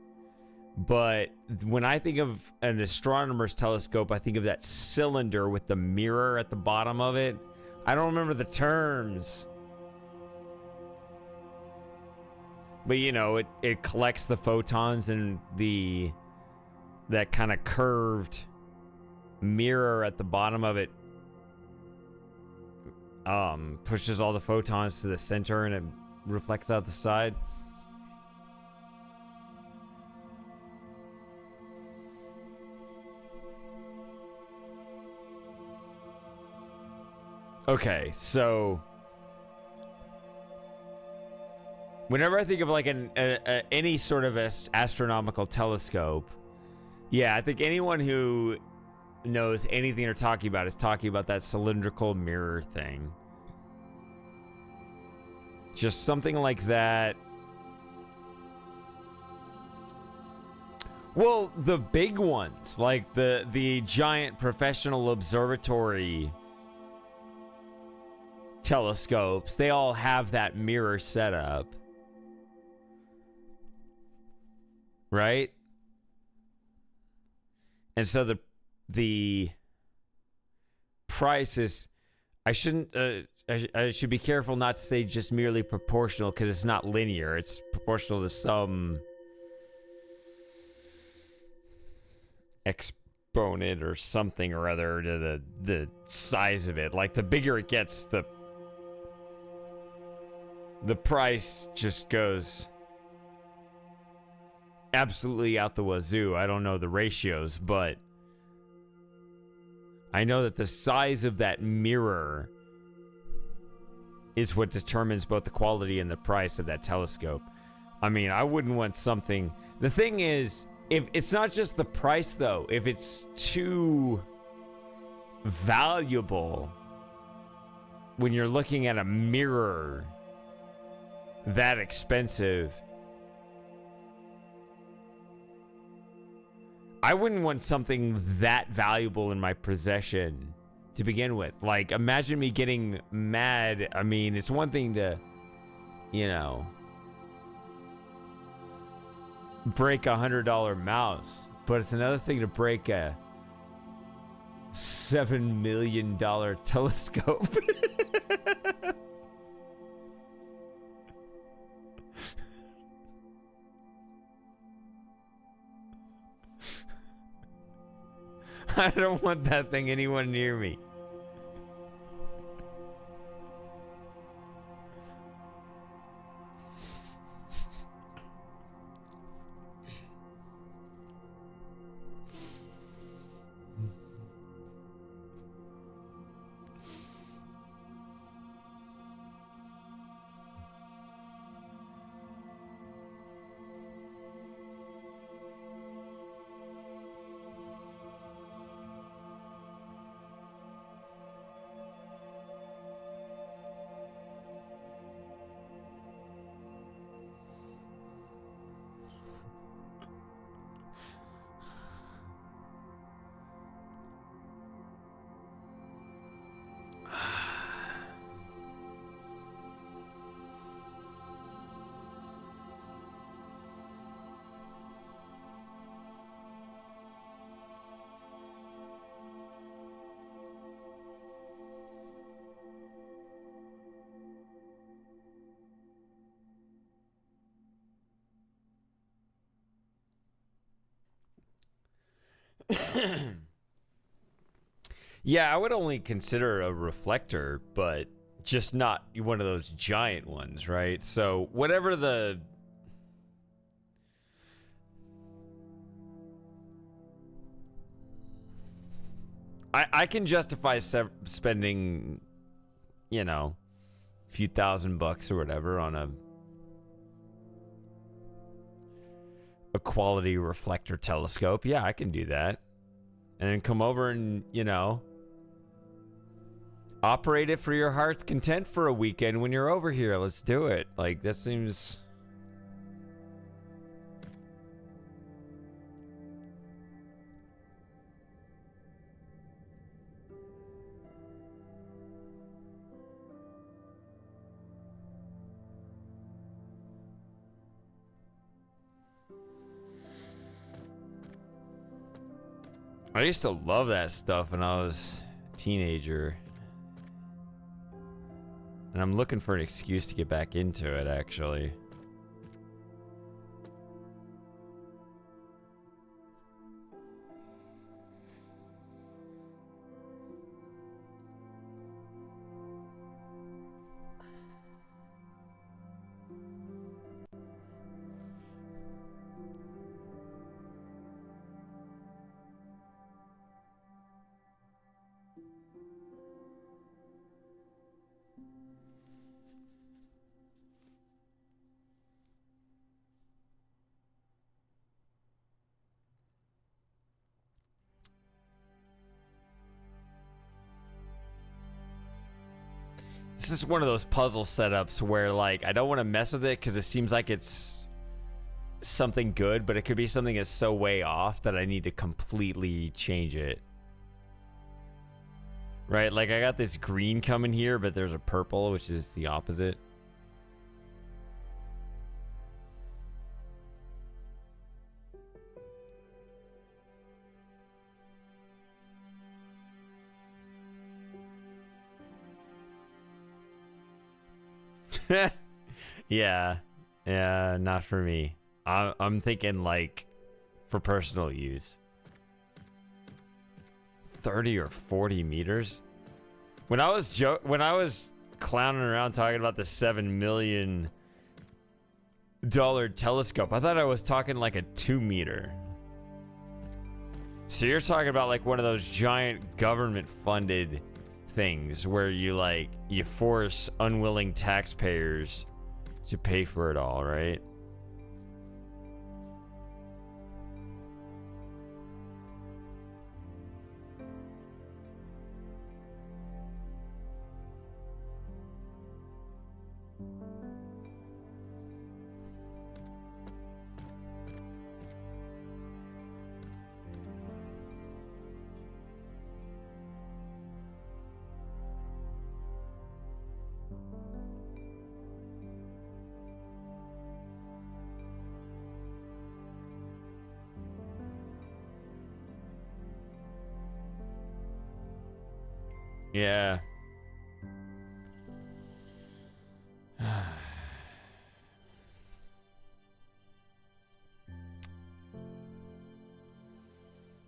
But when I think of an astronomer's telescope, I think of that cylinder with the mirror at the bottom of it. I don't remember the terms. But you know, it collects the photons, and that kind of curved mirror at the bottom of it pushes all the photons to the center, and it reflects out the side. Okay, so whenever I think of like any sort of astronomical telescope, yeah, I think anyone who knows anything they're talking about is talking about that cylindrical mirror thing. Just something like that. Well, the big ones, like the giant professional observatory telescopes, they all have that mirror setup. Right? And so the price is, I should be careful not to say just merely proportional, because it's not linear. It's proportional to some exponent or something or other to the size of it. Like, the bigger it gets, the price just goes absolutely out the wazoo. I don't know the ratios, but I know that the size of that mirror is what determines both the quality and the price of that telescope. I mean, I wouldn't want something... The thing is, if it's not just the price, though. If it's too valuable when you're looking at a mirror that expensive, I wouldn't want something that valuable in my possession to begin with. Like, imagine me getting mad. I mean, it's one thing to, you know, break a $100 mouse, but it's another thing to break a $7 million telescope. I don't want that thing anywhere near me. Yeah, I would only consider a reflector, but just not one of those giant ones, right? So whatever the... I can justify spending, you know, a few $1,000 or whatever on a quality reflector telescope. Yeah, I can do that. And then come over and, you know, operate it for your heart's content for a weekend when you're over here. Let's do it. Like, that seems... I used to love that stuff when I was a teenager. And I'm looking for an excuse to get back into it, actually. This is one of those puzzle setups where, like, I don't want to mess with it because it seems like it's something good, but it could be something that's so way off that I need to completely change it. Right? Like I got this green coming here, but there's a purple, which is the opposite. Yeah, not for me. I'm thinking like for personal use. 30 or 40 meters. When I was clowning around talking about the $7 million telescope, I thought I was talking like a 2-meter. So you're talking about like one of those giant government-funded things where you force unwilling taxpayers to pay for it all, right? Yeah.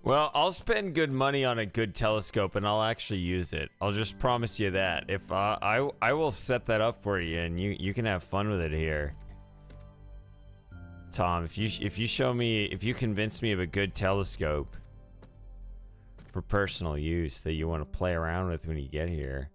Well, I'll spend good money on a good telescope and I'll actually use it. I'll just promise you that. If I will set that up for you and you can have fun with it here. Tom, if you convince me of a good telescope for personal use that you want to play around with when you get here.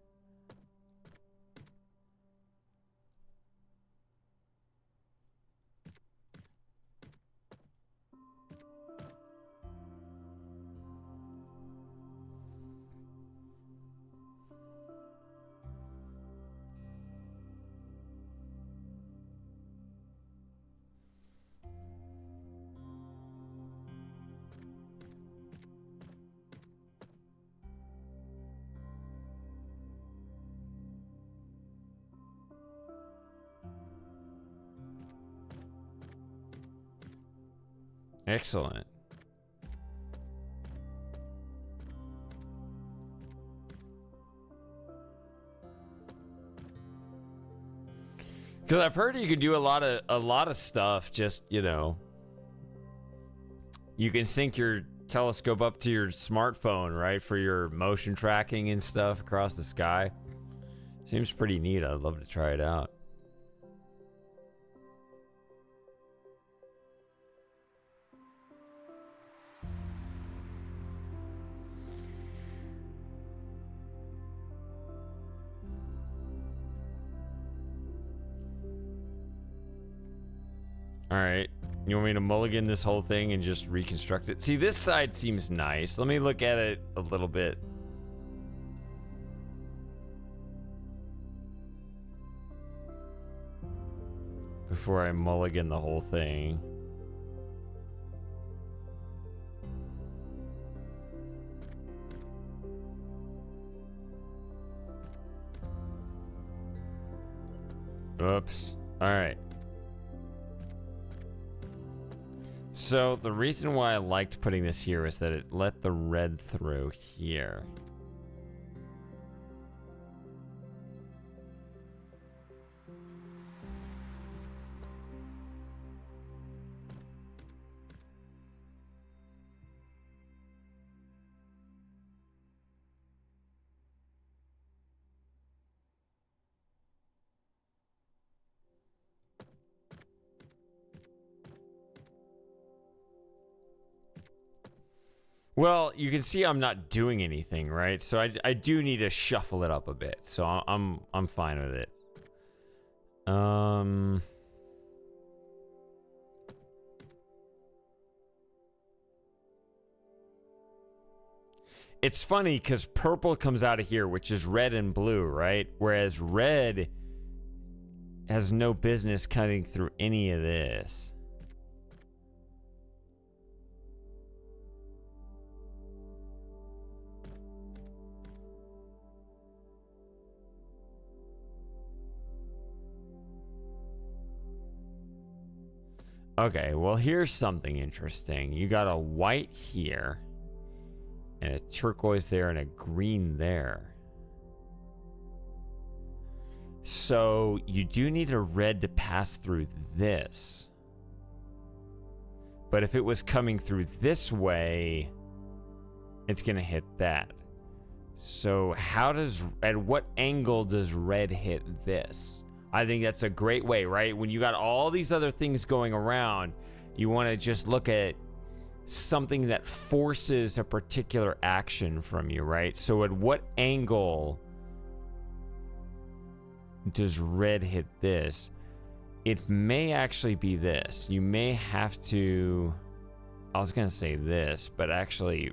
Excellent. Because I've heard you can do a lot of stuff. Just, you know, you can sync your telescope up to your smartphone, right, for your motion tracking and stuff across the sky. Seems pretty neat. I'd love to try it out. All right. You want me to mulligan this whole thing and just reconstruct it? See, this side seems nice. Let me look at it a little bit. Before I mulligan the whole thing. Oops. All right. So the reason why I liked putting this here is that it let the red through here. Well, you can see I'm not doing anything, right? So I do need to shuffle it up a bit. So I'm fine with it. It's funny because purple comes out of here, which is red and blue, right? Whereas red has no business cutting through any of this. Okay, well, here's something interesting. You got a white here, and a turquoise there, and a green there. So you do need a red to pass through this. But if it was coming through this way, it's going to hit that. So at what angle does red hit this? I think that's a great way, right? When you got all these other things going around, you want to just look at something that forces a particular action from you, right? So at what angle does red hit this? It may actually be this. You may have to... I was going to say this, but actually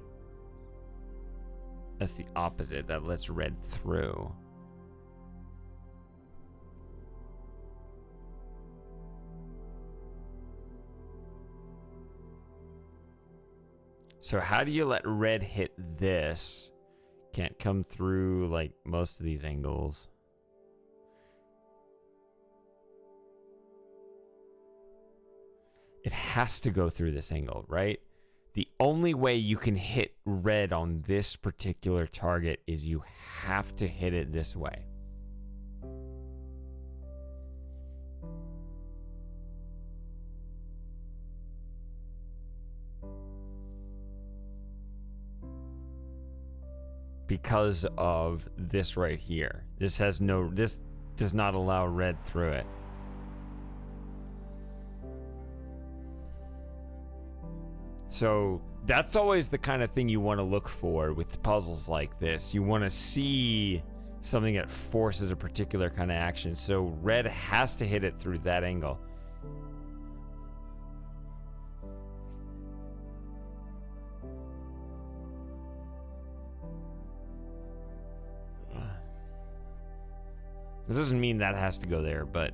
that's the opposite. That lets red through. So how do you let red hit this? Can't come through like most of these angles. It has to go through this angle, right? The only way you can hit red on this particular target is you have to hit it this way. Because of this right here. This does not allow red through it. So that's always the kind of thing you want to look for with puzzles like this. You want to see something that forces a particular kind of action. So red has to hit it through that angle. This doesn't mean that has to go there, but...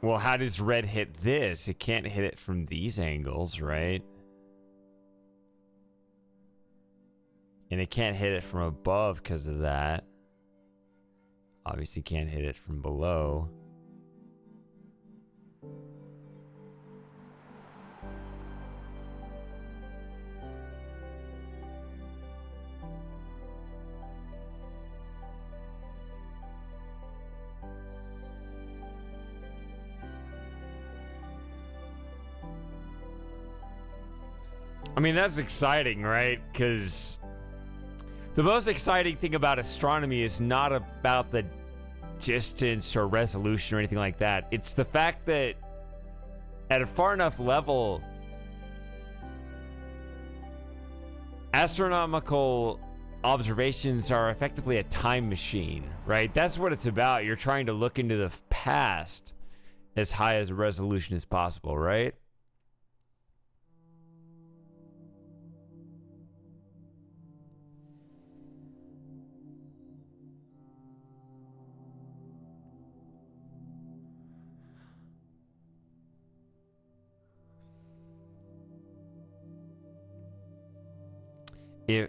Well, how does red hit this? It can't hit it from these angles, right? And it can't hit it from above because of that. Obviously can't hit it from below. I mean, that's exciting, right? Because the most exciting thing about astronomy is not about the distance or resolution or anything like that. It's the fact that at a far enough level, astronomical observations are effectively a time machine, right? That's what it's about. You're trying to look into the past as high as a resolution as possible, right?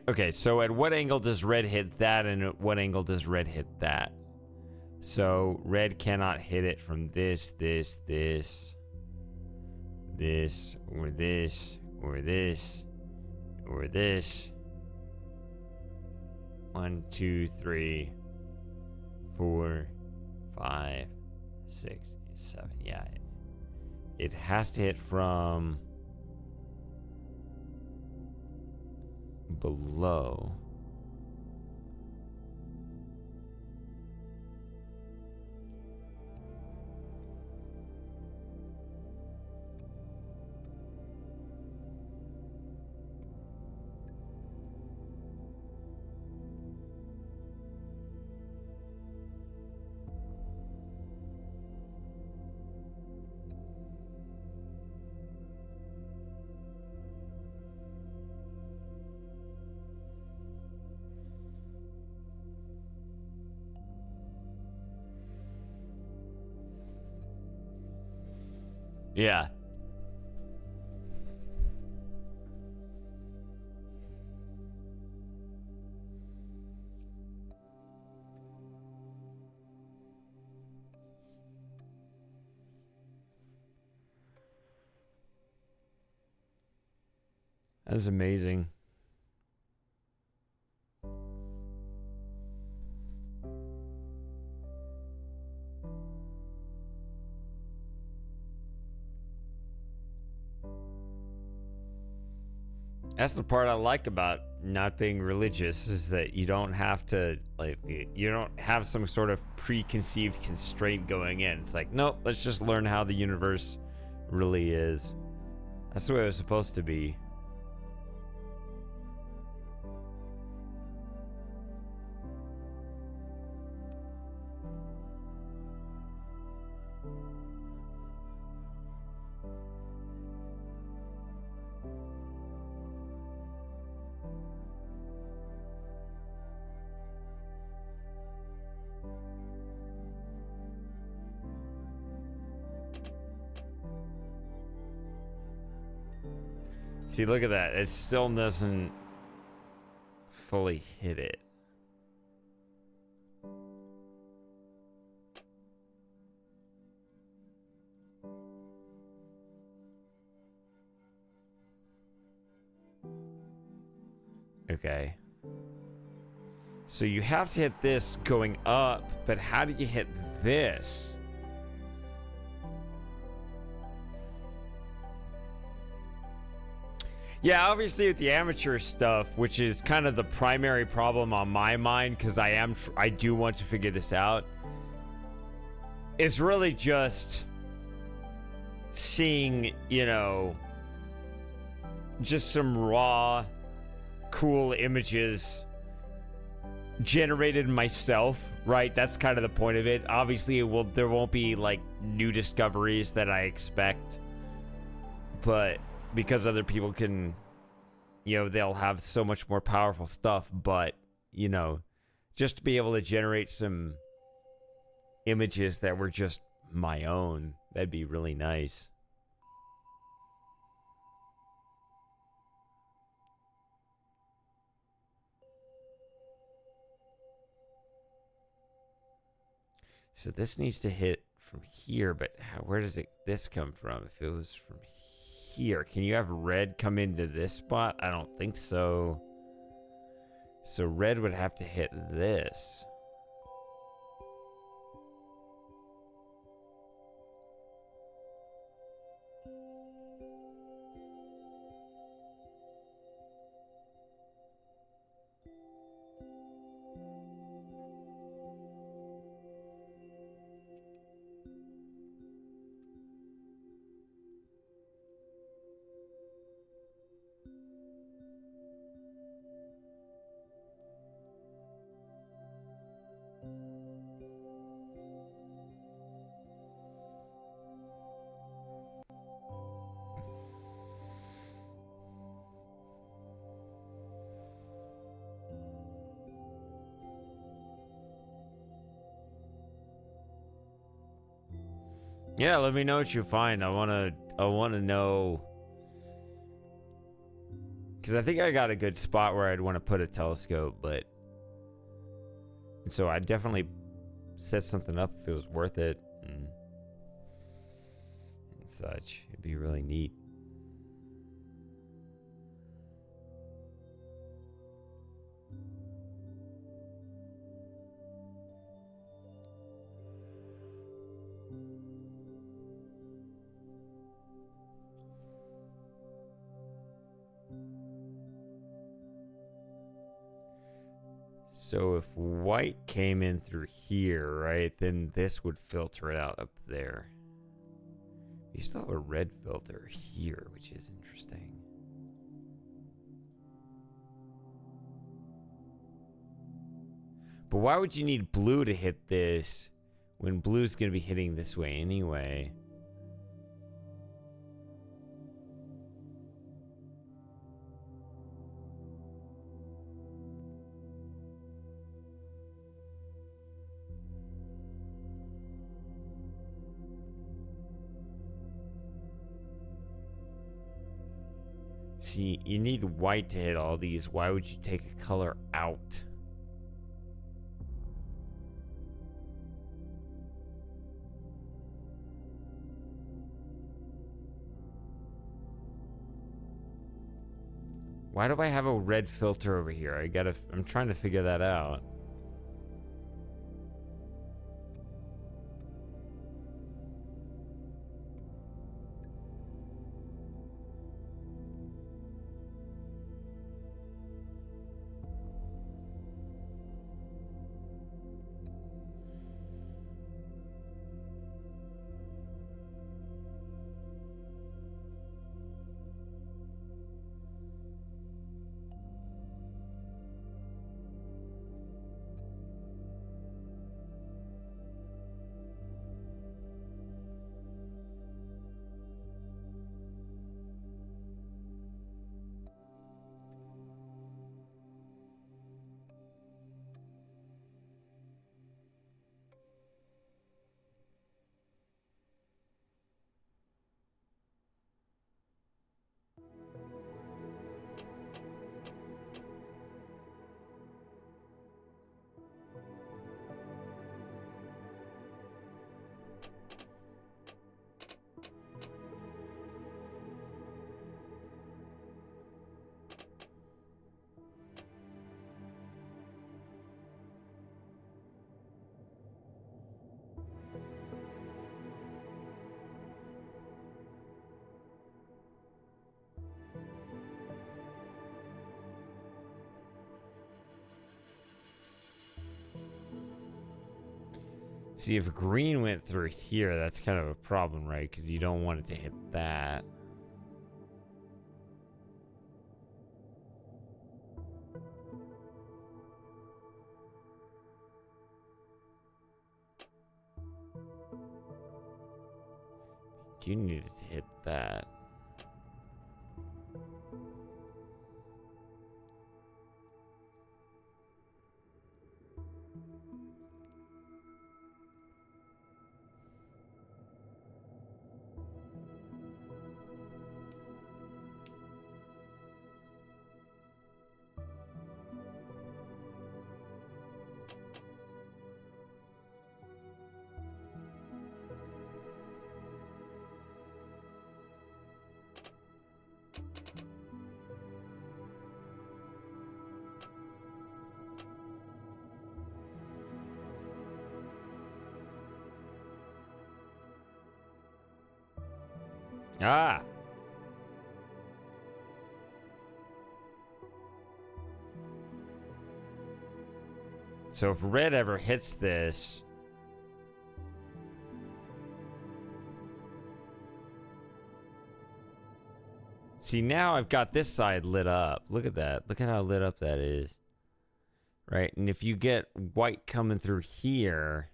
Okay, so at what angle does red hit that, and at what angle does red hit that? So red cannot hit it from this, or this, or this, or this. 1, 2, 3, 4, 5, 6, 7. Yeah, it has to hit from below. Yeah. That's amazing. That's the part I like about not being religious, is that you don't have to, like, you don't have some sort of preconceived constraint going in. It's like, nope, let's just learn how the universe really is. That's the way it was supposed to be. See, look at that. It still doesn't fully hit it. Okay. So you have to hit this going up, but how do you hit this? Yeah, obviously with the amateur stuff, which is kind of the primary problem on my mind, because I do want to figure this out, is really just seeing, you know, just some raw, cool images generated myself, right? That's kind of the point of it. Obviously, there won't be like new discoveries that I expect, but because other people can, you know, they'll have so much more powerful stuff. But, you know, just to be able to generate some images that were just my own, that'd be really nice. So this needs to hit from here, but where does this come from? If it was from here, can you have red come into this spot? I don't think so. So red would have to hit this. Yeah, let me know what you find. I wanna know, because I think I got a good spot where I'd want to put a telescope, but so I'd definitely set something up if it was worth it and such. It'd be really neat. So if white came in through here, right, then this would filter it out up there. You still have a red filter here, which is interesting. But why would you need blue to hit this when blue's going to be hitting this way anyway? See, you need white to hit all these. Why would you take a color out? Why do I have a red filter over here? I'm trying to figure that out. See, if green went through here, that's kind of a problem, right? Because you don't want it to hit that. You need it to hit that. Ah! So if red ever hits this... See, now I've got this side lit up. Look at that. Look at how lit up that is. Right? And if you get white coming through here...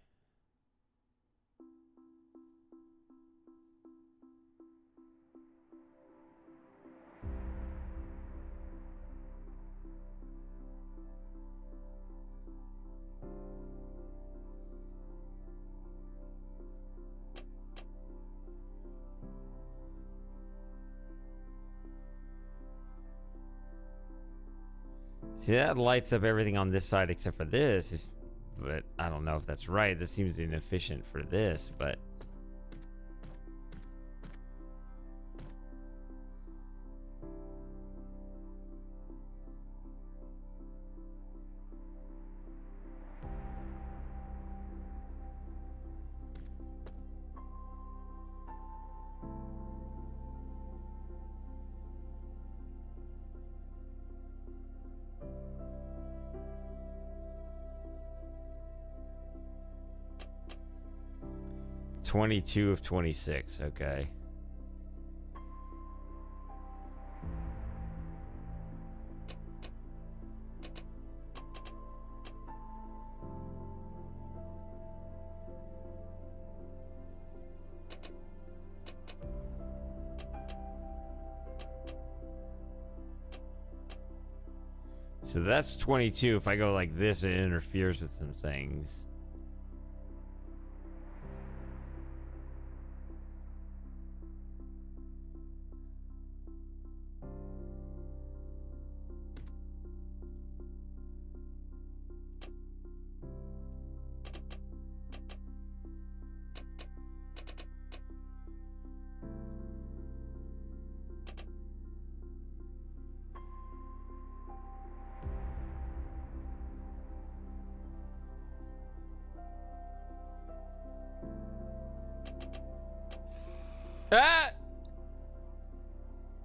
See, that lights up everything on this side except for this. But I don't know if that's right. This seems inefficient for this, but... $22 of 26, okay. So that's 22. If I go like this, it interferes with some things.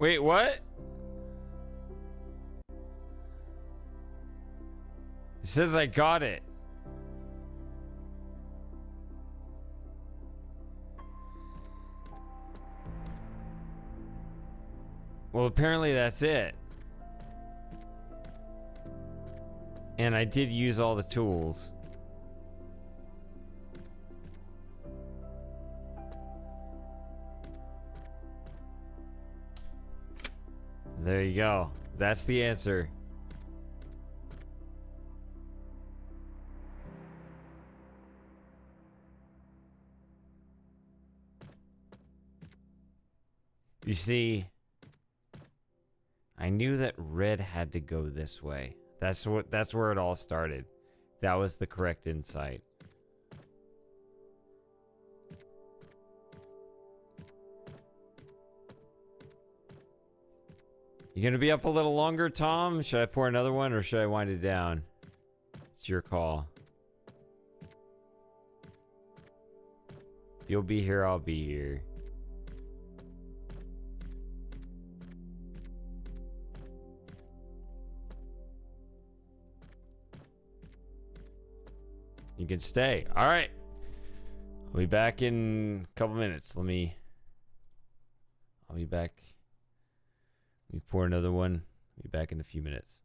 Wait, what? It says I got it. Well, apparently that's it. And I did use all the tools. There you go. That's the answer. You see, I knew that red had to go this way. That's where it all started. That was the correct insight. You gonna be up a little longer, Tom? Should I pour another one or should I wind it down? It's your call. If you'll be here, I'll be here. You can stay. All right. I'll be back in a couple minutes. I'll be back. Let me pour another one. Be back in a few minutes.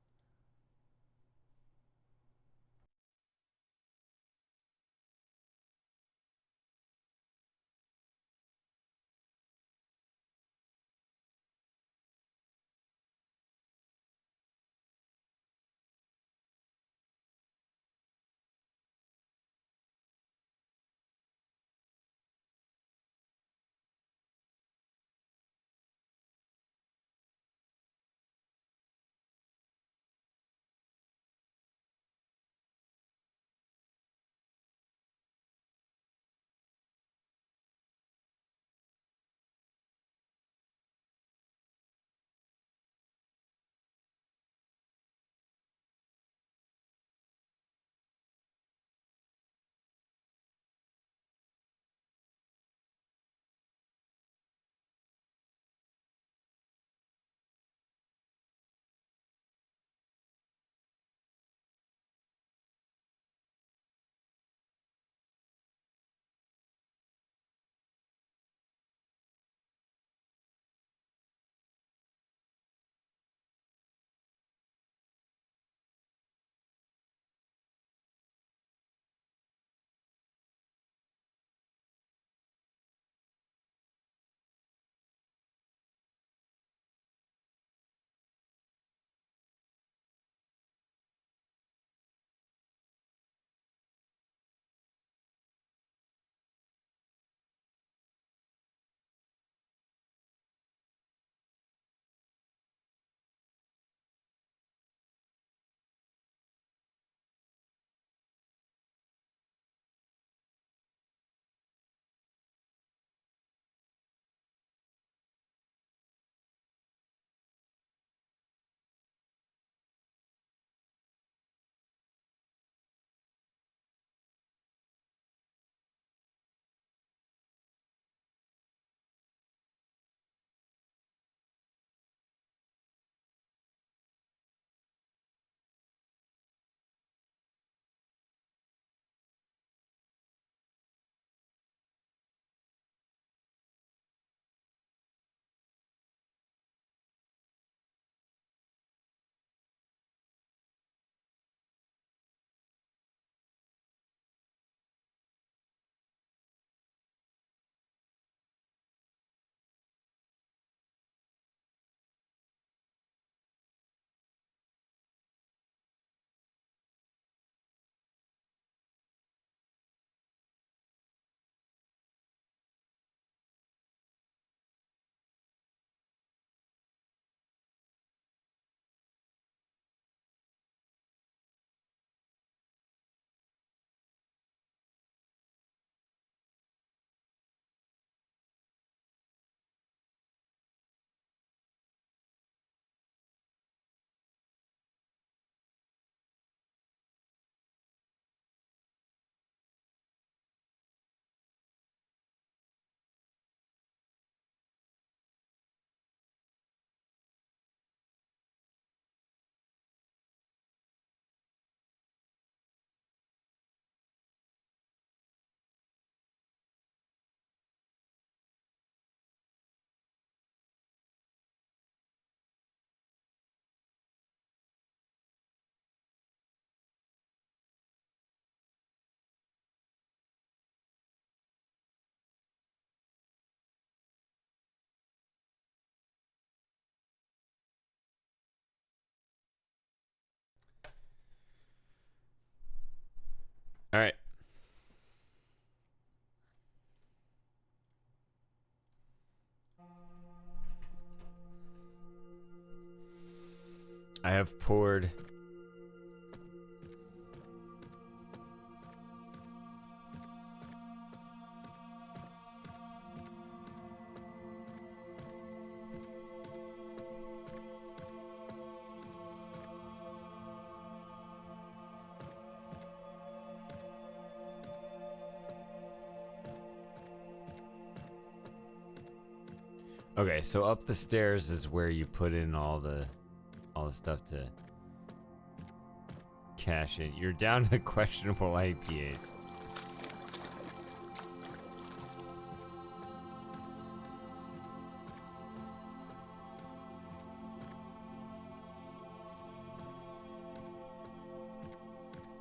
I have poured. Okay, so up the stairs is where you put in all the stuff to cache in. You're down to the questionable IPAs.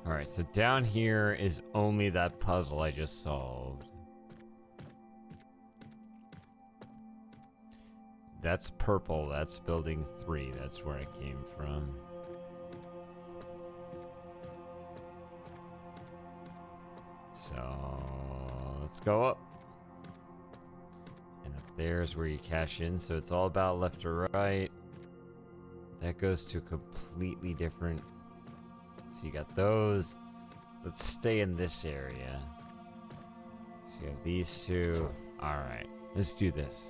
Alright, so down here is only that puzzle I just solved. That's purple, that's building 3, that's where it came from. So, let's go up. And up there's where you cash in, so it's all about left or right. That goes to a completely different... So you got those. Let's stay in this area. So you have these two. Alright, let's do this.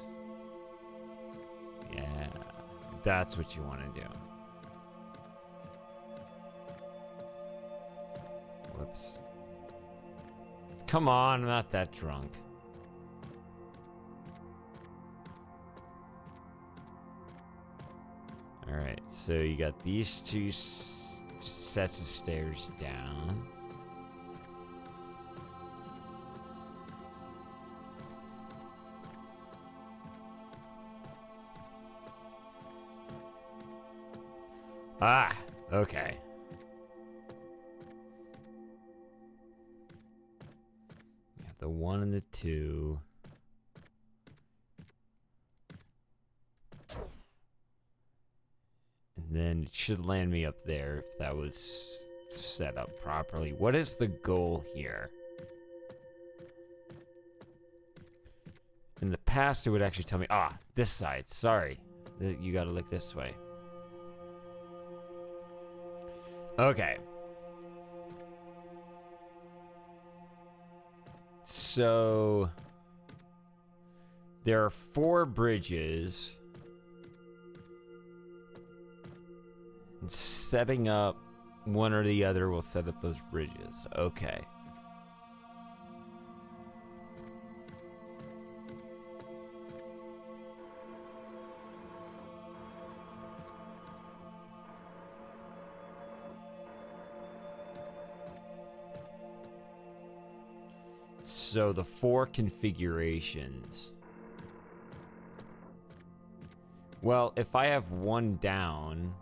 Yeah, that's what you want to do. Whoops. Come on, I'm not that drunk. Alright, so you got these two sets of stairs down. Ah, okay. You have the 1 and the 2. And then it should land me up there if that was set up properly. What is the goal here? In the past, it would actually tell me, this side, sorry. You gotta look this way. Okay. So there are 4 bridges. And setting up one or the other will set up those bridges. Okay. So the 4 configurations. Well, if I have 1 down,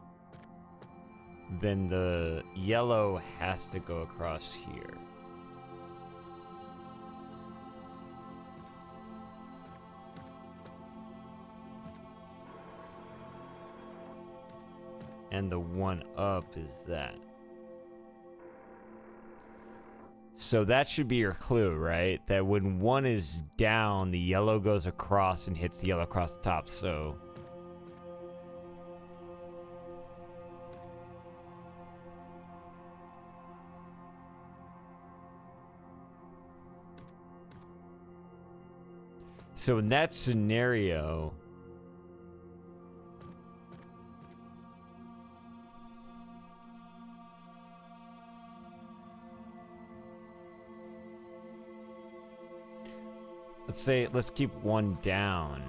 then the yellow has to go across here. And the 1 up is that. So that should be your clue, right? That when 1 is down, the yellow goes across and hits the yellow across the top, so... So in that scenario... let's keep 1 down.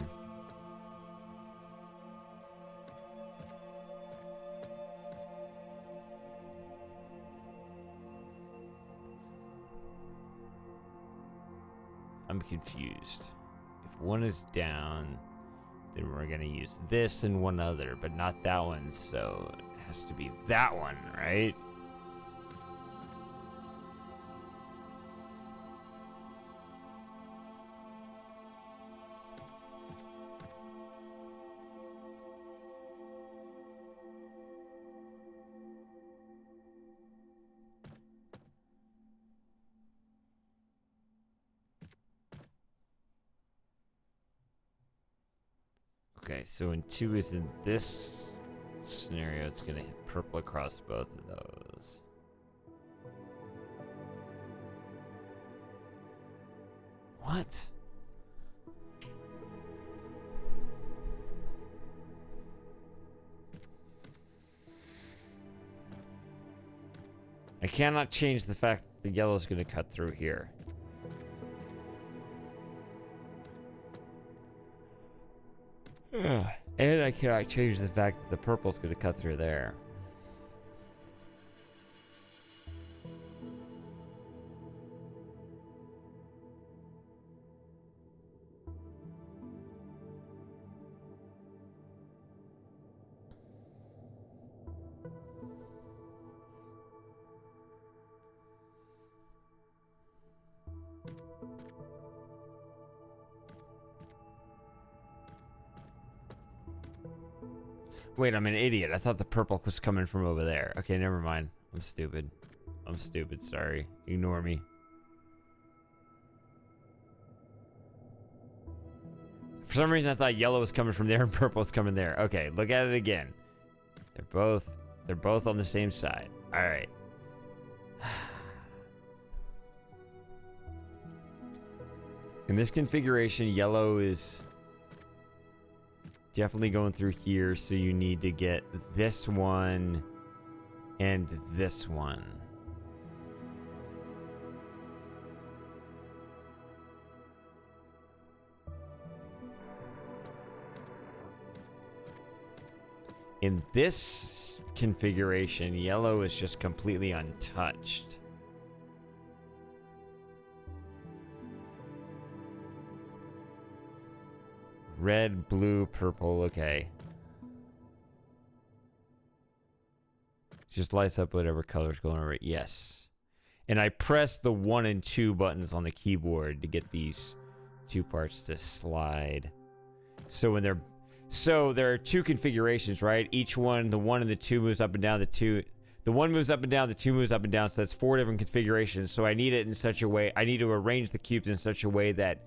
I'm confused. If 1 is down, then we're gonna use this and 1 other, but not that one, so it has to be that one, right? Okay, so when 2 is in this scenario, it's gonna hit purple across both of those. What? I cannot change the fact that the yellow is going to cut through here. And I cannot change the fact that the purple is going to cut through there. Wait, I'm an idiot. I thought the purple was coming from over there. Okay, never mind. I'm stupid. I'm stupid, sorry. Ignore me. For some reason I thought yellow was coming from there and purple was coming there. Okay, look at it again. They're both on the same side. Alright. In this configuration, yellow is definitely going through here, so you need to get this one and this one. In this configuration, yellow is just completely untouched. Red, blue, purple, okay. Just lights up whatever color's going over it. Yes. And I pressed the 1 and 2 buttons on the keyboard to get these two parts to slide. So when they're... So there are two configurations, right? Each one, the 1 and the 2 moves up and down, the 1 moves up and down, the 2 moves up and down, so that's 4 different configurations. So I need it in such a way, I need to arrange the cubes in such a way that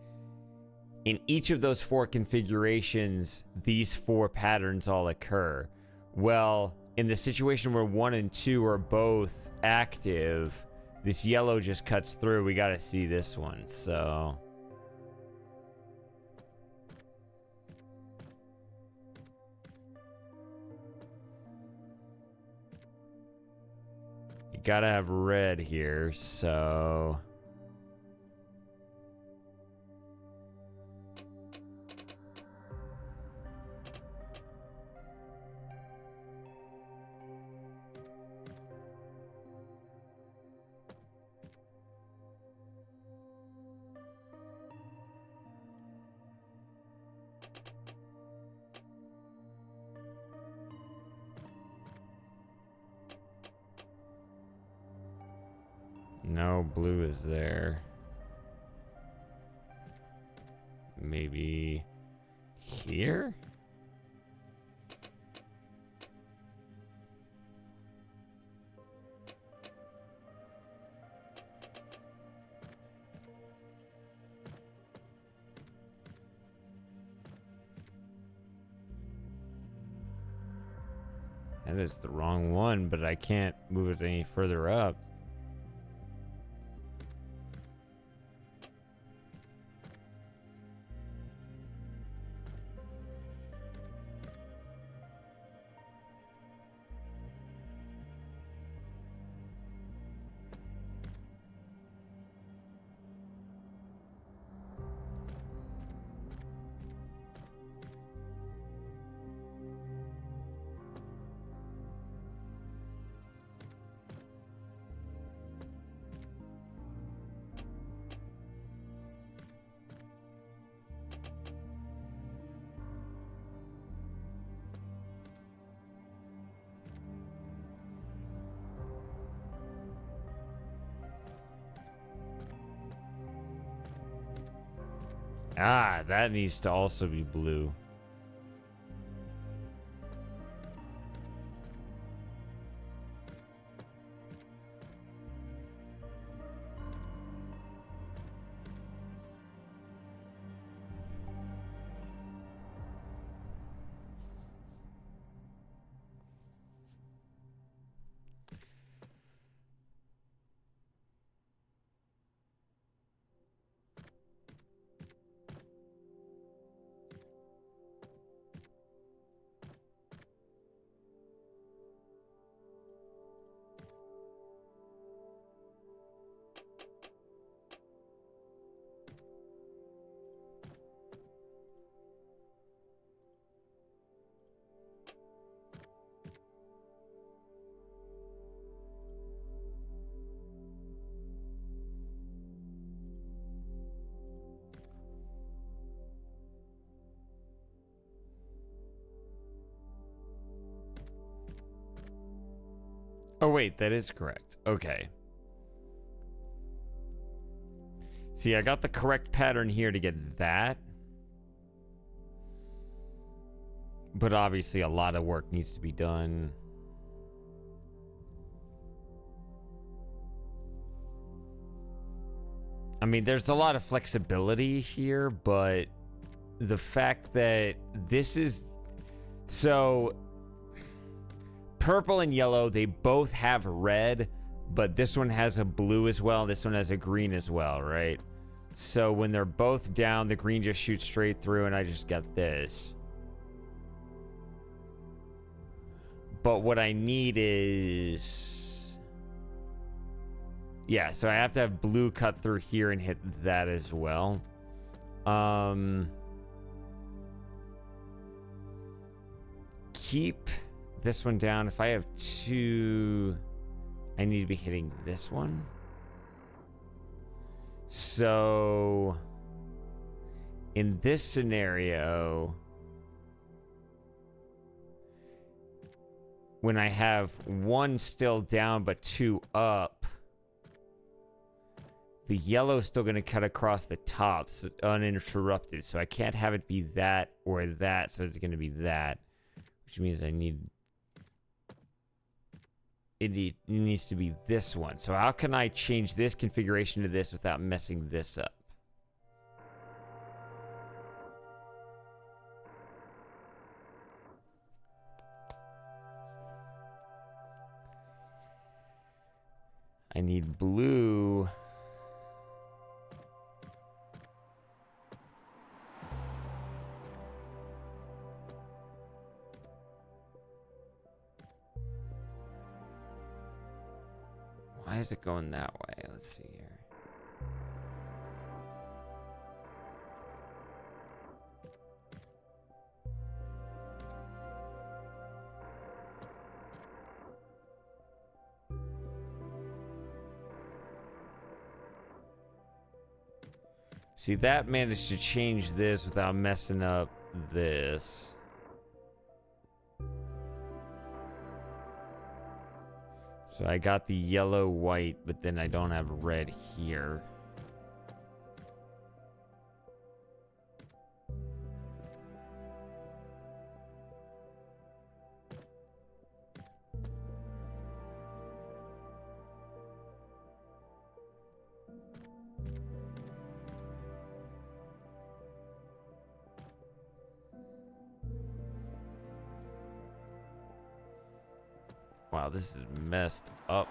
in each of those 4 configurations, these 4 patterns all occur. Well, in the situation where 1 and 2 are both active, this yellow just cuts through. We gotta see this one, so... You gotta have red here, so... No, blue is there. Maybe here? That is the wrong one, but I can't move it any further up. Ah, that needs to also be blue. Oh, wait, that is correct. Okay. See, I got the correct pattern here to get that. But obviously a lot of work needs to be done. I mean, there's a lot of flexibility here, but the fact that this is... So, purple and yellow, they both have red, but this one has a blue as well, this one has a green as well, right? So when they're both down, the green just shoots straight through, and I just get this. But what I need is... Yeah, so I have to have blue cut through here and hit that as well. Keep this one down. If I have two, I need to be hitting this one. So in this scenario, when I have one still down but two up, the yellow's still going to cut across the tops uninterrupted. So I can't have it be that or that. So it's going to be that, which means I need... It needs to be this one. So how can I change this configuration to this without messing this up? I need blue. Why is it going that way? Let's see here. See, that managed to change this without messing up this. So I got the yellow, white, but then I don't have red here. Wow, this is messed up.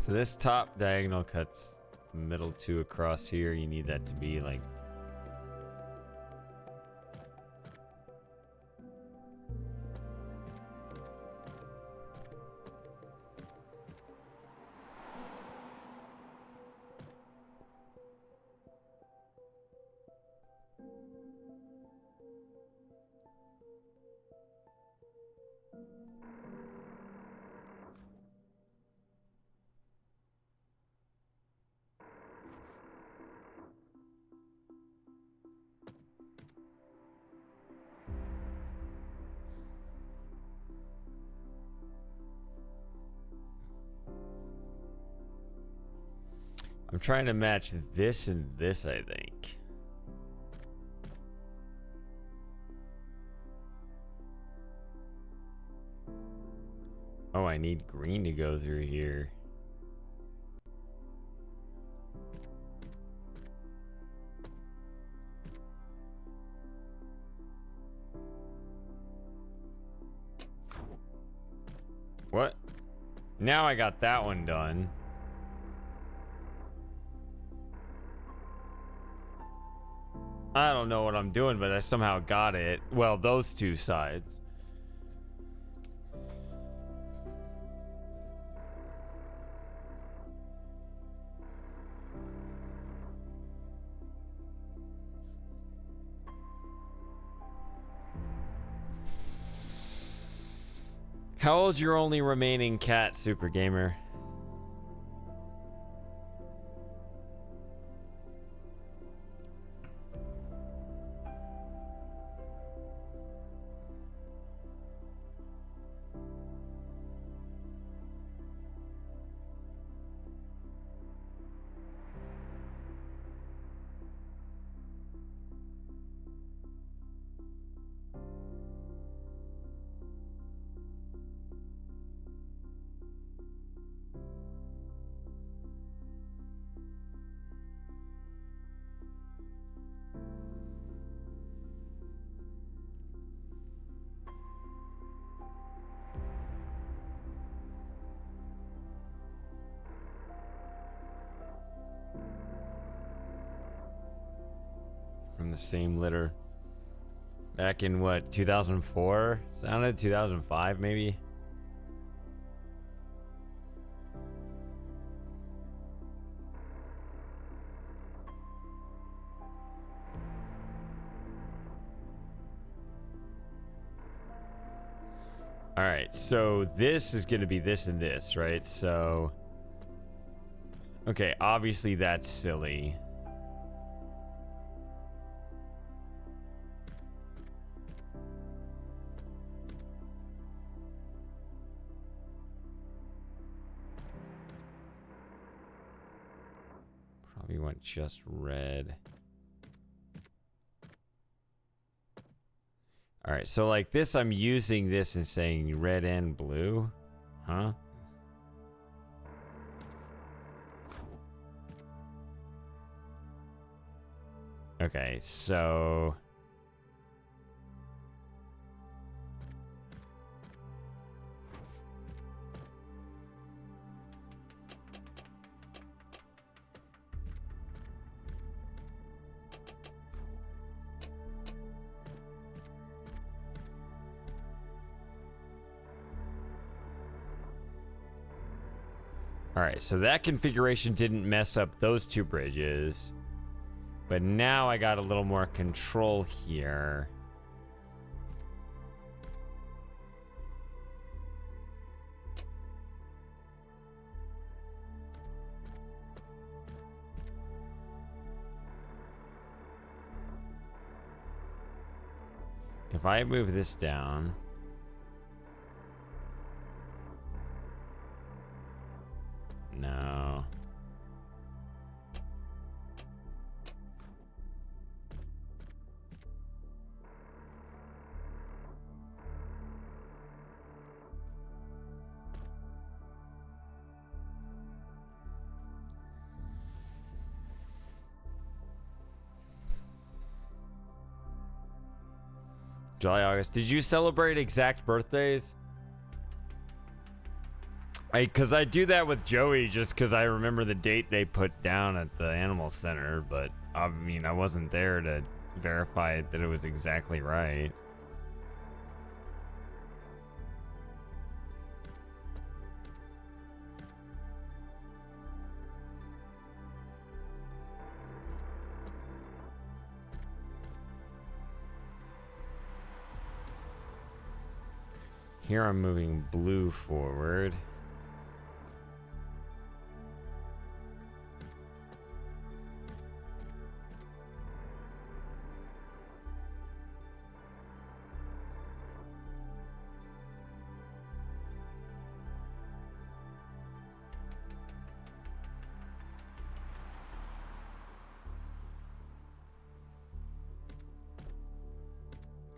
So this top diagonal cuts the middle two across here. You need that to be like... I'm trying to match this and this, I think. Oh, I need green to go through here. What? Now I got that one done. I don't know what I'm doing, but I somehow got it. Well, those two sides. How old's your only remaining cat, Super Gamer? From the same litter. Back in what, 2004? Sounded 2005 maybe? Alright, so this is gonna be this and this, right? So... Okay, obviously that's silly. Probably went just red. Alright, so like this, I'm using this and saying red and blue. Huh? Okay, so... Alright, so that configuration didn't mess up those two bridges. But now I got a little more control here. If I move this down... No. July, August. Did you celebrate exact birthdays? Because I do that with Joey just because I remember the date they put down at the animal center, but I mean, I wasn't there to verify that it was exactly right. Here I'm moving blue forward.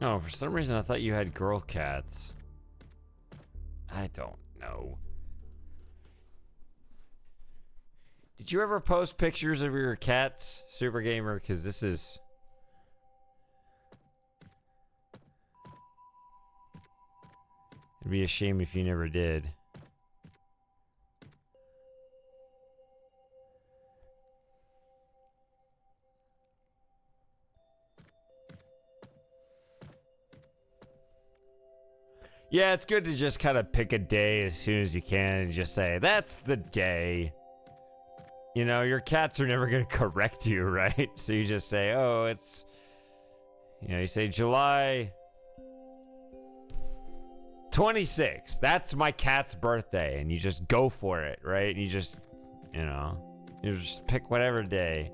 Oh, for some reason I thought you had girl cats. I don't know. Did you ever post pictures of your cats, Super Gamer? Because this is... It'd be a shame if you never did. Yeah, it's good to just kind of pick a day as soon as you can and just say, that's the day. You know, your cats are never going to correct you, right? So you just say, oh, it's, you know, you say July 26th. That's my cat's birthday. And you just go for it, right? And you just, you know, you just pick whatever day.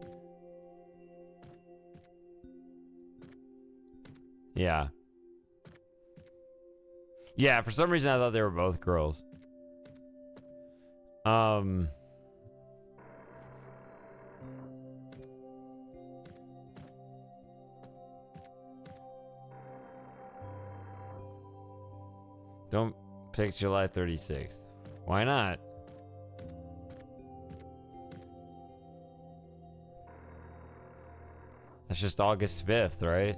Yeah. Yeah, for some reason I thought they were both girls. Don't pick July 36th. Why not? That's just August 5th, right?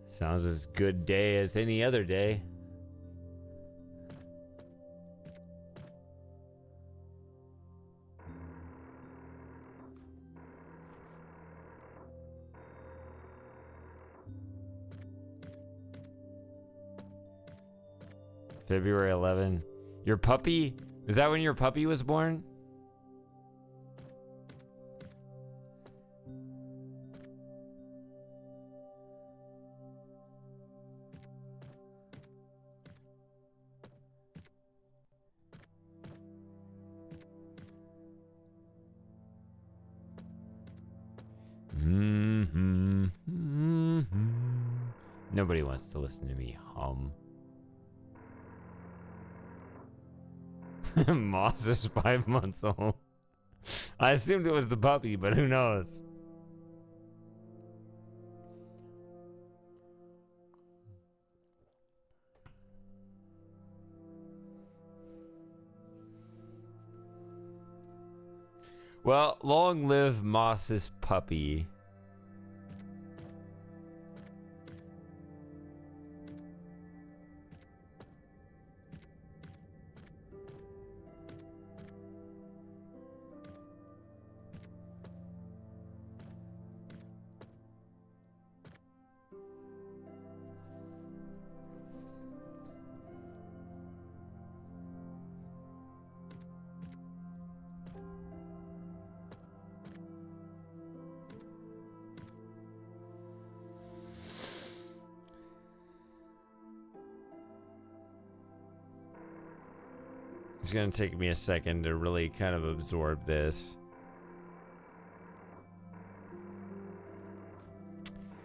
Sounds as good day as any other day. February 11. Your puppy? Is that when your puppy was born? Nobody wants to listen to me hum. Moss is 5 months old. I assumed it was the puppy, but who knows? Well, long live Moss's puppy. It's gonna take me a second to really kind of absorb this.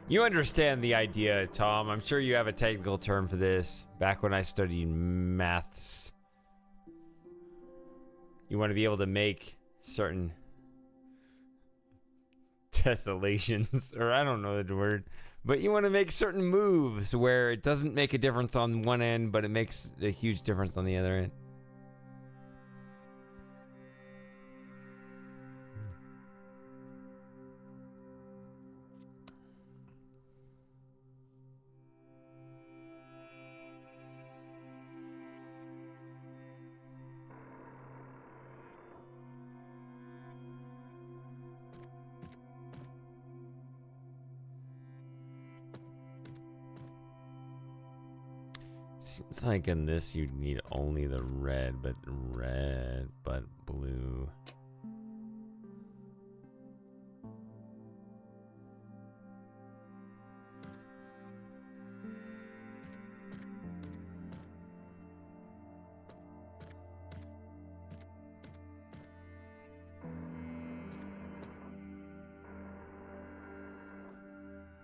You understand the idea, Tom. I'm sure you have a technical term for this. Back when I studied maths, you want to be able to make certain tessellations, or I don't know the word, but you want to make certain moves where it doesn't make a difference on one end, but it makes a huge difference on the other end. Seems like in this you'd need only the red, but blue.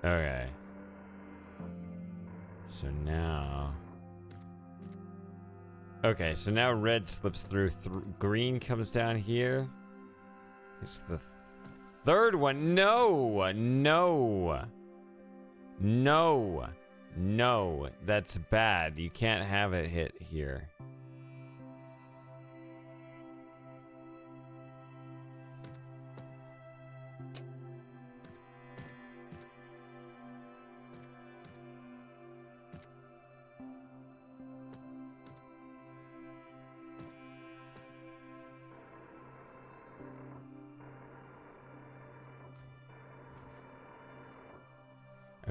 Okay. So now... Okay, so now red slips through. Green comes down here. It's the third one. No! No! No! No! That's bad. You can't have it hit here.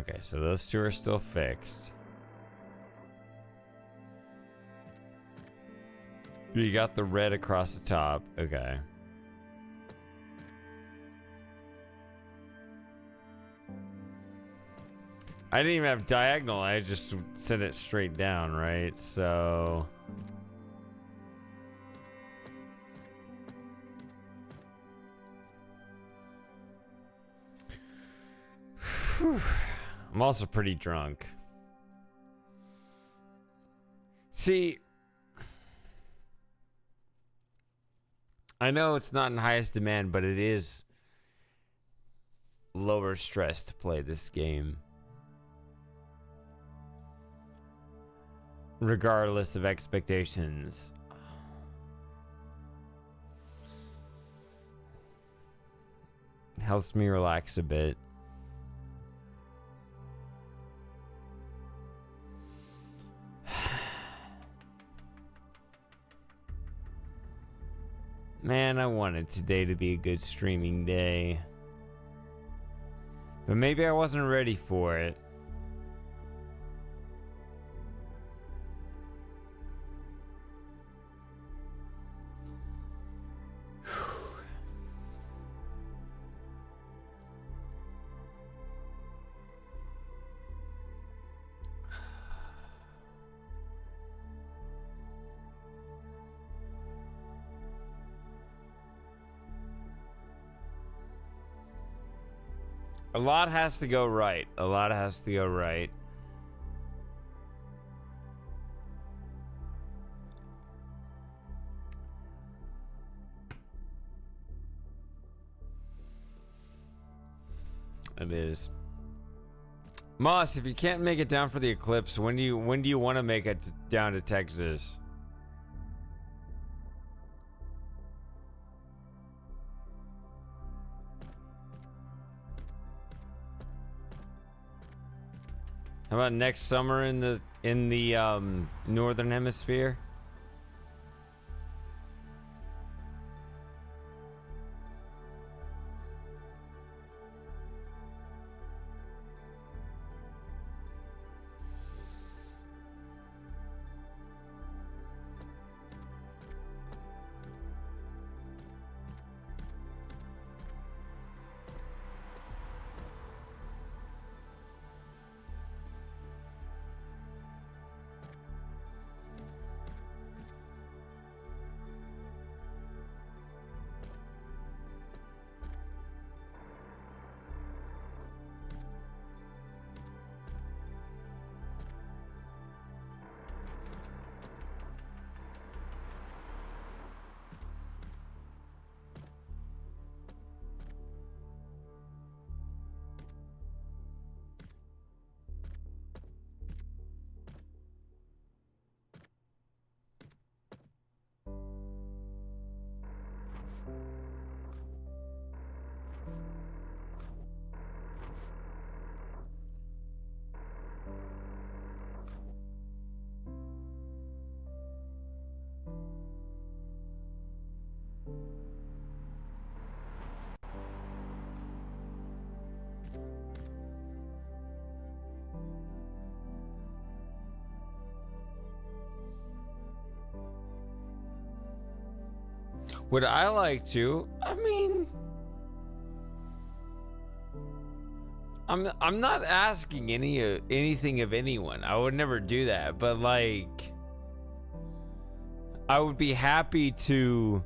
Okay, so those two are still fixed. You got the red across the top. Okay. I didn't even have diagonal. I just set it straight down, right? So... I'm also pretty drunk. See, I know it's not in highest demand, but it is lower stress to play this game. Regardless of expectations. Helps me relax a bit. Man, I wanted today to be a good streaming day. But maybe I wasn't ready for it. A lot has to go right. A lot has to go right. It is. Moss, if you can't make it down for the eclipse, when do you want to make it down to Texas? How about next summer in the northern hemisphere? Would I like to? I mean, I'm not asking anything of anyone. I would never do that, but like I would be happy to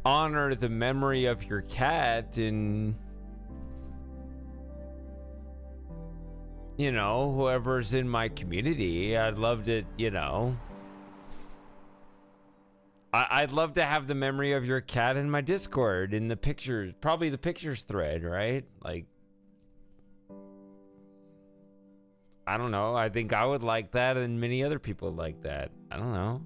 honor the memory of your cat and whoever's in my community. I'd love to, I'd love to have the memory of your cat in my Discord, in the pictures, probably the pictures thread, right? Like, I don't know. I think I would like that, and many other people like that. I don't know.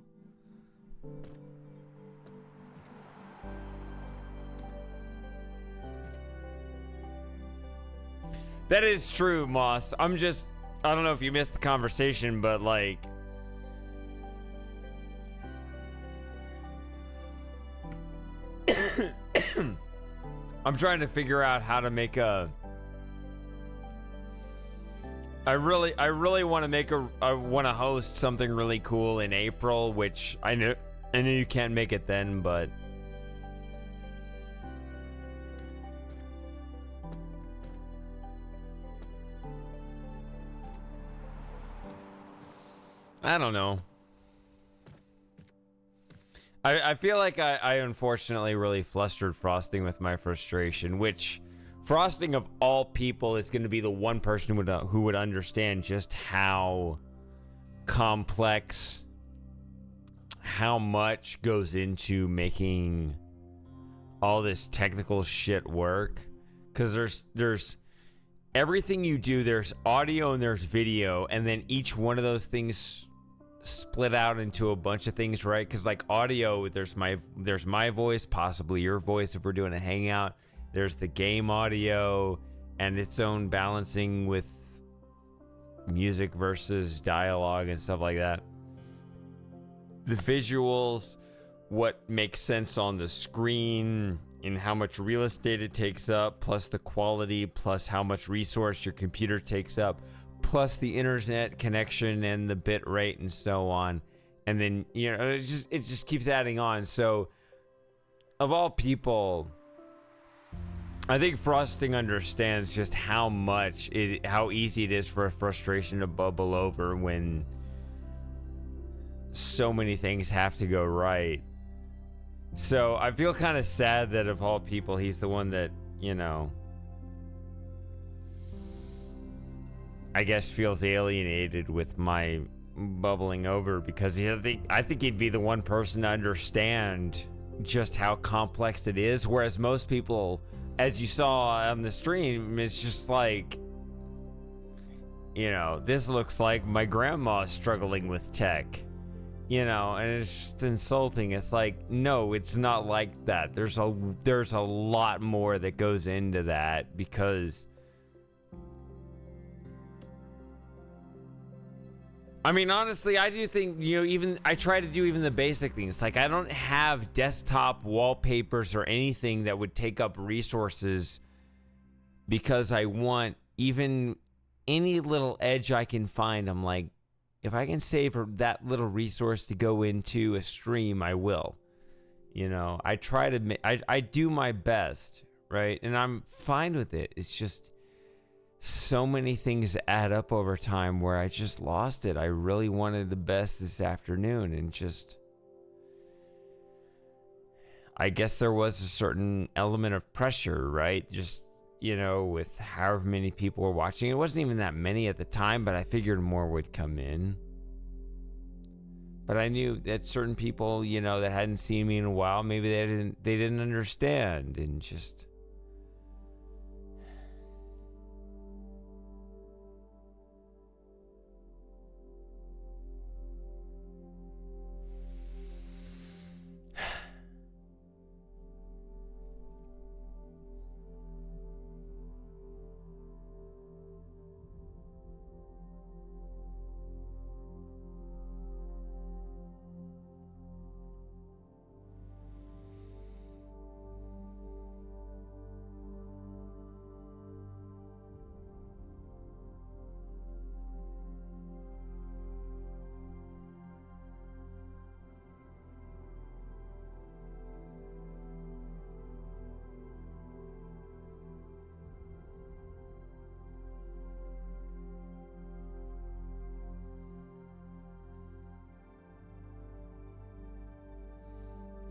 That is true, Moss. I don't know if you missed the conversation, but like, I'm trying to figure out how to make I really want to I want to host something really cool in April, which I know you can't make it then, but I don't know. I feel like I unfortunately really flustered Frosting with my frustration, which Frosting of all people is going to be the one person who would understand just how complex, how much goes into making all this technical shit work. Because there's everything you do, there's audio and there's video, and then each one of those things split out into a bunch of things, right? Because like audio, there's my voice, possibly your voice if we're doing a hangout. There's the game audio and its own balancing with music versus dialogue and stuff like that. The visuals, what makes sense on the screen and how much real estate it takes up, plus the quality, plus how much resource your computer takes up, plus the internet connection and the bit rate and so on. And then, you know, it just keeps adding on. So of all people, I think Frosting understands just how easy it is for a frustration to bubble over when so many things have to go right. So I feel kind of sad that of all people, he's the one that, you know, I guess feels alienated with my bubbling over, because I think he'd be the one person to understand just how complex it is. Whereas most people, as you saw on the stream, it's just like, you know, this looks like my grandma struggling with tech, you know, and it's just insulting. It's like, no, it's not like that. There's a lot more that goes into that, because I mean, honestly, I do think, you know, even I try to do even the basic things. Like, I don't have desktop wallpapers or anything that would take up resources, because I want even any little edge I can find. I'm like, if I can save that little resource to go into a stream, I will. You know, I try to I do my best, right? And I'm fine with it. It's just so many things add up over time where I just lost it. I really wanted the best this afternoon, and just, I guess there was a certain element of pressure, right? Just, you know, with however many people were watching. It wasn't even that many at the time, but I figured more would come in. But I knew that certain people, you know, that hadn't seen me in a while, maybe they didn't understand, and just,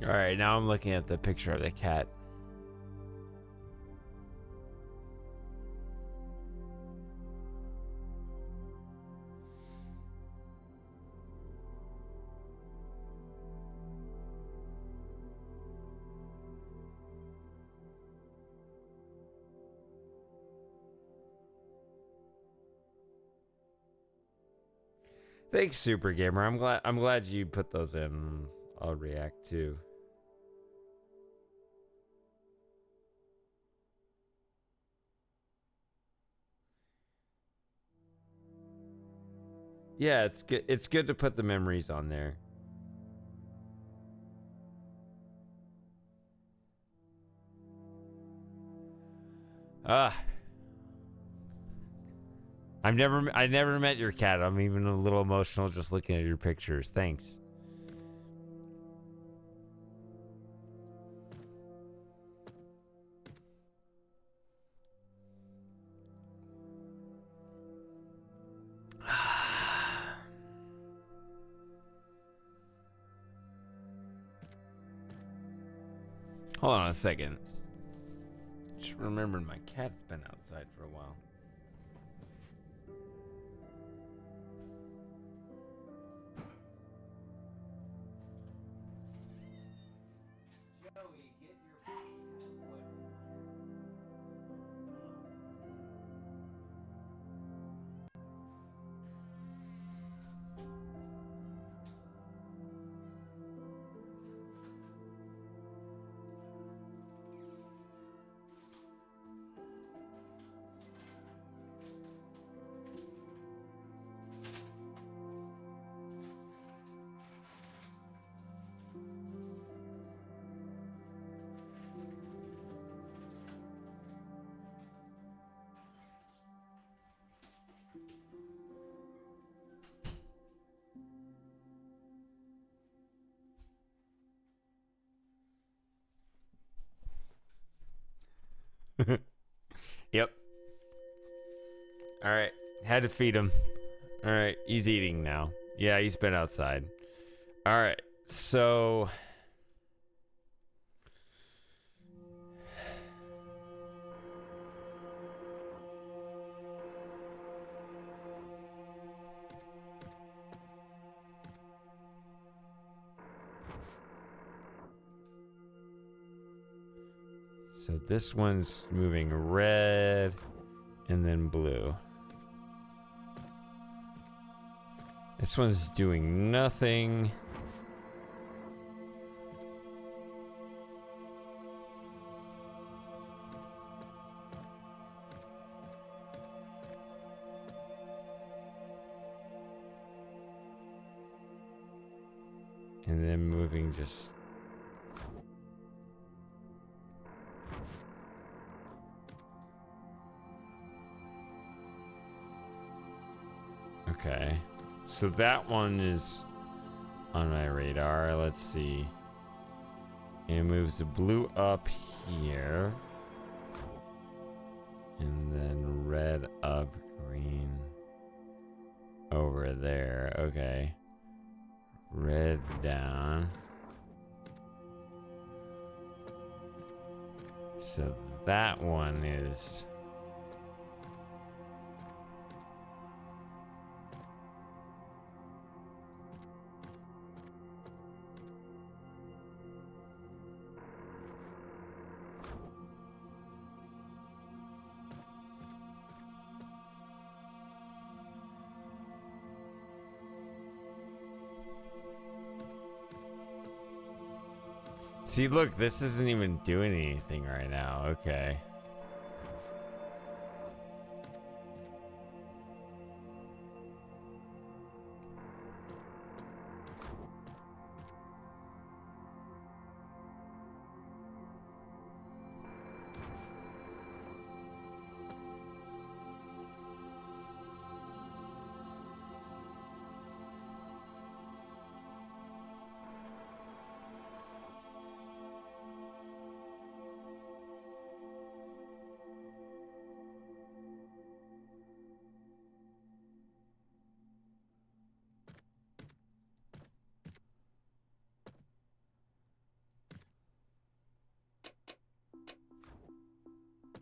all right, now I'm looking at the picture of the cat. Thanks, Super Gamer. I'm glad you put those in. I'll react too. Yeah, it's good. It's good to put the memories on there. Ah. I never met your cat. I'm even a little emotional just looking at your pictures. Thanks. Hold on a second. Just remembered my cat's been outside for a while. Joey, get your cat away. Yep. All right. Had to feed him. All right. He's eating now. Yeah, he's been outside. All right. So. So this one's moving red and then blue. This one's doing nothing. And then moving just... Okay. So that one is on my radar. Let's see. It moves the blue up here. And then red up, green over there. Okay. Red down. So that one is... See, look, this isn't even doing anything right now. Okay.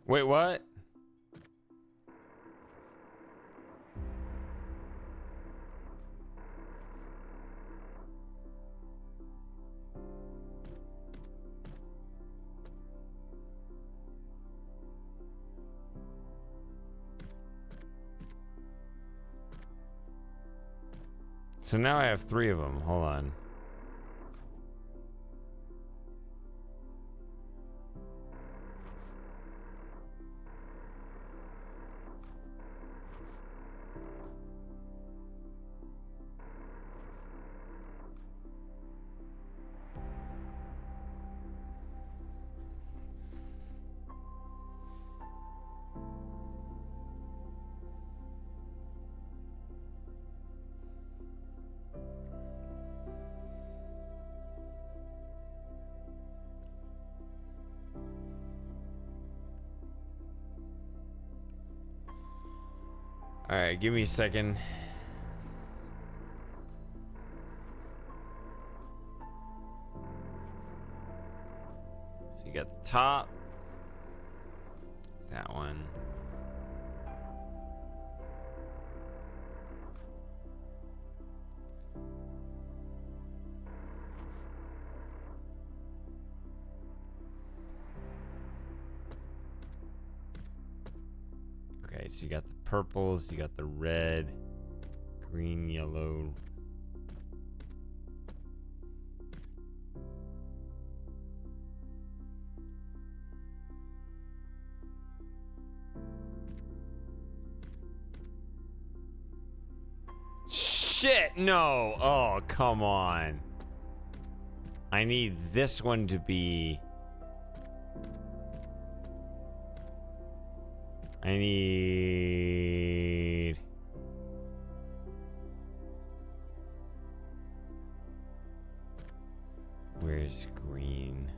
Wait, what? So now I have 3 of them. Hold on. All right, give me a second. So you got the top. That one. Okay, so you got the purples, you got the red, green, yellow. Shit, no. Oh, come on. I need this one to be... I need... Where's green?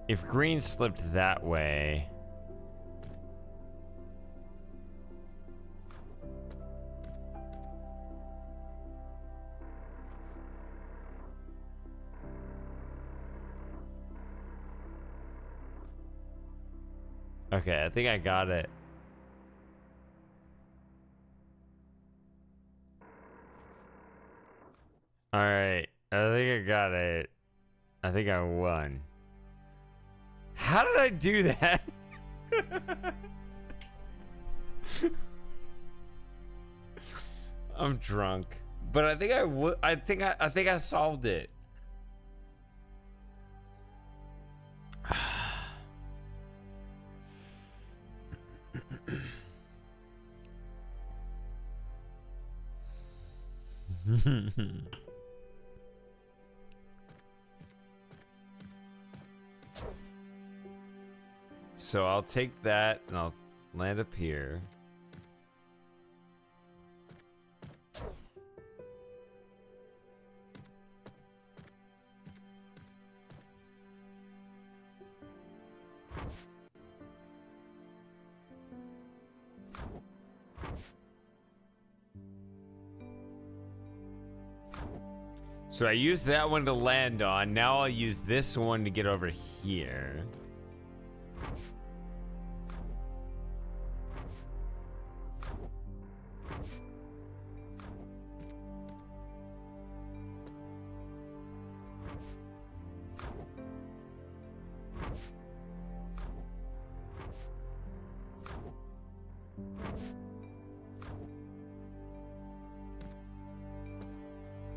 If green slipped that way... Okay, I think I got it. All right, I think I got it. I think I won. How did I do that? I'm drunk, but I think I think I solved it. So I'll take that and I'll land up here. So I used that one to land on. Now I'll use this one to get over here.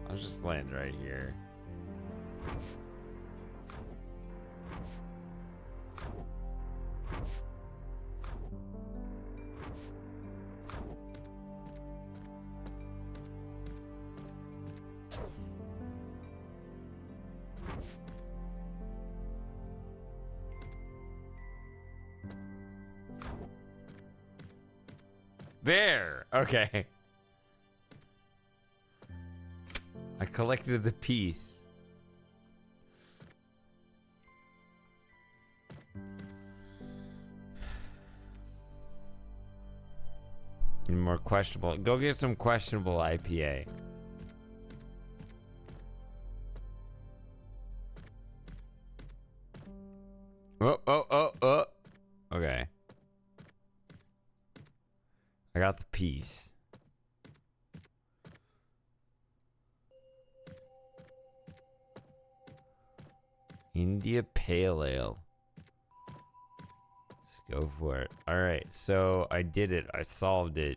I'll just land right here. There. Okay. I collected the piece. More questionable. Go get some questionable IPA. Oh. Okay. I got the piece. India Pale Ale. Let's go for it. All right, so I did it. I solved it.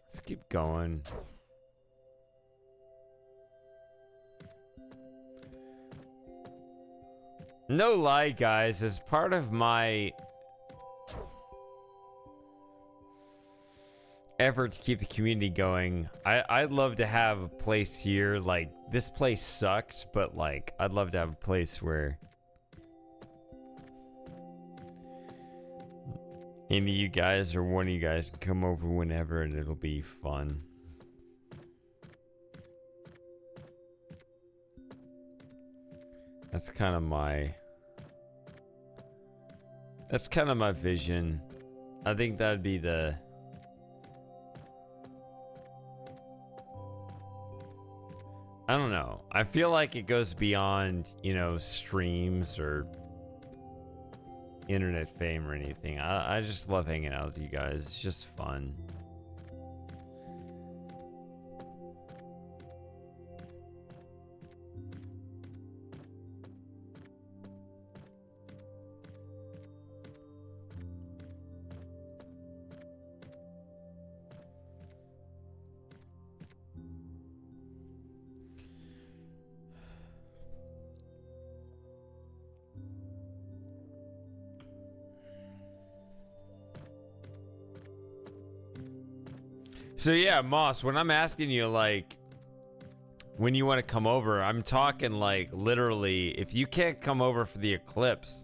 Let's keep going. No lie, guys, as part of my effort to keep the community going, I'd love to have a place here. Like, this place sucks, but like, I'd love to have a place where Any of you guys or one of you guys can come over whenever and it'll be fun. That's kind of my vision. I think that'd be the I don't know. I feel like it goes beyond, you know, streams or internet fame or anything. I just love hanging out with you guys. It's just fun. So yeah, Moss, when I'm asking you like when you want to come over, I'm talking like literally if you can't come over for the eclipse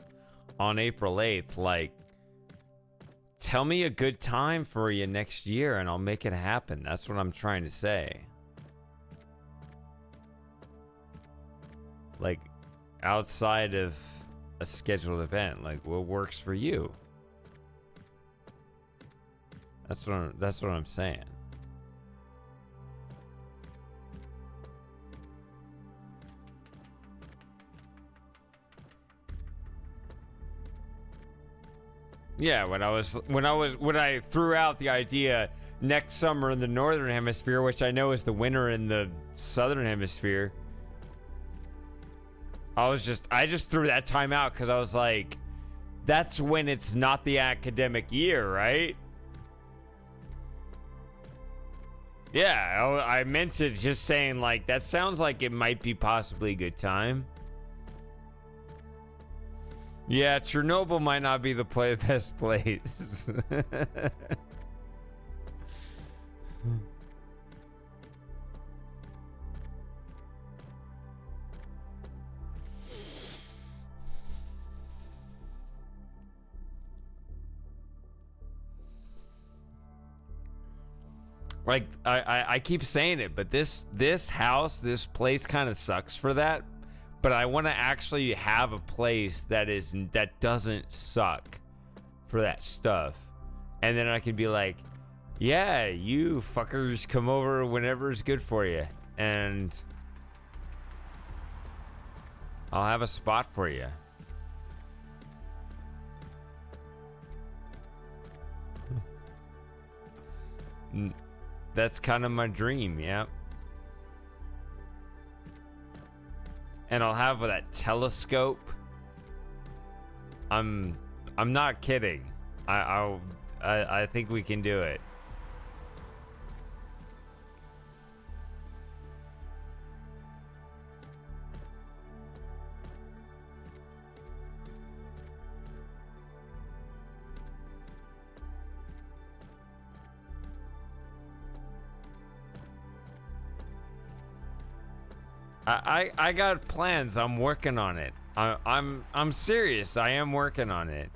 on April 8th, like tell me a good time for you next year and I'll make it happen. That's what I'm trying to say. Like outside of a scheduled event, like what works for you? That's what I'm saying. Yeah, when I threw out the idea next summer in the northern hemisphere, which I know is the winter in the southern hemisphere, I just threw that time out because I was like, that's when it's not the academic year, right? Yeah, I meant it just saying like that sounds like it might be possibly a good time. Yeah, Chernobyl might not be the best place. Like I keep saying it, but this house, this place kind of sucks for that. But I want to actually have a place that doesn't suck for that stuff. And then I can be like, yeah, you fuckers come over whenever is good for you. And I'll have a spot for you. That's kind of my dream, yeah. And I'll have that telescope. I'm not kidding. I think we can do it. I got plans. I'm working on it. I'm serious. I am working on it.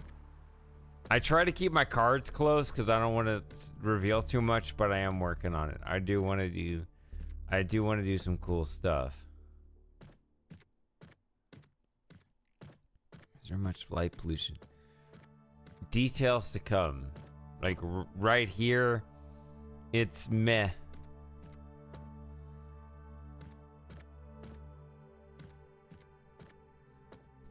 I try to keep my cards close because I don't want to reveal too much, but I am working on it. I do want to do some cool stuff. Is there much light pollution? Details to come. Like right here, it's meh.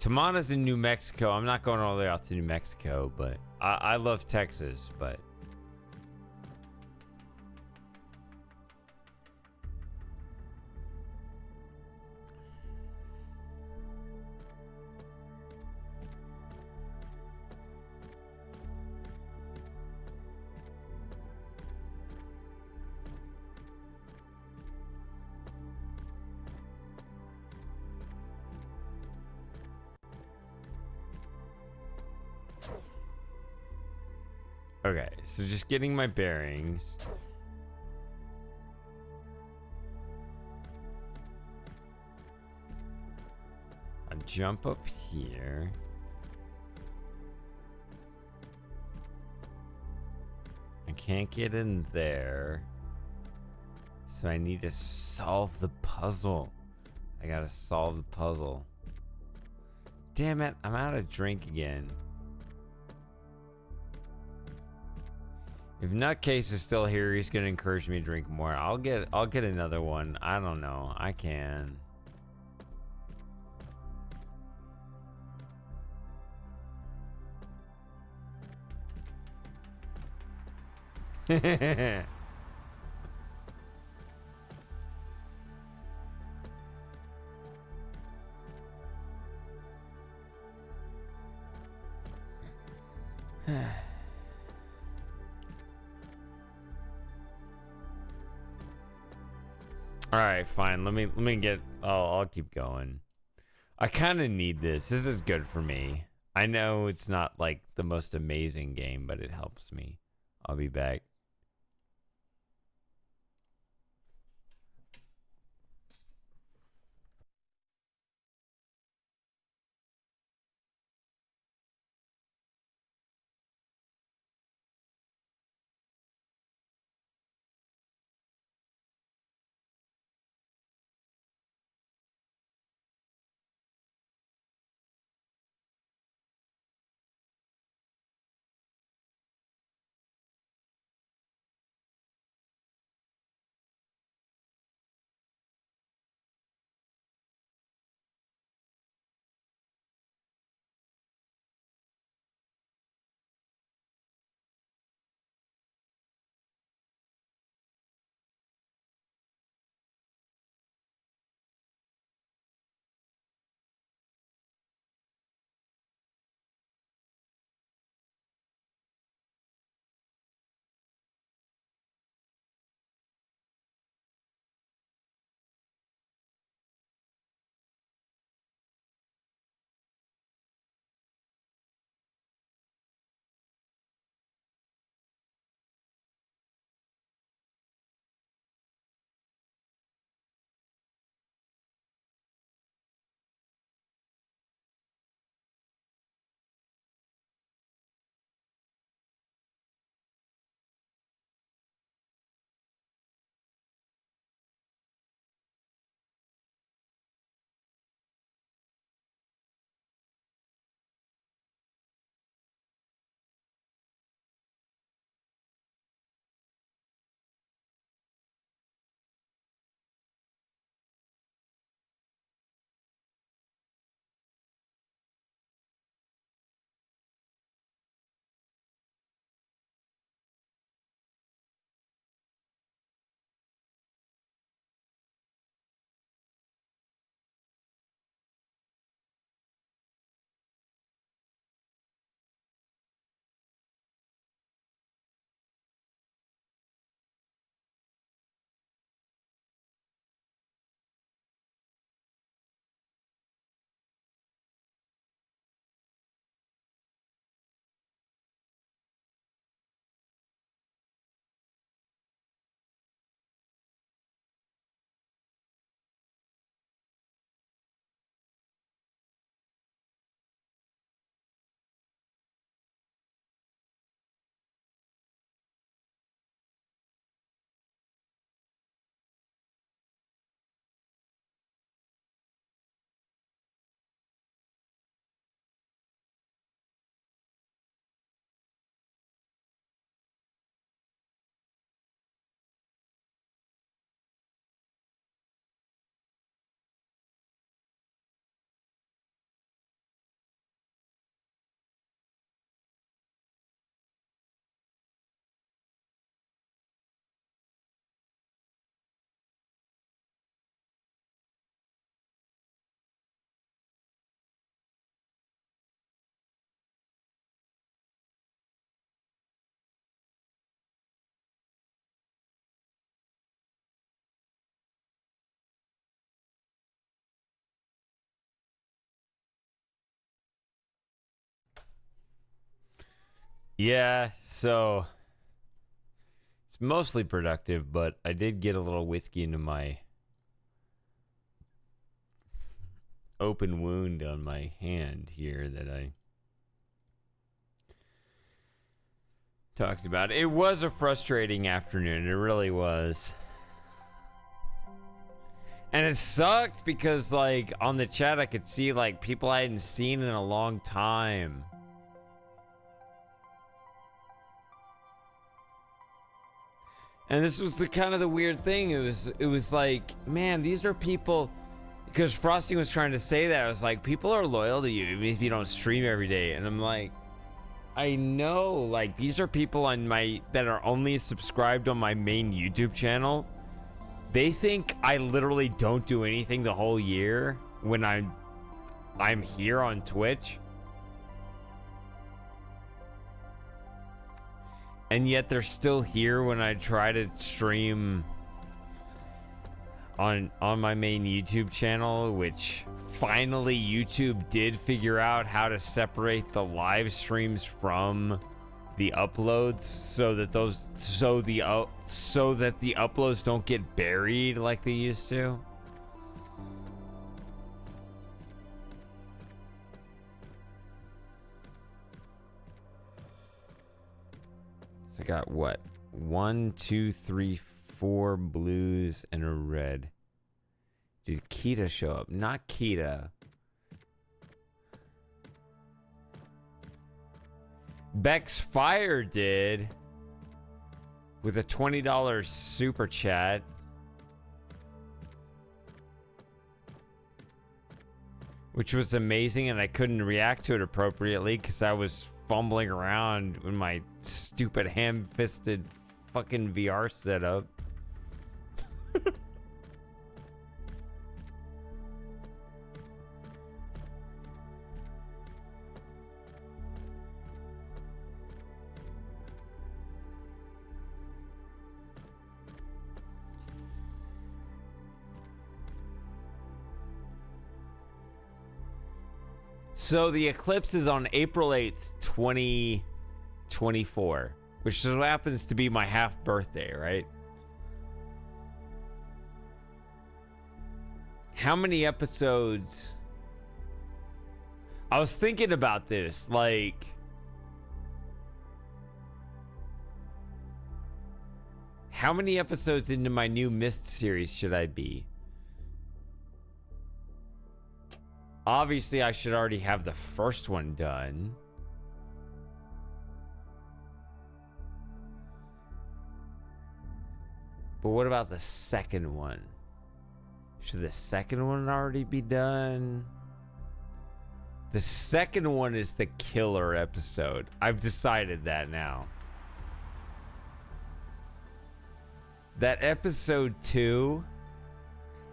Tamana's in New Mexico. I'm not going all the way out to New Mexico, but I love Texas, but okay, so just getting my bearings. I jump up here. can't get in there. So I need to solve the puzzle. I gotta solve the puzzle. Damn it, I'm out of drink again. If Nutcase is still here, he's gonna encourage me to drink more. I'll get another one. I don't know. I can. All right, fine. Let me get. Oh, I'll keep going. I kind of need this. This is good for me. I know it's not like the most amazing game, but it helps me. I'll be back. Yeah, so it's mostly productive, but I did get a little whiskey into my open wound on my hand here that talked about it. It was a frustrating afternoon. It really was. And it sucked because, like, on the chat I could see, like, people I hadn't seen in a long time. And this was the kind of the weird thing. It was like, man, these are people, because Frosty was trying to say that. I was like, people are loyal to you even if you don't stream every day. And I'm like, I know, like, these are people on that are only subscribed on my main YouTube channel. They think I literally don't do anything the whole year when I'm here on Twitch. And yet they're still here when I try to stream on my main YouTube channel, which finally YouTube did figure out how to separate the live streams from the uploads so that the uploads don't get buried like they used to. I got what? 1, 2, 3, 4 blues and a red. Did Kita show up? Not Kita. Bex Fire did. With a $20 super chat. Which was amazing, and I couldn't react to it appropriately because I was fumbling around in my stupid ham-fisted fucking VR setup. So the eclipse is on April 8th, 2024, which just happens to be my half birthday, right? How many episodes? I was thinking about this, like, how many episodes into my new Mist series should I be? Obviously, I should already have the first one done. But what about the second one? Should the second one already be done? The second one is the killer episode. I've decided that now. That episode 2...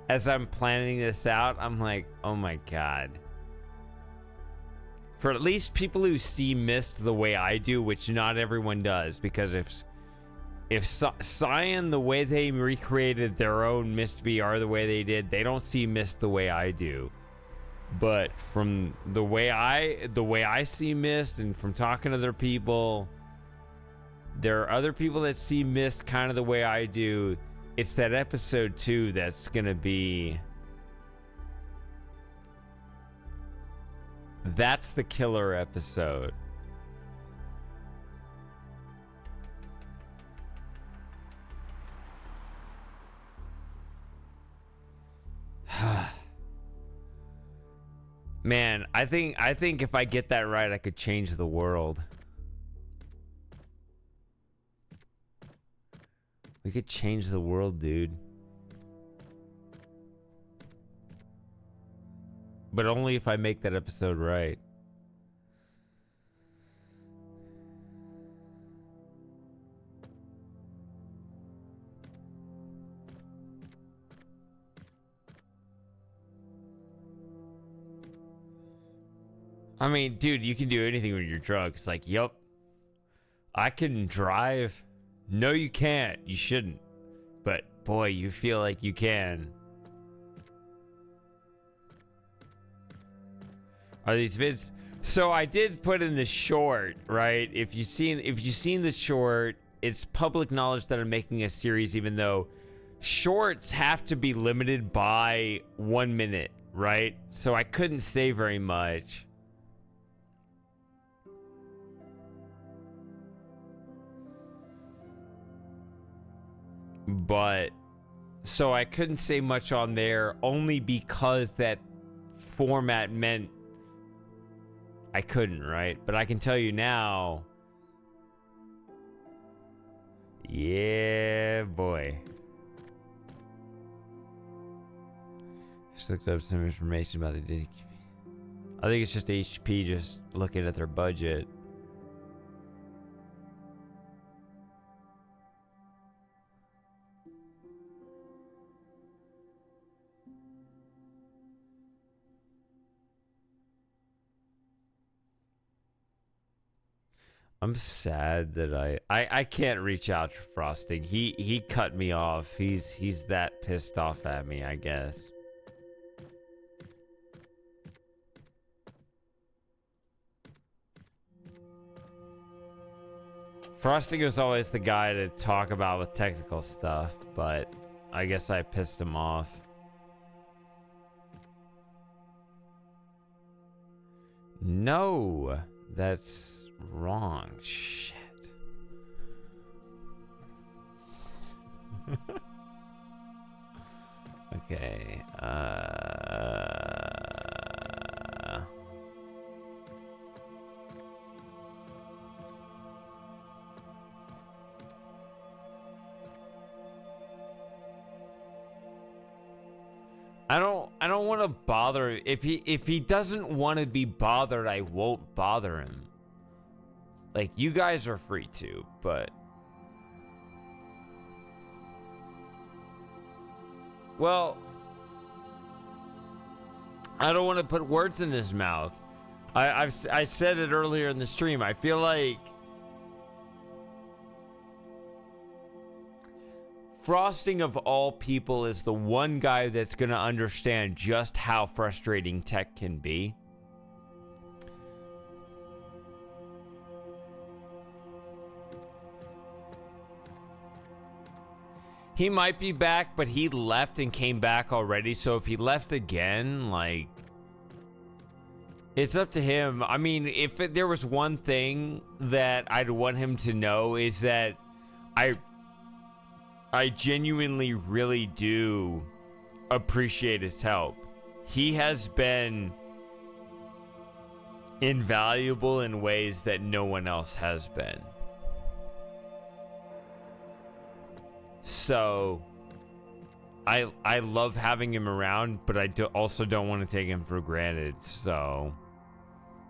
as I'm planning this out, I'm like, oh my god. For at least people who see Mist the way I do, which not everyone does, because if Cyan, the way they recreated their own Mist VR the way they did, they don't see Mist the way I do. But from the way I see Mist, and from talking to other people, there are other people that see Mist kind of the way I do. It's that episode 2 that's gonna be... that's the killer episode. Man, I think if I get that right, I could change the world. We could change the world, dude. But only if I make that episode right. I mean, dude, you can do anything when you're drunk. It's like, yup, I can drive. No, you can't. You shouldn't. But, boy, you feel like you can. Are these vids? So I did put in the short, right? If you've seen the short, it's public knowledge that I'm making a series, even though shorts have to be limited by 1 minute, right? So I couldn't say very much. But so I couldn't say much on there only because that format meant I couldn't, right? But I can tell you now. Yeah, boy. Just looked up some information about the Disney. I think it's just HP just looking at their budget. I'm sad that I can't reach out to Frosting. He cut me off. He's that pissed off at me, I guess. Frosting was always the guy to talk about with technical stuff, but I guess I pissed him off. No, that's wrong. Shit. Okay. I don't want to bother. If he doesn't want to be bothered, I won't bother him. Like, you guys are free to, but well, I don't want to put words in his mouth. I said it earlier in the stream. I feel like Frosting of all people is the one guy that's going to understand just how frustrating tech can be. He might be back, but he left and came back already. So if he left again, like, it's up to him. I mean, if there was one thing that I'd want him to know is that I genuinely really do appreciate his help. He has been invaluable in ways that no one else has been. So I love having him around, but I also don't want to take him for granted. So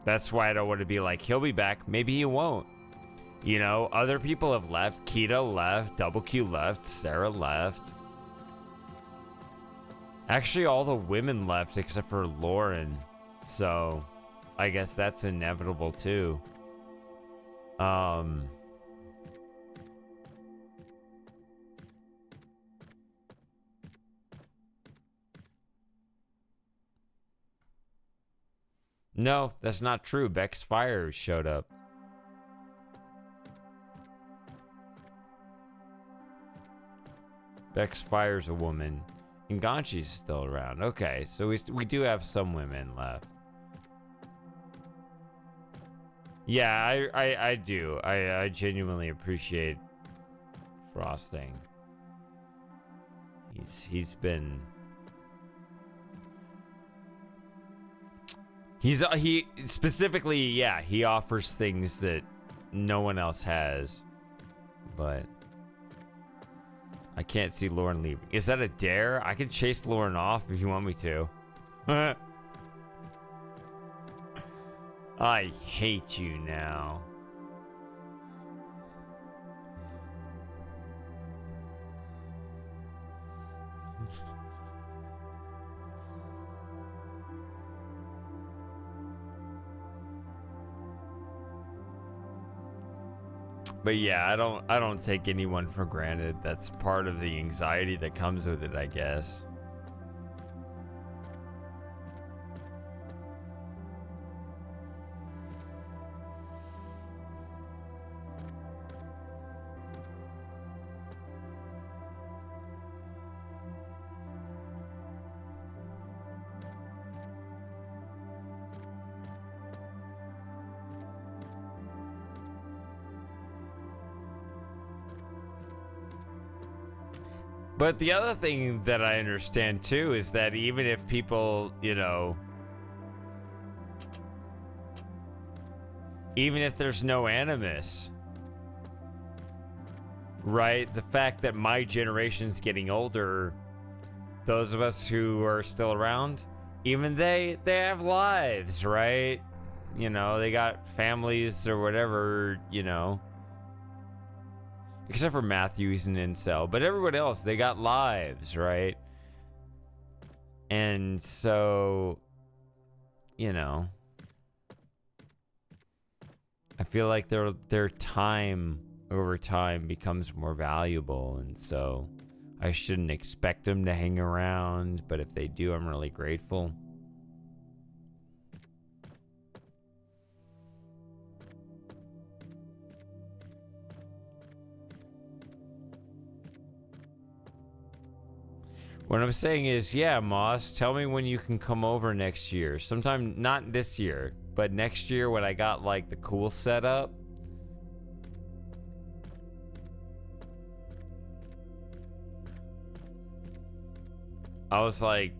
that's why I don't want to be like, he'll be back. Maybe he won't. You know, other people have left. Kita left. Double Q left. Sarah left. Actually, all the women left except for Lauren. So I guess that's inevitable too. No, that's not true. Bex Fire showed up. Bex Fire's a woman. And Ganchi's still around. Okay, so we do have some women left. Yeah, I do. I genuinely appreciate Frosting. He's been... He specifically, yeah, he offers things that no one else has. But I can't see Lauren leaving. Is that a dare? I can chase Lauren off if you want me to. I hate you now. But yeah, I don't take anyone for granted. That's part of the anxiety that comes with it, I guess. But the other thing that I understand too is that even if people, you know, even if there's no animus, right? The fact that my generation's getting older, those of us who are still around, even they have lives, right? You know, they got families or whatever, you know. Except for Matthew, he's an incel. But everyone else, they got lives, right? And so, you know, I feel like their time over time becomes more valuable. And so I shouldn't expect them to hang around. But if they do, I'm really grateful. What I'm saying is, yeah, Moss, tell me when you can come over next year. Sometime, not this year, but next year when I got, like, the cool setup. I was like,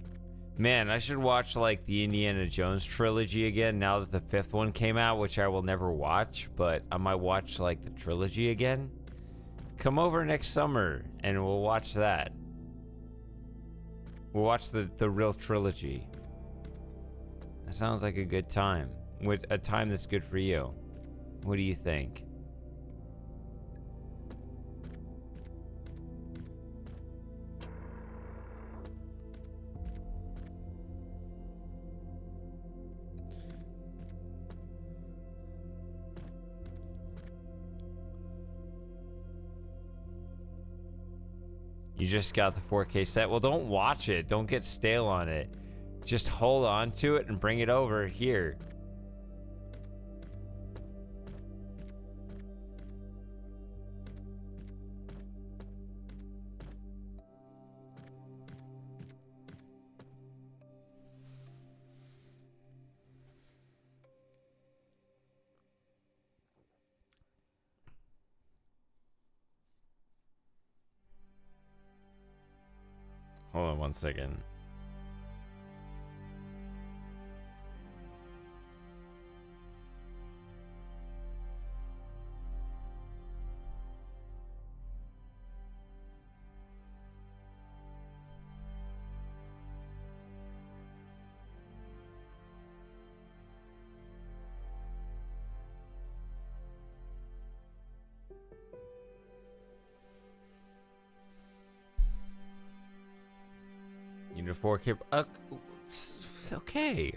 man, I should watch, like, the Indiana Jones trilogy again now that the 5th one came out, which I will never watch, but I might watch, like, the trilogy again. Come over next summer, and we'll watch that. We'll watch the real trilogy. That sounds like a good time. With a time that's good for you. What do you think? You just got the 4K set. Well, don't watch it. Don't get stale on it. Just hold on to it and bring it over here. Hold on one second. You need a 4K. Okay.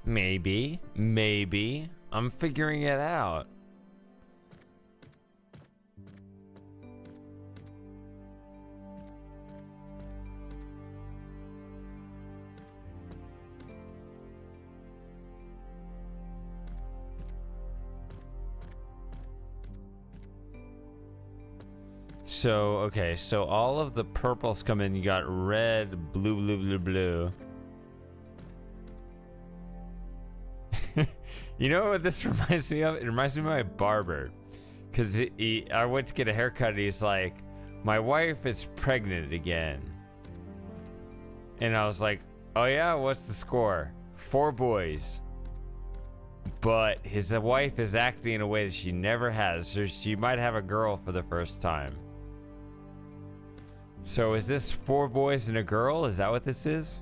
Maybe. I'm figuring it out. So, okay, so all of the purples come in. You got red, blue. You know what this reminds me of? It reminds me of my barber. Because I went to get a haircut and he's like, my wife is pregnant again. And I was like, oh yeah, what's the score? 4 boys. But his wife is acting in a way that she never has. So she might have a girl for the first time. So is this 4 boys and a girl? Is that what this is?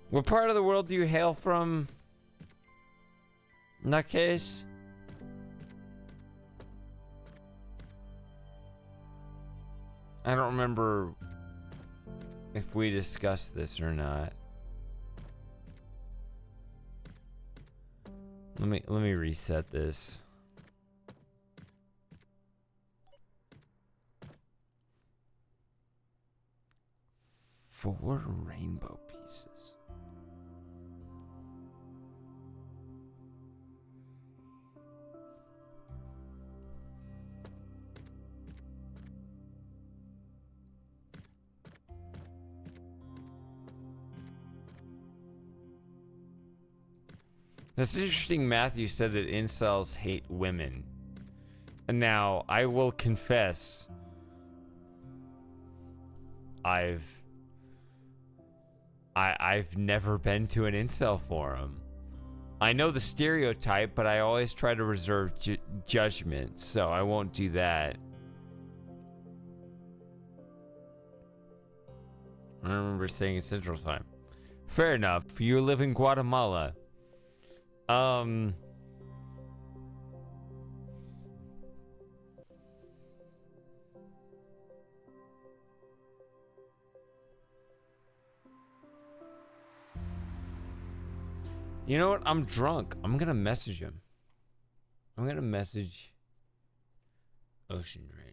What part of the world do you hail from? Nutcase? I don't remember if we discussed this or not. Let me reset this. 4 rainbow pieces. That's interesting. Matthew said that incels hate women. And now, I will confess, I've never been to an incel forum. I know the stereotype, but I always try to reserve judgment, so I won't do that. I remember staying in Central Time. Fair enough. You live in Guatemala. You know what? I'm drunk. I'm gonna message him. I'm gonna message Ocean Draining.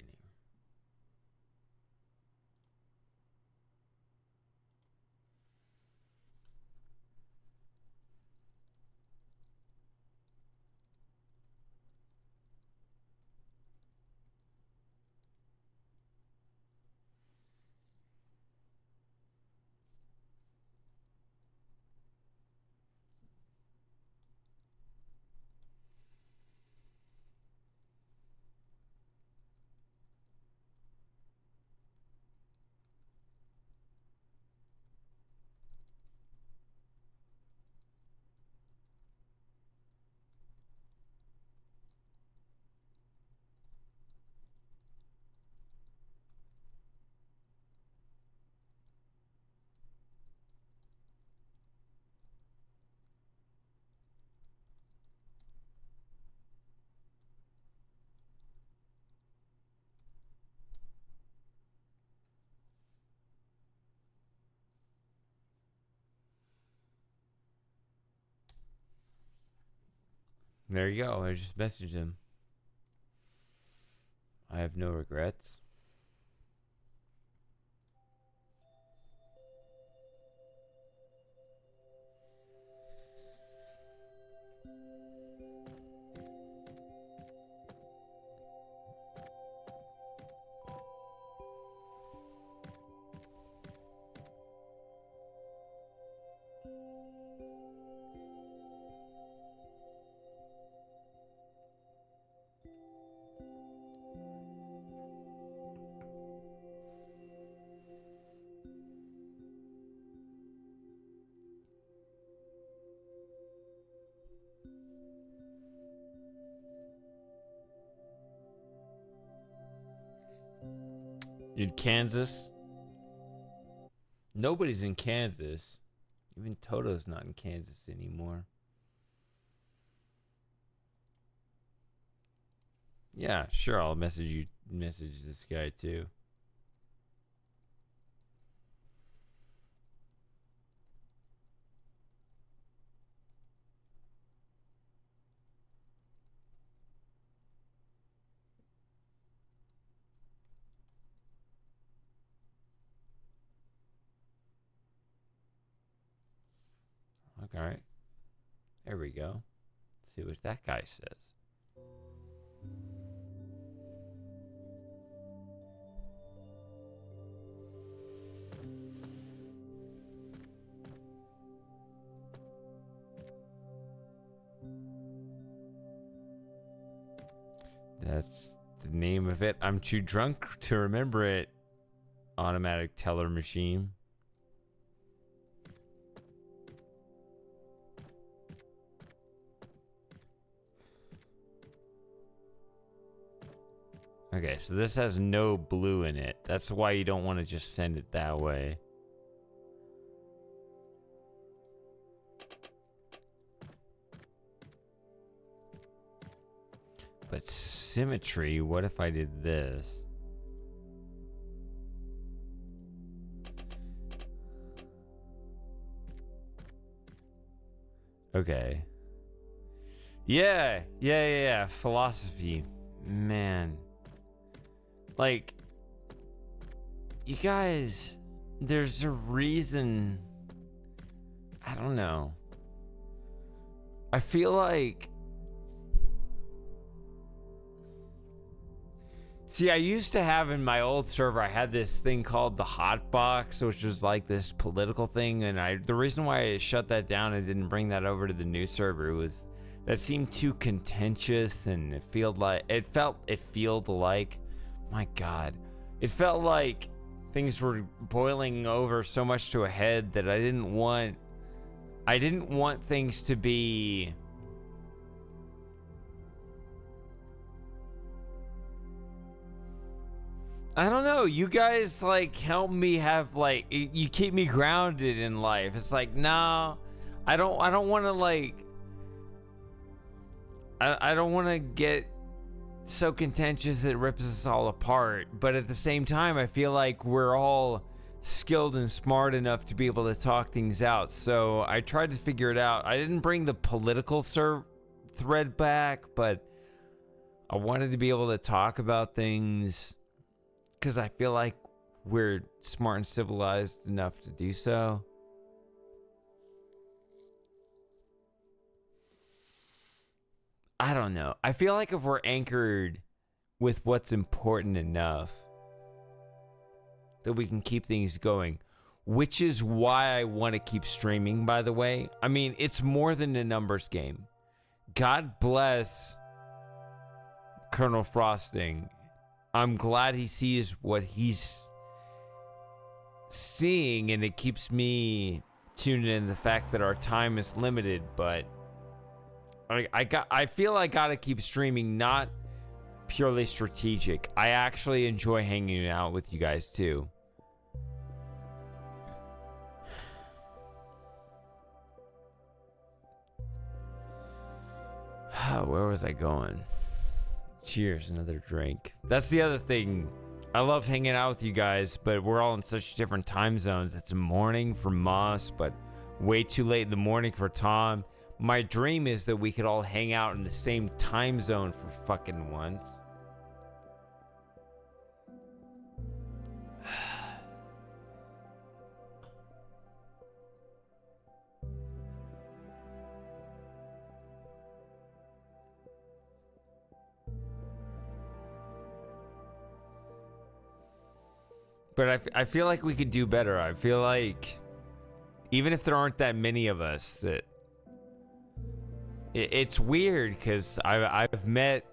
There you go. I just messaged him. I have no regrets. In Kansas? Nobody's in Kansas. Even Toto's not in Kansas anymore. Yeah, sure, I'll message this guy too. Okay. There we go. Let's see what that guy says. That's the name of it. I'm too drunk to remember it. Automatic teller machine. Okay, so this has no blue in it. That's why you don't want to just send it that way. But symmetry, what if I did this? Okay. Yeah. Philosophy. Man. Like, you guys, there's a reason. I don't know. I feel like See, I used to have in my old server, I had this thing called the hot box, which was like this political thing, and the reason why I shut that down and didn't bring that over to the new server was that seemed too contentious, and it felt like my God, it felt like things were boiling over so much to a head that I didn't want things to be. I don't know. You guys like help me have like you keep me grounded in life. It's like, no, I don't want to like I don't want to get so contentious it rips us all apart, but at the same time I feel like we're all skilled and smart enough to be able to talk things out. So I tried to figure it out. I didn't bring the political thread back, but I wanted to be able to talk about things because I feel like we're smart and civilized enough to do so. I don't know. I feel like if we're anchored with what's important enough, that we can keep things going, which is why I want to keep streaming, by the way. I mean, it's more than a numbers game. God bless Colonel Frosting. I'm glad he sees what he's seeing, and it keeps me tuned in the fact that our time is limited, but I feel I gotta keep streaming, not purely strategic. I actually enjoy hanging out with you guys too. Where was I going? Cheers, another drink. That's the other thing. I love hanging out with you guys, but we're all in such different time zones. It's morning for Moss, but way too late in the morning for Tom. My dream is that we could all hang out in the same time zone for fucking once. But I feel like we could do better. I feel like even if there aren't that many of us, that it's weird because I've met,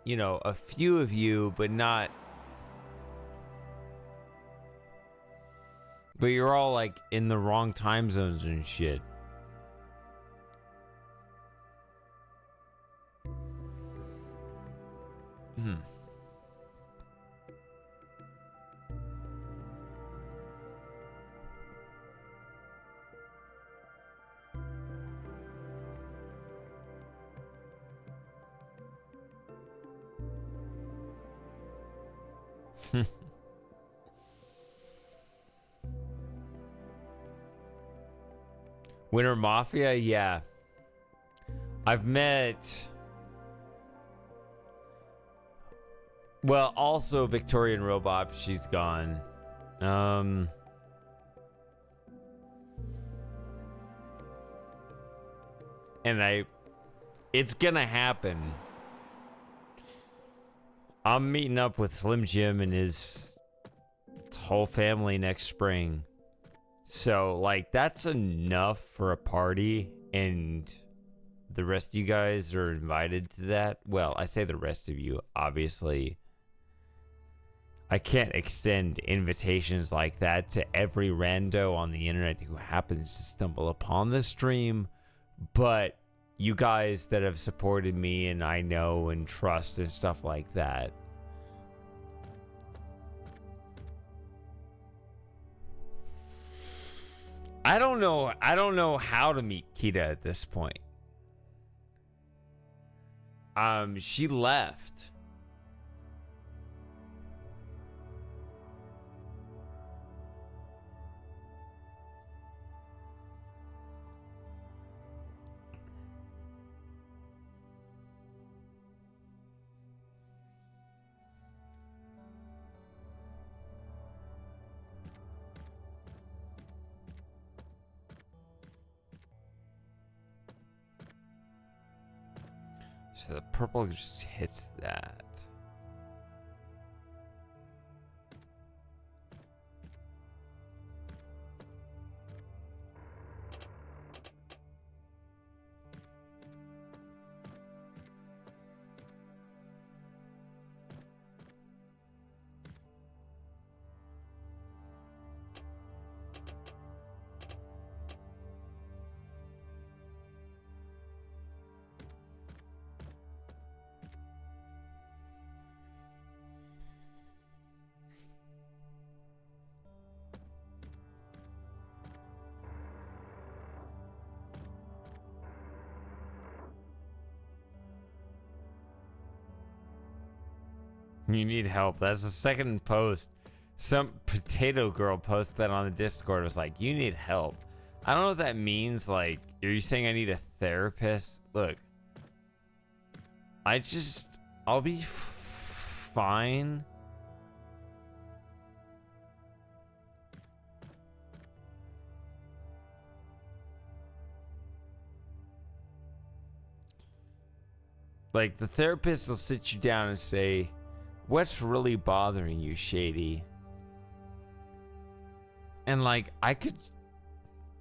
you know, a few of you, but not. But you're all like in the wrong time zones and shit. Winter Mafia, yeah. I've met. Well, also Victorian Robot, she's gone. And it's gonna happen. I'm meeting up with Slim Jim and his whole family next spring. So, like, that's enough for a party, and the rest of you guys are invited to that. Well, I say the rest of you, obviously. I can't extend invitations like that to every rando on the internet who happens to stumble upon the stream, but you guys that have supported me and I know and trust and stuff like that. I don't know how to meet Kita at this point. She left. So the purple just hits that. You need help. That's the second post. Some potato girl posted that on the Discord. It was like, you need help. I don't know what that means. Like, are you saying I need a therapist? Look, I'll be fine. Like, the therapist will sit you down and say, what's really bothering you, Shady? And like, I could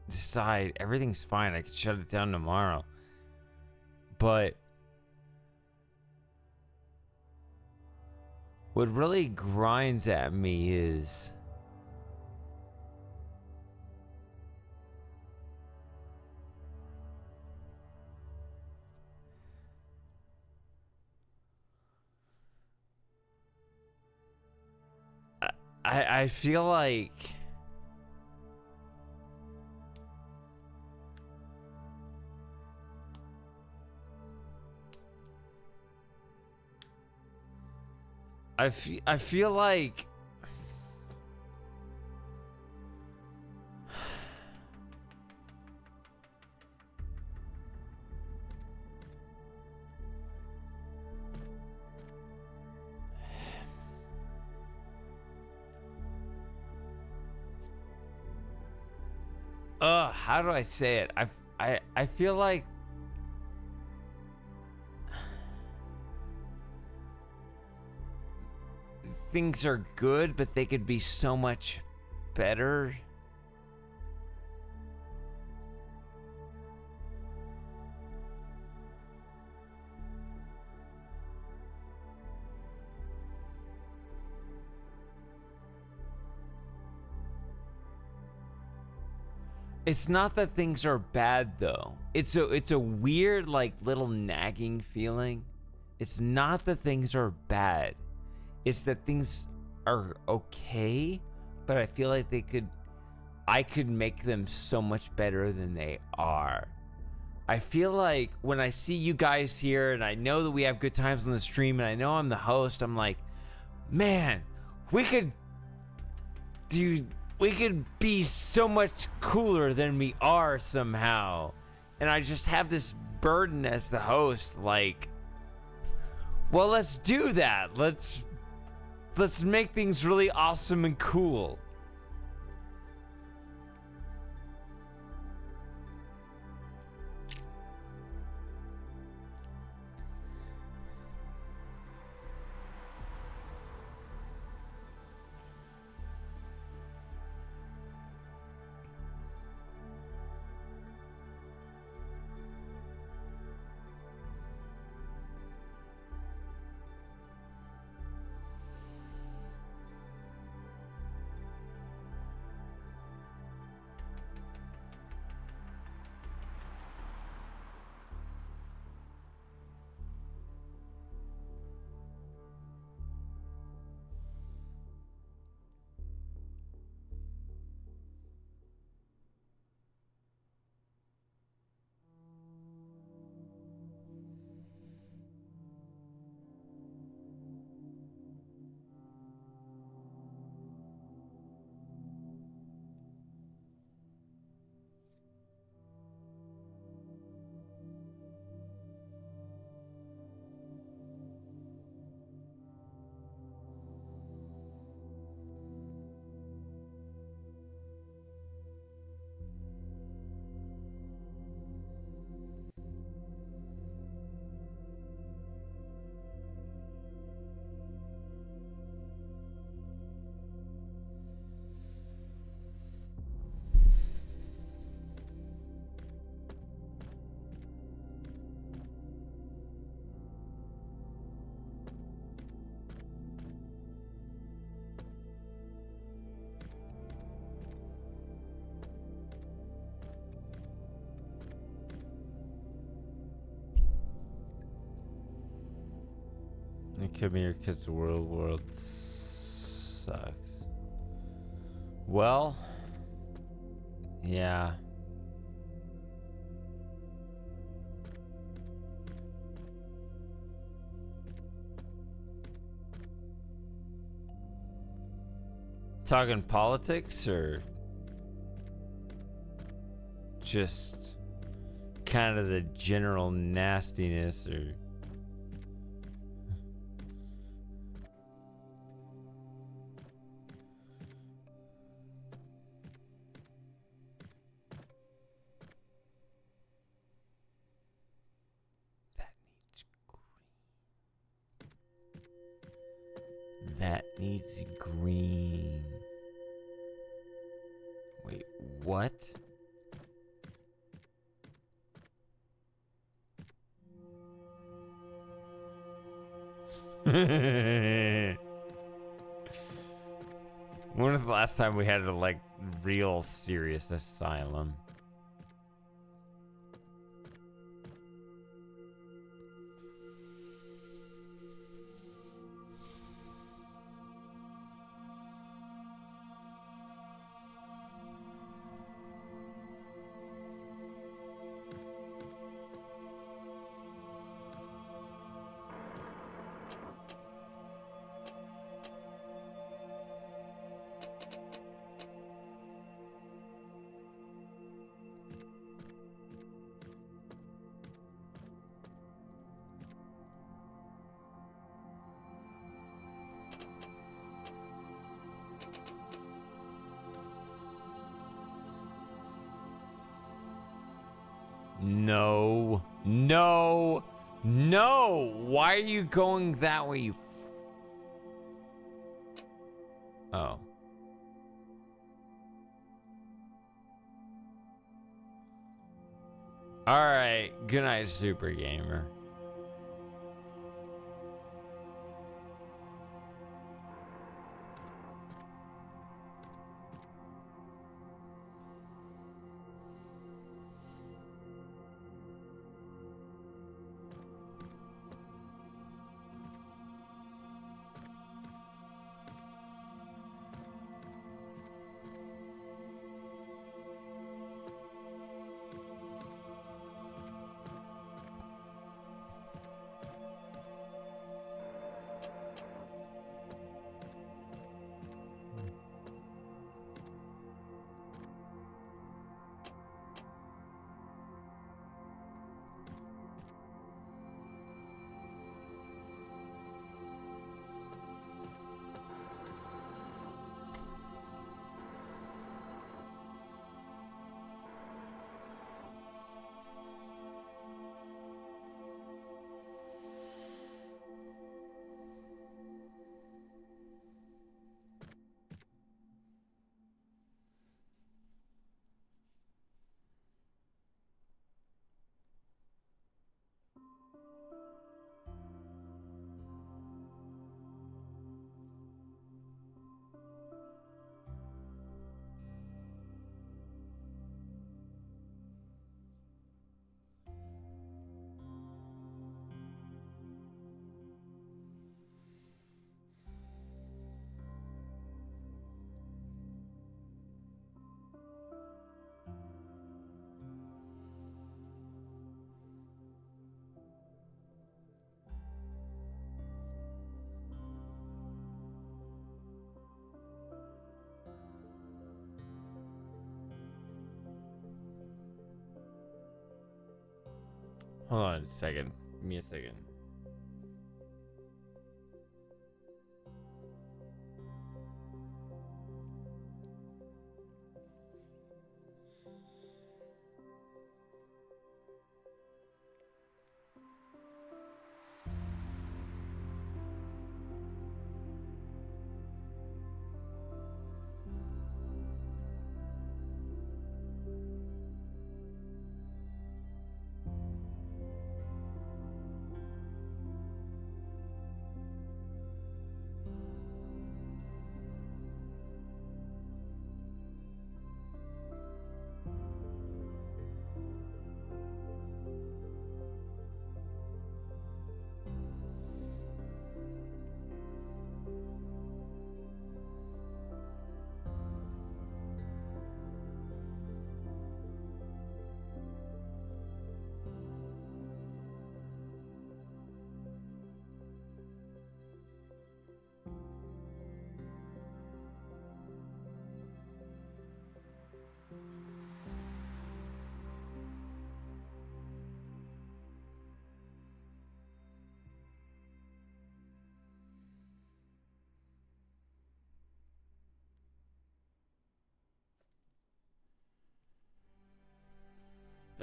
decide everything's fine. I could shut it down tomorrow. But what really grinds at me is I feel like I feel like how do I say it? I feel like things are good, but they could be so much better. It's not that things are bad though. It's a weird like little nagging feeling. It's not that things are bad. It's that things are okay, but I feel like I could make them so much better than they are. I feel like when I see you guys here and I know that we have good times on the stream and I know I'm the host, I'm like, man, we could be so much cooler than we are somehow. And I just have this burden as the host, like, well, let's do that. Let's make things really awesome and cool. I come here because the world sucks. Well, yeah. Talking politics or just kind of the general nastiness or... That needs green. Wait, what? When was the last time we had a like real serious asylum? No, no, no. Why are you going that way, you Oh. Alright, good night, Super Gamer. Hold on a second. Give me a second.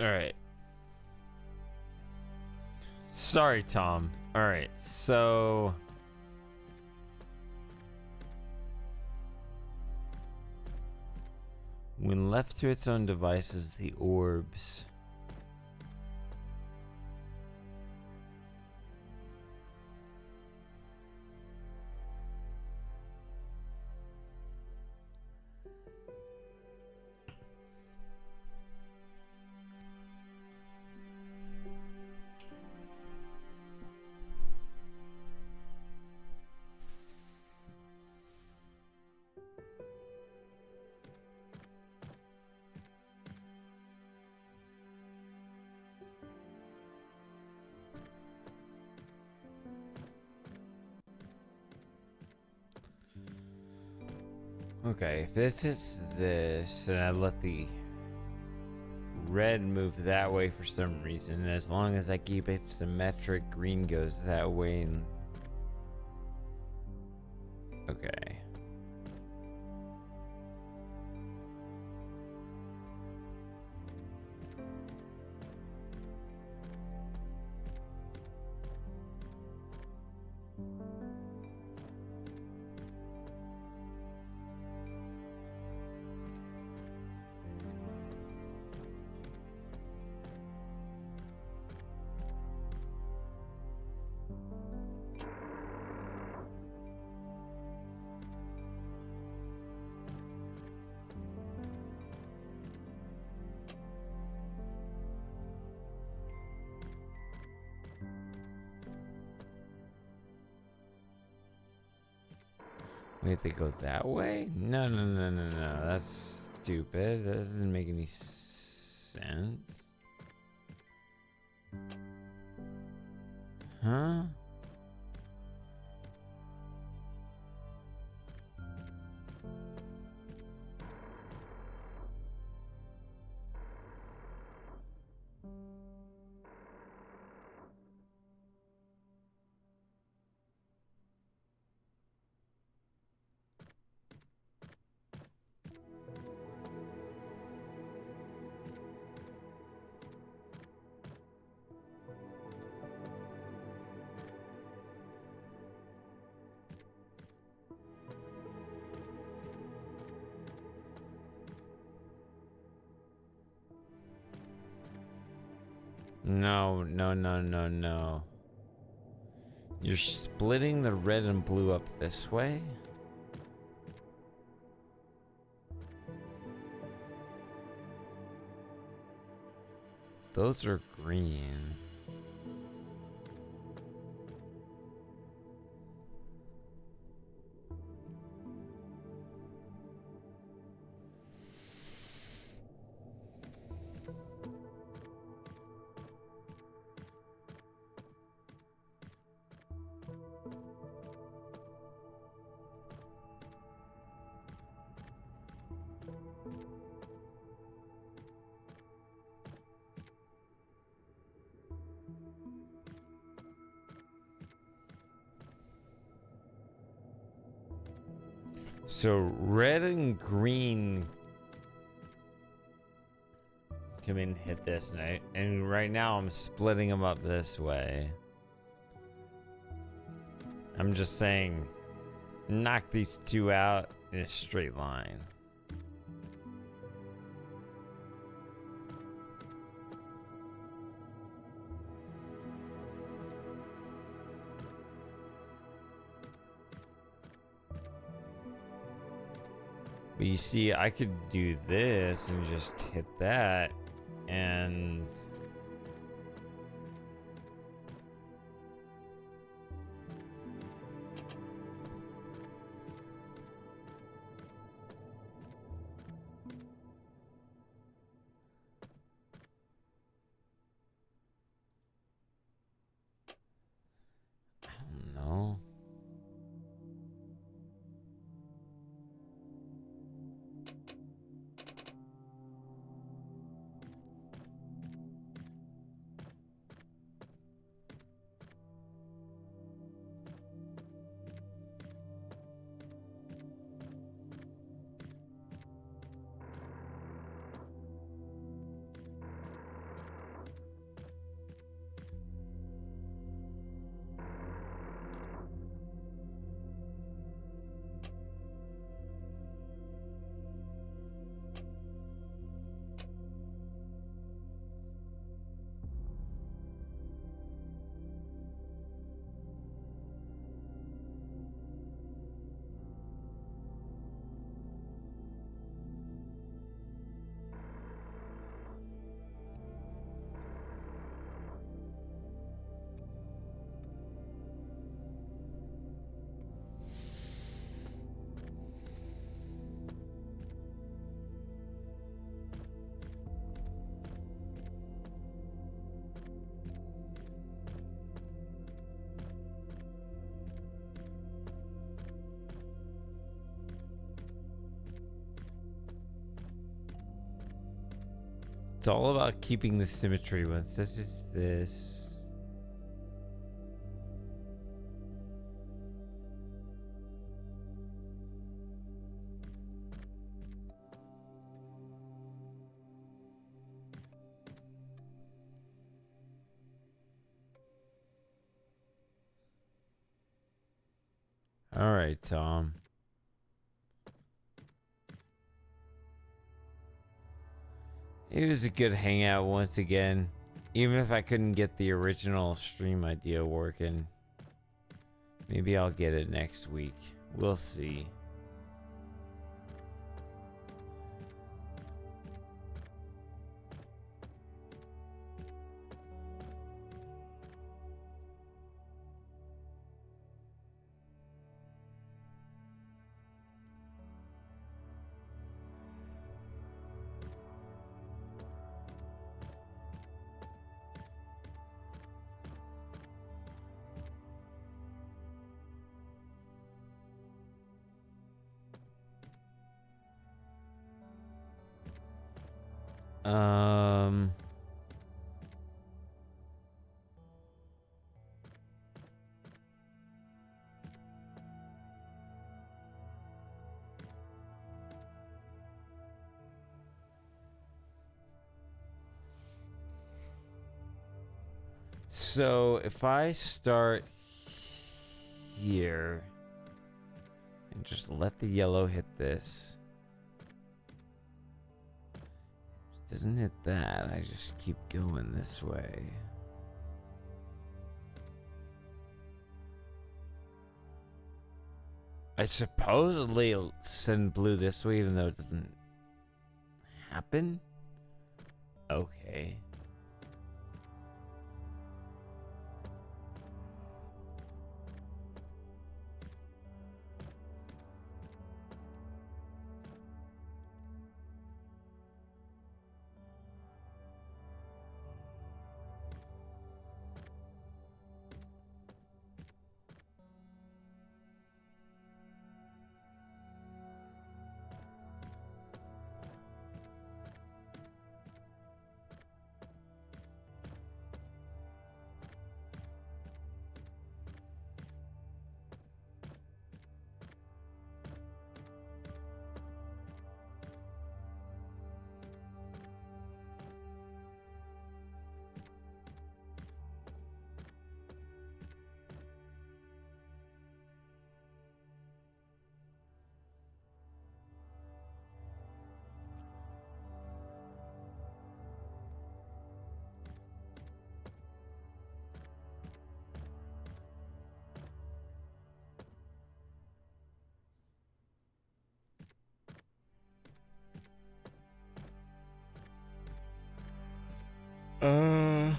Alright. Sorry, Tom. Alright, so... when left to its own devices, the orbs... Okay, if this is this, and I let the red move that way for some reason, and as long as I keep it symmetric, green goes that way, and... okay. Wait, they go that way? No, no, no, no, no. That's stupid. That doesn't make any sense. Huh? No, no, no, no, no. You're splitting the red and blue up this way? Those are green. So red and green come in, hit this night, and right now I'm splitting them up this way. I'm just saying, knock these two out in a straight line. But you see, I could do this and just hit that, and... I don't know. It's all about keeping the symmetry when such as this. All right, Tom. It was a good hangout once again. Even if I couldn't get the original stream idea working. Maybe I'll get it next week. We'll see. So if I start here and just let the yellow hit this. It doesn't hit that, I just keep going this way. I supposedly send blue this way even though it doesn't happen? Okay. Uh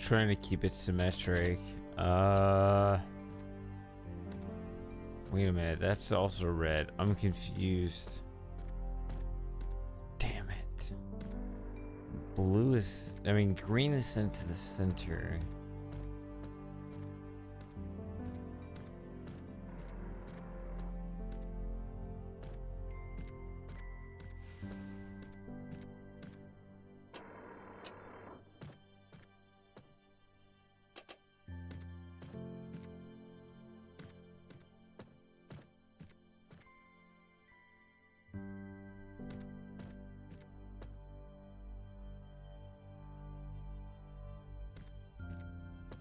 trying to keep it symmetric. Wait a minute, that's also red. I'm confused. Damn it. Blue is, I mean, green is sent to the center.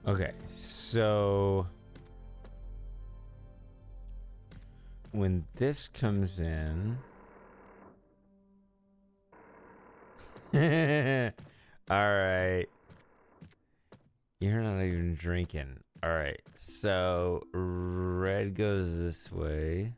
Okay, so when this comes in, all right, you're not even drinking. All right, so red goes this way.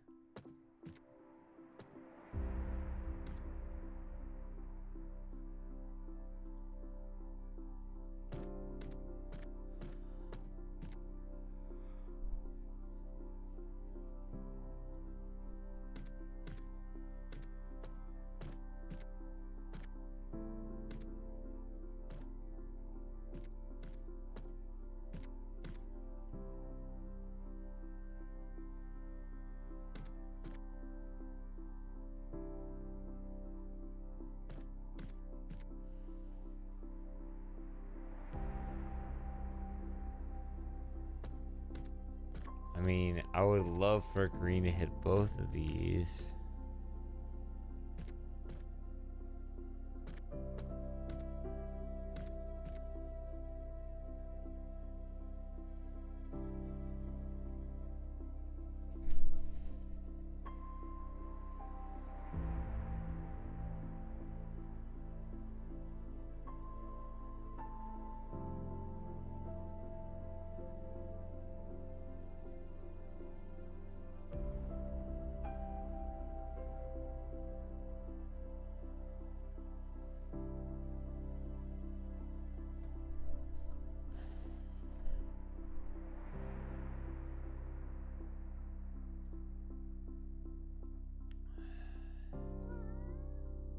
I mean, I would love for green to hit both of these.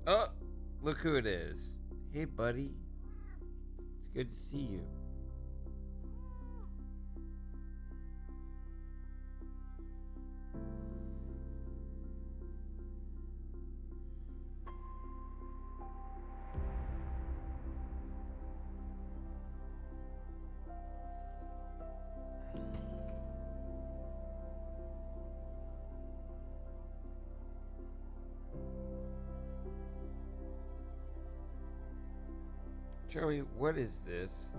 Oh, look who it is. Hey, buddy. It's good to see you. Joey, what is this?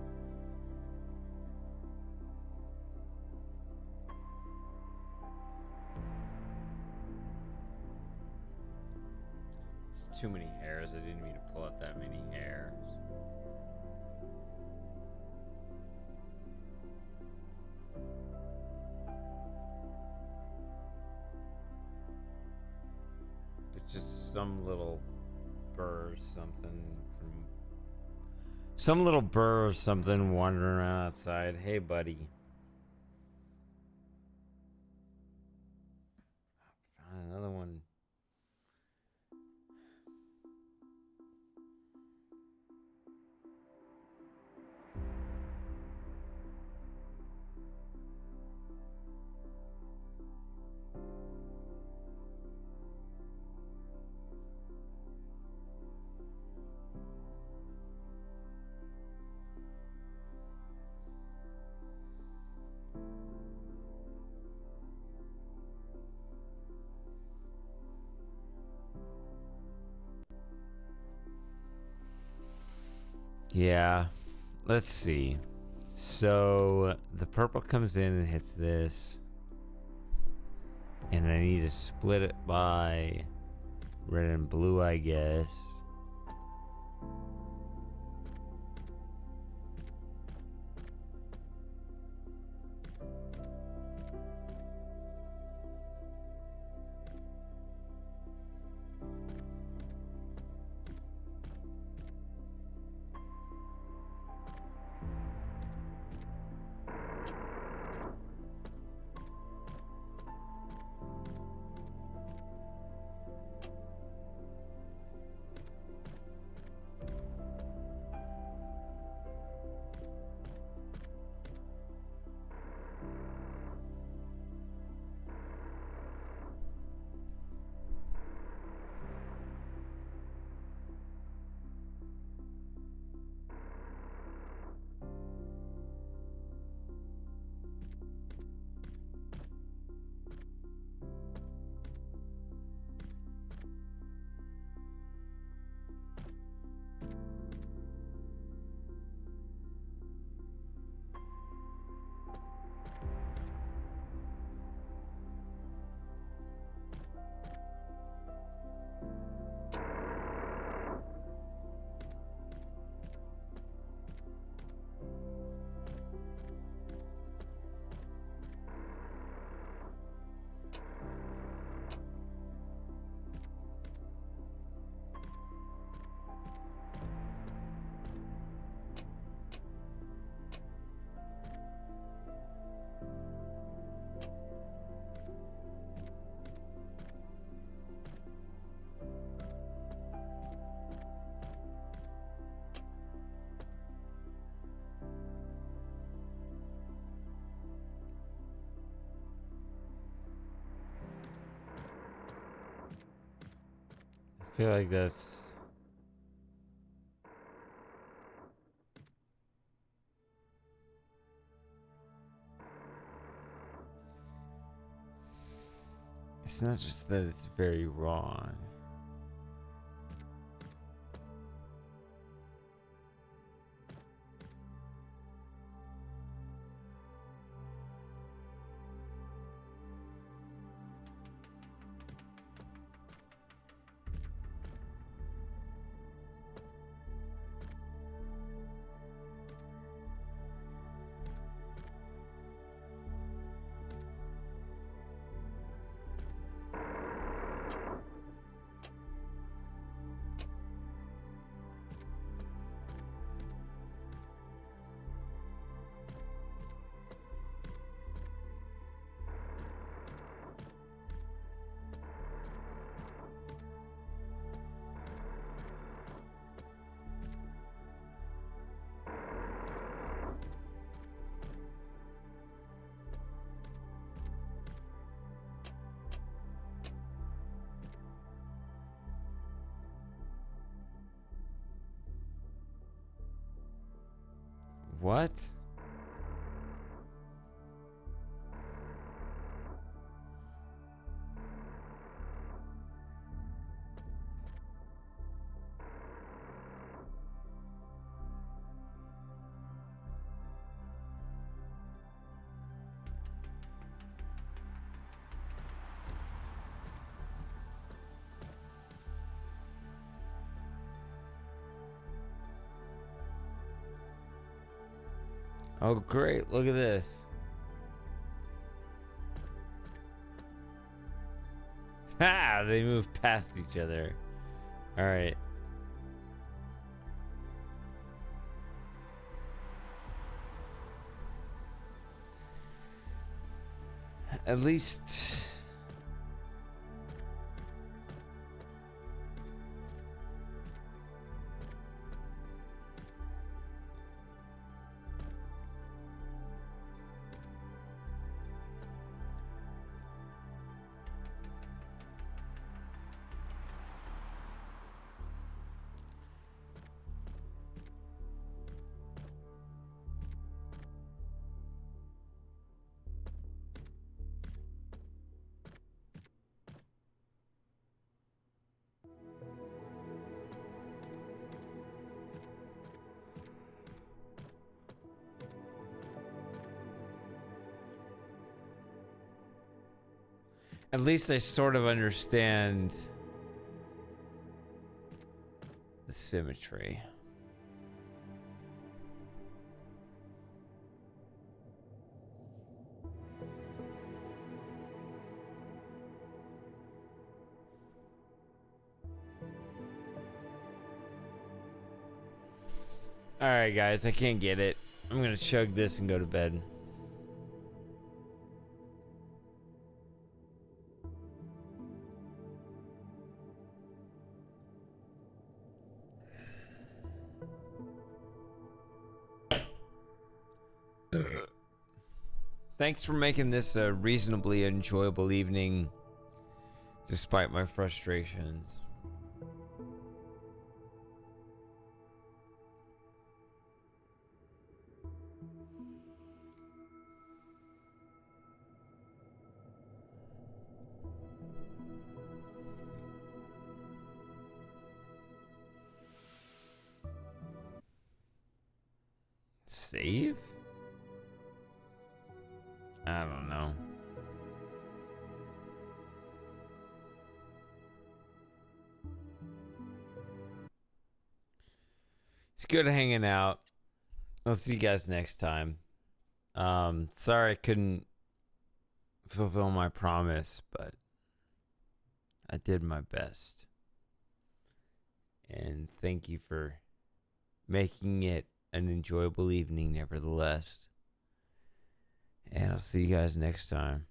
It's too many hairs. I didn't mean to pull out that many hairs. It's just some little burr or something from... Some little burr or something wandering around outside. Hey, buddy. Found another one. Yeah, let's see. So the purple comes in and hits this, and I need to split it by red and blue, I guess. feel like that's... It's not just that it's very wrong. What? Oh, great. Look at this. Ha! They move past each other. All right. At least... At least I sort of understand the symmetry. All right, guys, I can't get it. I'm gonna chug this and go to bed. Thanks for making this a reasonably enjoyable evening, despite my frustrations. Save? I don't know. It's good hanging out. I'll see you guys next time. Sorry I couldn't fulfill my promise, but I did my best. And thank you for making it an enjoyable evening nevertheless. And I'll see you guys next time.